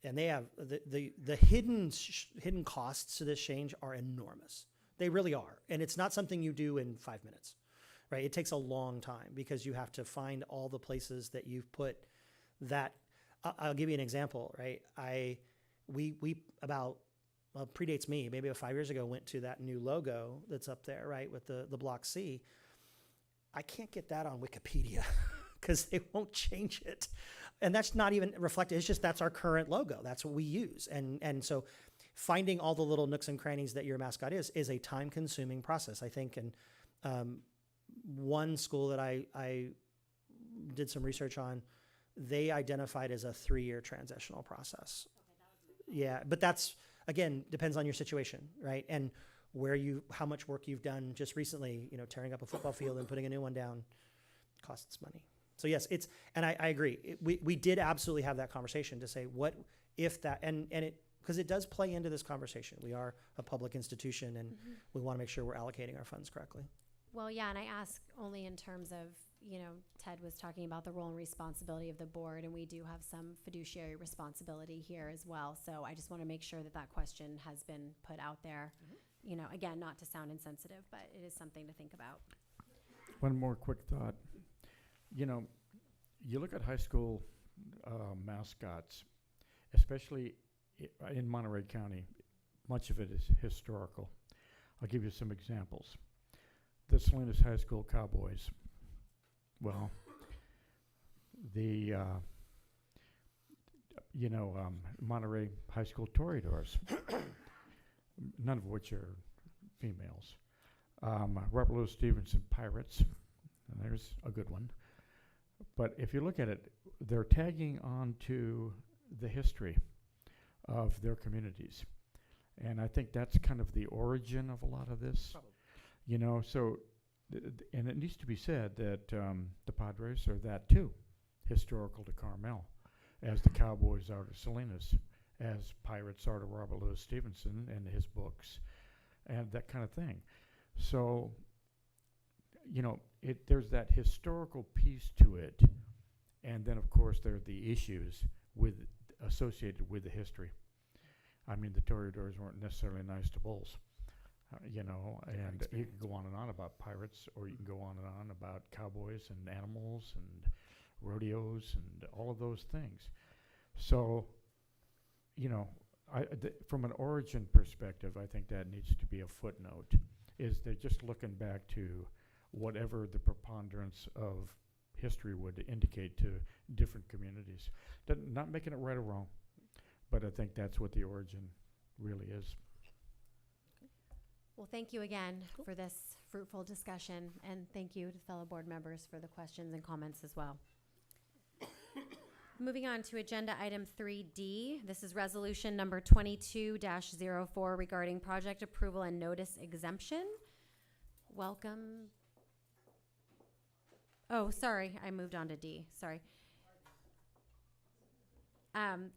And they have the hidden costs to this change are enormous. They really are. And it's not something you do in 5 minutes. right? It takes a long time because you have to find all the places that you've put that. I'll give you an example, right? We about, well, predates me, maybe about 5 years ago, went to that new logo that's up there, right, with the Block C. I can't get that on Wikipedia because they won't change it. And that's not even reflected. It's just that's our current logo. That's what we use. And so finding all the little nooks and crannies that your mascot is a time-consuming process, I think. And one school that I did some research on, they identified as a 3-year transitional process. Yeah, but that's, again, depends on your situation, right? And how much work you've done just recently, tearing up a football field and putting a new one down costs money. So yes, and I agree. We did absolutely have that conversation to say, what if that, and it, because it does play into this conversation. We are a public institution and we want to make sure we're allocating our funds correctly. Well, yeah, and I ask only in terms of, Ted was talking about the role and responsibility of the board, and we do have some fiduciary responsibility here as well. So I just want to make sure that question has been put out there. Again, not to sound insensitive, but it is something to think about. One more quick thought. You look at high school mascots, especially in Monterey County, much of it is historical. I'll give you some examples. The Salinas High School Cowboys. Well, the Monterey High School Toreadors, none of which are females. Robert Louis Stevenson Pirates, and there's a good one. But if you look at it, they're tagging on to the history of their communities. And I think that's kind of the origin of a lot of this. Probably. And it needs to be said that the Padres are that too, historical to Carmel, as the Cowboys are to Salinas, as Pirates are to Robert Louis Stevenson and his books, and that kind of thing. So, there's that historical piece to it, and then of course there are the issues associated with the history. I mean, the Toreadors weren't necessarily nice to bulls. And you can go on and on about pirates, or you can go on and on about cowboys and animals and rodeos and all of those things. So, from an origin perspective, I think that needs to be a footnote, is they're just looking back to whatever the preponderance of history would indicate to different communities. Not making it right or wrong, but I think that's what the origin really is. Well, thank you again for this fruitful discussion, and thank you to fellow board members for the questions and comments as well. Moving on to agenda item 3D. This is resolution number 22-04 regarding project approval and notice exemption. Welcome. Oh, sorry, I moved on to D. Sorry.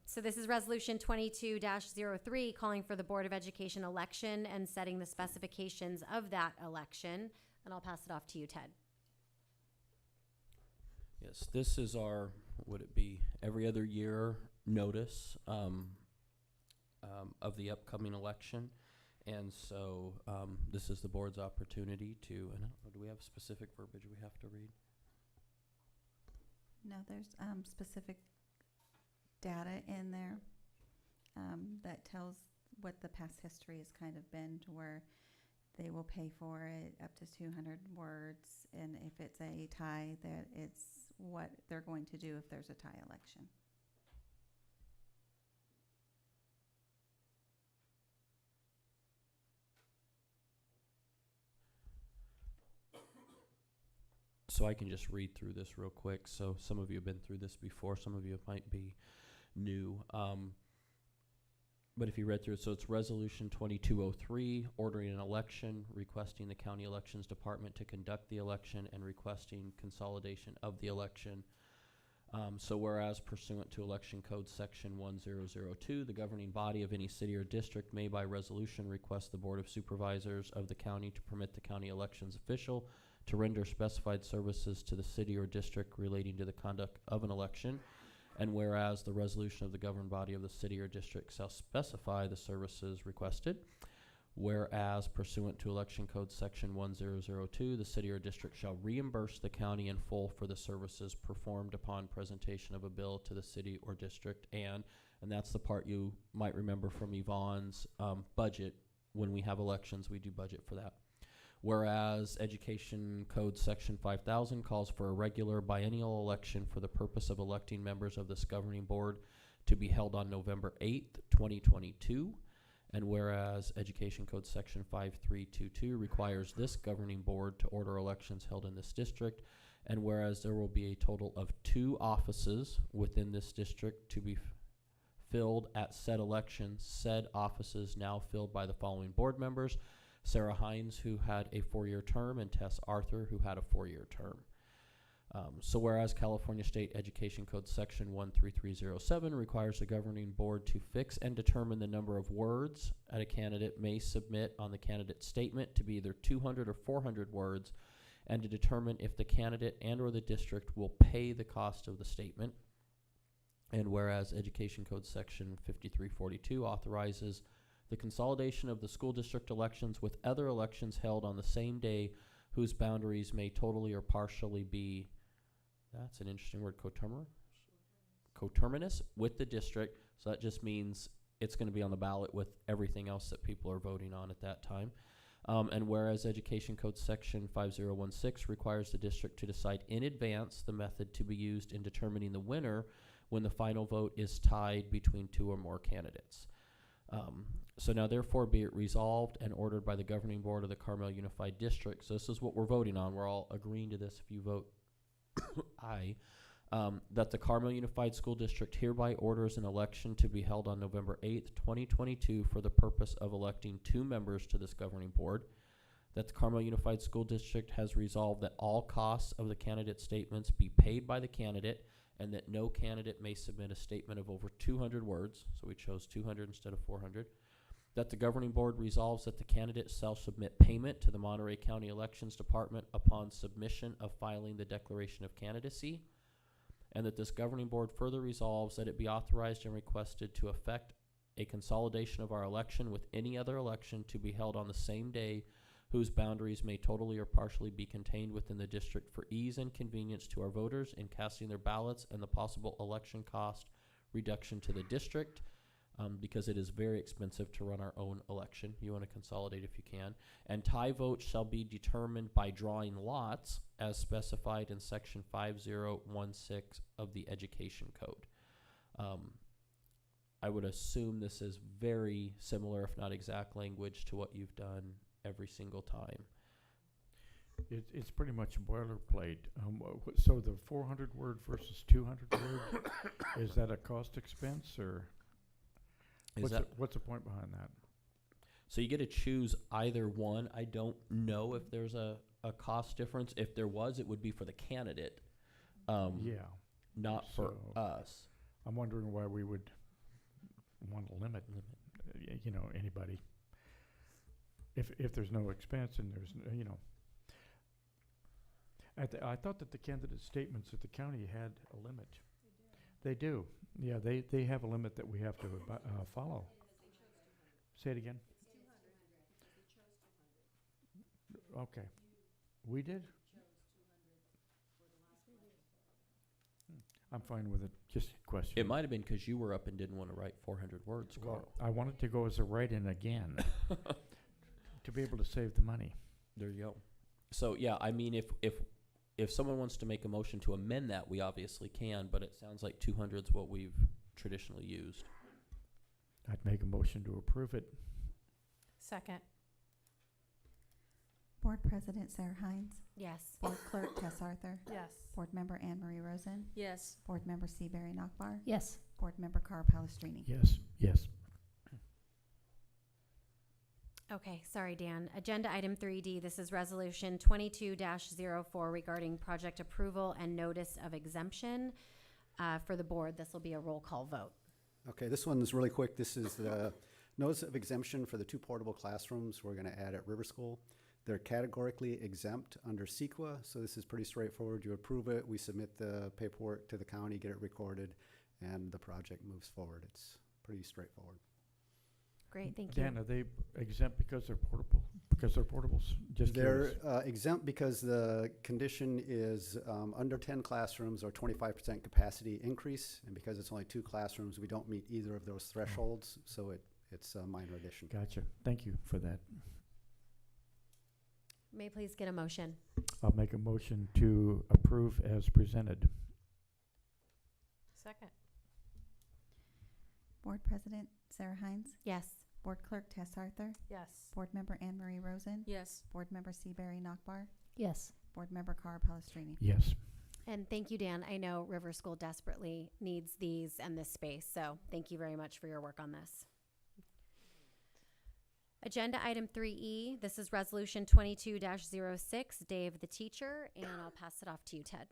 So this is resolution 22-03 calling for the Board of Education election and setting the specifications of that election. And I'll pass it off to you, Ted. Yes, this is our, would it be every other year notice of the upcoming election. And so this is the board's opportunity to, and do we have specific verbiage we have to read? No, there's specific data in there that tells what the past history has kind of been, to where they will pay for it up to 200 words, and if it's a tie, that it's what they're going to do if there's a tie election. So I can just read through this real quick. So some of you have been through this before, some of you might be new. But if you read through it, so it's resolution 2203, ordering an election, requesting the county elections department to conduct the election, and requesting consolidation of the election. So whereas pursuant to election code section 1002, the governing body of any city or district may by resolution request the board of supervisors of the county to permit the county elections official to render specified services to the city or district relating to the conduct of an election. And whereas the resolution of the governing body of the city or district shall specify the services requested, Whereas pursuant to Election Code Section 1002, the city or district shall reimburse the county in full for the services performed upon presentation of a bill to the city or district. And that's the part you might remember from Yvonne's budget. When we have elections, we do budget for that. Whereas Education Code Section 5000 calls for a regular biennial election for the purpose of electing members of this governing board to be held on November 8th, 2022. And whereas Education Code Section 5322 requires this governing board to order elections held in this district, and whereas there will be a total of 2 offices within this district to be filled at said elections, said offices now filled by the following board members: Sarah Hines, who had a 4-year term, and Tess Arthur, who had a 4-year term. So whereas California State Education Code Section 13307 requires the governing board to fix and determine the number of words a candidate may submit on the candidate statement to be either 200 or 400 words, and to determine if the candidate and or the district will pay the cost of the statement. And whereas Education Code Section 5342 authorizes the consolidation of the school district elections with other elections held on the same day whose boundaries may totally or partially be, that's an interesting word, coterminous with the district. So that just means it's going to be on the ballot with everything else that people are voting on at that time. And whereas Education Code Section 5016 requires the district to decide in advance the method to be used in determining the winner when the final vote is tied between 2 or more candidates. So now therefore be it resolved and ordered by the governing board of the Carmel Unified District. So this is what we're voting on. We're all agreeing to this if you vote aye. That the Carmel Unified School District hereby orders an election to be held on November 8th, 2022 for the purpose of electing 2 members to this governing board. That the Carmel Unified School District has resolved that all costs of the candidate statements be paid by the candidate, and that no candidate may submit a statement of over 200 words, so we chose 200 instead of 400. That the governing board resolves that the candidate shall submit payment to the Monterey County Elections Department upon submission of filing the declaration of candidacy, and that this governing board further resolves that it be authorized and requested to effect a consolidation of our election with any other election to be held on the same day whose boundaries may totally or partially be contained within the district for ease and convenience to our voters in casting their ballots, and the possible election cost reduction to the district, because it is very expensive to run our own election. You want to consolidate if you can. And tie votes shall be determined by drawing lots as specified in Section 5016 of the Education Code. I would assume this is very similar, if not exact language, to what you've done every single time. It's pretty much boilerplate. So the 400 word versus 200 word, is that a cost expense, or what's the point behind that? So you get to choose either one. I don't know if there's a cost difference. If there was, it would be for the candidate. Not for us. I'm wondering why we would want to limit anybody. If there's no expense and there's, I thought that the candidate statements at the county had a limit. They do. Yeah, they have a limit that we have to follow. Say it again. Okay. We did? I'm fine with it. Just a question. It might have been because you were up and didn't want to write 400 words, Carl. Well, I wanted to go as a write-in again to be able to save the money. There you go. So yeah, I mean, if someone wants to make a motion to amend that, we obviously can, but it sounds like 200 is what we've traditionally used. I'd make a motion to approve it. Second. Board President Sarah Hines. Yes. Board Clerk Tess Arthur. Yes. Board Member Anne Marie Rosen. Yes. Board Member Seabury Nakbar. Yes. Board Member Carl Palestrini. Yes. Okay, sorry, Dan. Agenda item 3D, this is resolution 22-04 regarding project approval and notice of exemption for the board. This will be a roll call vote. Okay, this one's really quick. This is the notice of exemption for the 2 portable classrooms we're going to add at River School. They're categorically exempt under CEQA, so this is pretty straightforward. You approve it, we submit the paperwork to the county, get it recorded, and the project moves forward. It's pretty straightforward. Great, thank you. Dan, are they exempt because they're portable? Because they're portables? Just They're curious. exempt because the condition is under 10 classrooms or 25% capacity increase, and because it's only 2 classrooms, we don't meet either of those thresholds, so it's a minor addition. Gotcha. Thank you for that. May I please get a motion? I'll make a motion to approve as presented. Second. Board President Sarah Hines. Yes. Board Clerk Tess Arthur. Yes. Board Member Anne Marie Rosen. Yes. Board Member Seabury Nockbar. Yes. Board Member Carr Palestrini. Yes. And thank you, Dan. I know River School desperately needs these and this space, so thank you very much for your work on this. Agenda item 3E, this is resolution 22-06, Day of the Teacher, and I'll pass it off to you, Ted.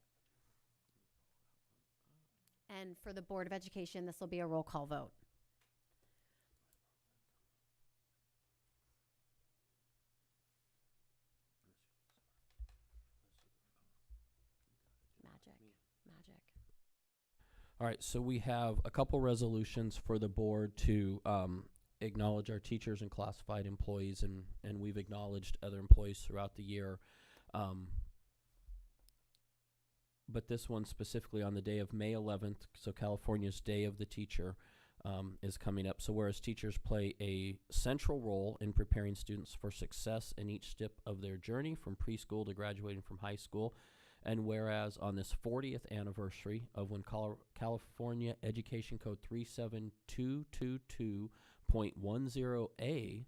And for the Board of Education, this will be a roll call vote. Magic. All right, so we have a couple resolutions for the board to acknowledge our teachers and classified employees, and we've acknowledged other employees throughout the year. But this one specifically on the day of May 11th, so California's Day of the Teacher, is coming up. So whereas teachers play a central role in preparing students for success in each step of their journey from preschool to graduating from high school, and whereas on this 40th anniversary of when California Education Code 37222.10A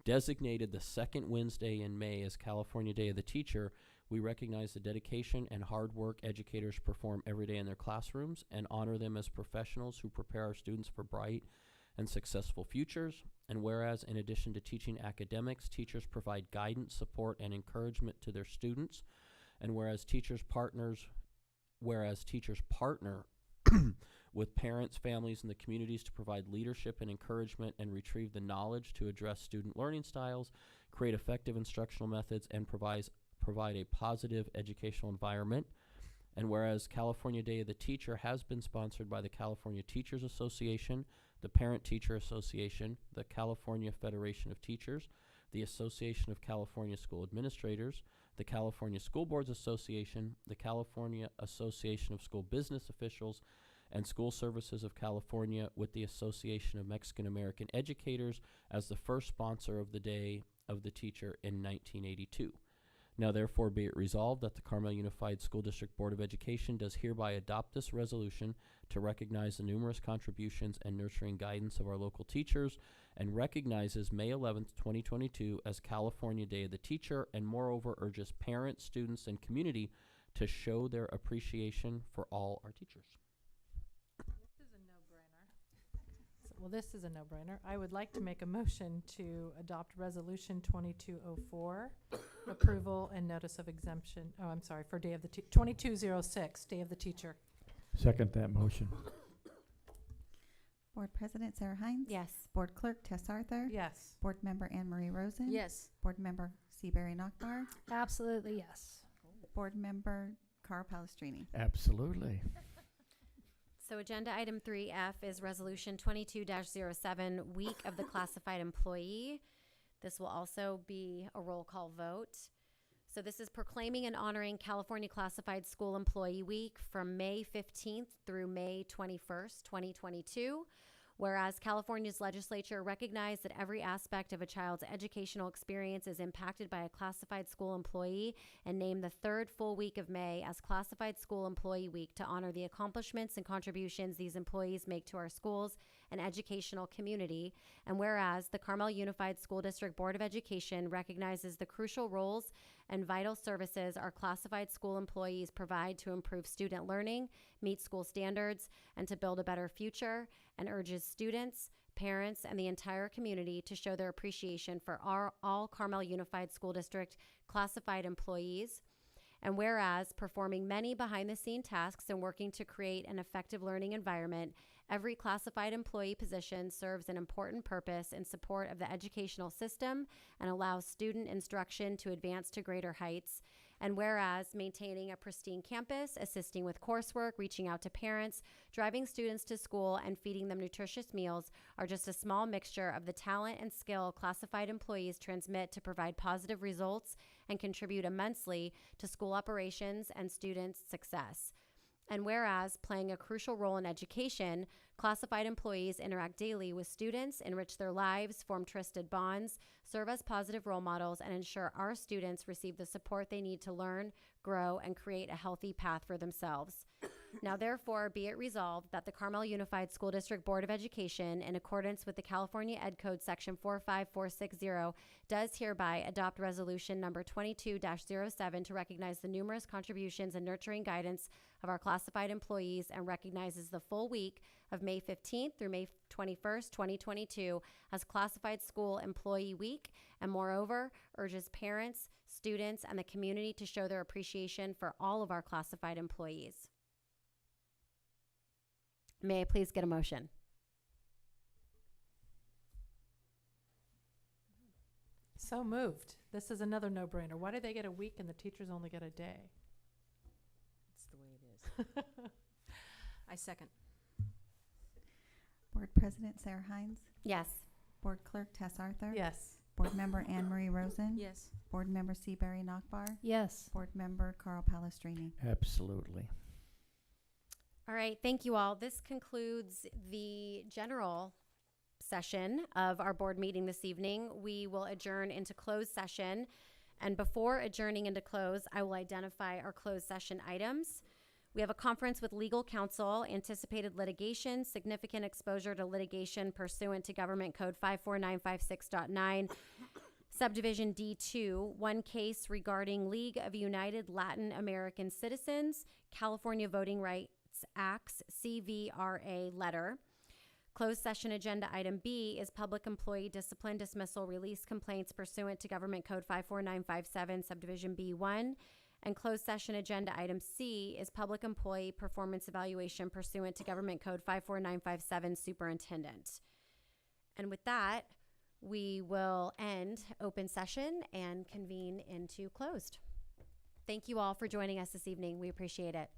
designated the second Wednesday in May as California Day of the Teacher, we recognize the dedication and hard work educators perform every day in their classrooms and honor them as professionals who prepare our students for bright and successful futures. And whereas in addition to teaching academics, teachers provide guidance, support, and encouragement to their students. And whereas teachers partner with parents, families, and the communities to provide leadership and encouragement and retrieve the knowledge to address student learning styles, create effective instructional methods, and provide a positive educational environment. And whereas California Day of the Teacher has been sponsored by the California Teachers Association, the Parent Teacher Association, the California Federation of Teachers, the Association of California School Administrators, the California School Boards Association, the California Association of School Business Officials, and School Services of California, with the Association of Mexican American Educators as the first sponsor of the Day of the Teacher in 1982. Now therefore be it resolved that the Carmel Unified School District Board of Education does hereby adopt this resolution to recognize the numerous contributions and nurturing guidance of our local teachers, and recognizes May 11th, 2022 as California Day of the Teacher, and moreover urges parents, students, and community to show their appreciation for all our teachers. This is a no-brainer. Well, this is a no-brainer. I would like to make a motion to adopt Resolution 2204, approval and notice of exemption, for Day of the 2206, Day of the Teacher. Second that motion. Board President Sarah Hines. Yes. Board Clerk Tess Arthur. Yes. Board Member Anne Marie Rosen. Yes. Board Member Seabury Nockbar. Absolutely yes. Board Member Carr Palestrini. Absolutely. So agenda item 3F is resolution 22-07, Week of the Classified Employee. This will also be a roll call vote. So this is proclaiming and honoring California Classified School Employee Week from May 15th through May 21st, 2022. Whereas California's legislature recognized that every aspect of a child's educational experience is impacted by a classified school employee, and named the third full week of May as Classified School Employee Week to honor the accomplishments and contributions these employees make to our schools and educational community. And whereas the Carmel Unified School District Board of Education recognizes the crucial roles and vital services our classified school employees provide to improve student learning, meet school standards, and to build a better future, and urges students, parents, and the entire community to show their appreciation for all Carmel Unified School District classified employees. And whereas performing many behind-the-scene tasks and working to create an effective learning environment, every classified employee position serves an important purpose in support of the educational system and allows student instruction to advance to greater heights. And whereas maintaining a pristine campus, assisting with coursework, reaching out to parents, driving students to school, and feeding them nutritious meals are just a small mixture of the talent and skill classified employees transmit to provide positive results and contribute immensely to school operations and students' success. And whereas playing a crucial role in education, classified employees interact daily with students, enrich their lives, form trusted bonds, serve as positive role models, and ensure our students receive the support they need to learn, grow, and create a healthy path for themselves. Now, therefore, be it resolved that the Carmel Unified School District Board of Education, in accordance with the California Ed Code Section 45460, does hereby adopt Resolution number 22-07 to recognize the numerous contributions and nurturing guidance of our classified employees and recognizes the full week of May 15th through May 21st, 2022 as Classified School Employee Week, and moreover, urges parents, students, and the community to show their appreciation for all of our classified employees. May I please get a motion? So moved. This is another no-brainer. Why do they get a week and the teachers only get a day? That's the way it is. I second. Board President Sarah Hines. Yes. Board Clerk Tess Arthur. Yes. Board Member Anne Marie Rosen. Yes. Board Member Seabury Nachbar. Yes. Board Member Carl Palestrini. Absolutely. All right, thank you all. This concludes the general session of our board meeting this evening. We will adjourn into closed session. And before adjourning into close, I will identify our closed session items. We have a conference with legal counsel, anticipated litigation, significant exposure to litigation pursuant to Government Code 54956.9, Subdivision D2, one case regarding League of United Latin American Citizens, California Voting Rights Act's CVRA letter. Closed session agenda item B is public employee discipline, dismissal, release complaints pursuant to Government Code 54957, Subdivision B1. And closed session agenda item C is public employee performance evaluation pursuant to Government Code 54957, Superintendent. And with that, we will end open session and convene into closed. Thank you all for joining us this evening. We appreciate it.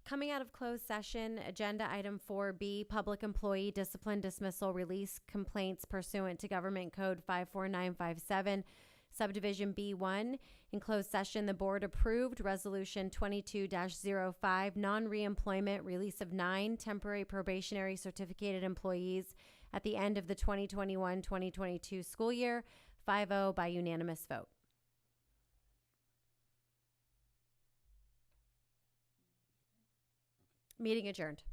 Coming out of closed session, agenda item 4B, public employee discipline dismissal release complaints pursuant to Government Code 54957, subdivision B1. In closed session, the board approved resolution 22-05, non-reemployment release of 9 temporary probationary certificated employees at the end of the 2021-2022 school year, 5-0 by unanimous vote. Meeting adjourned.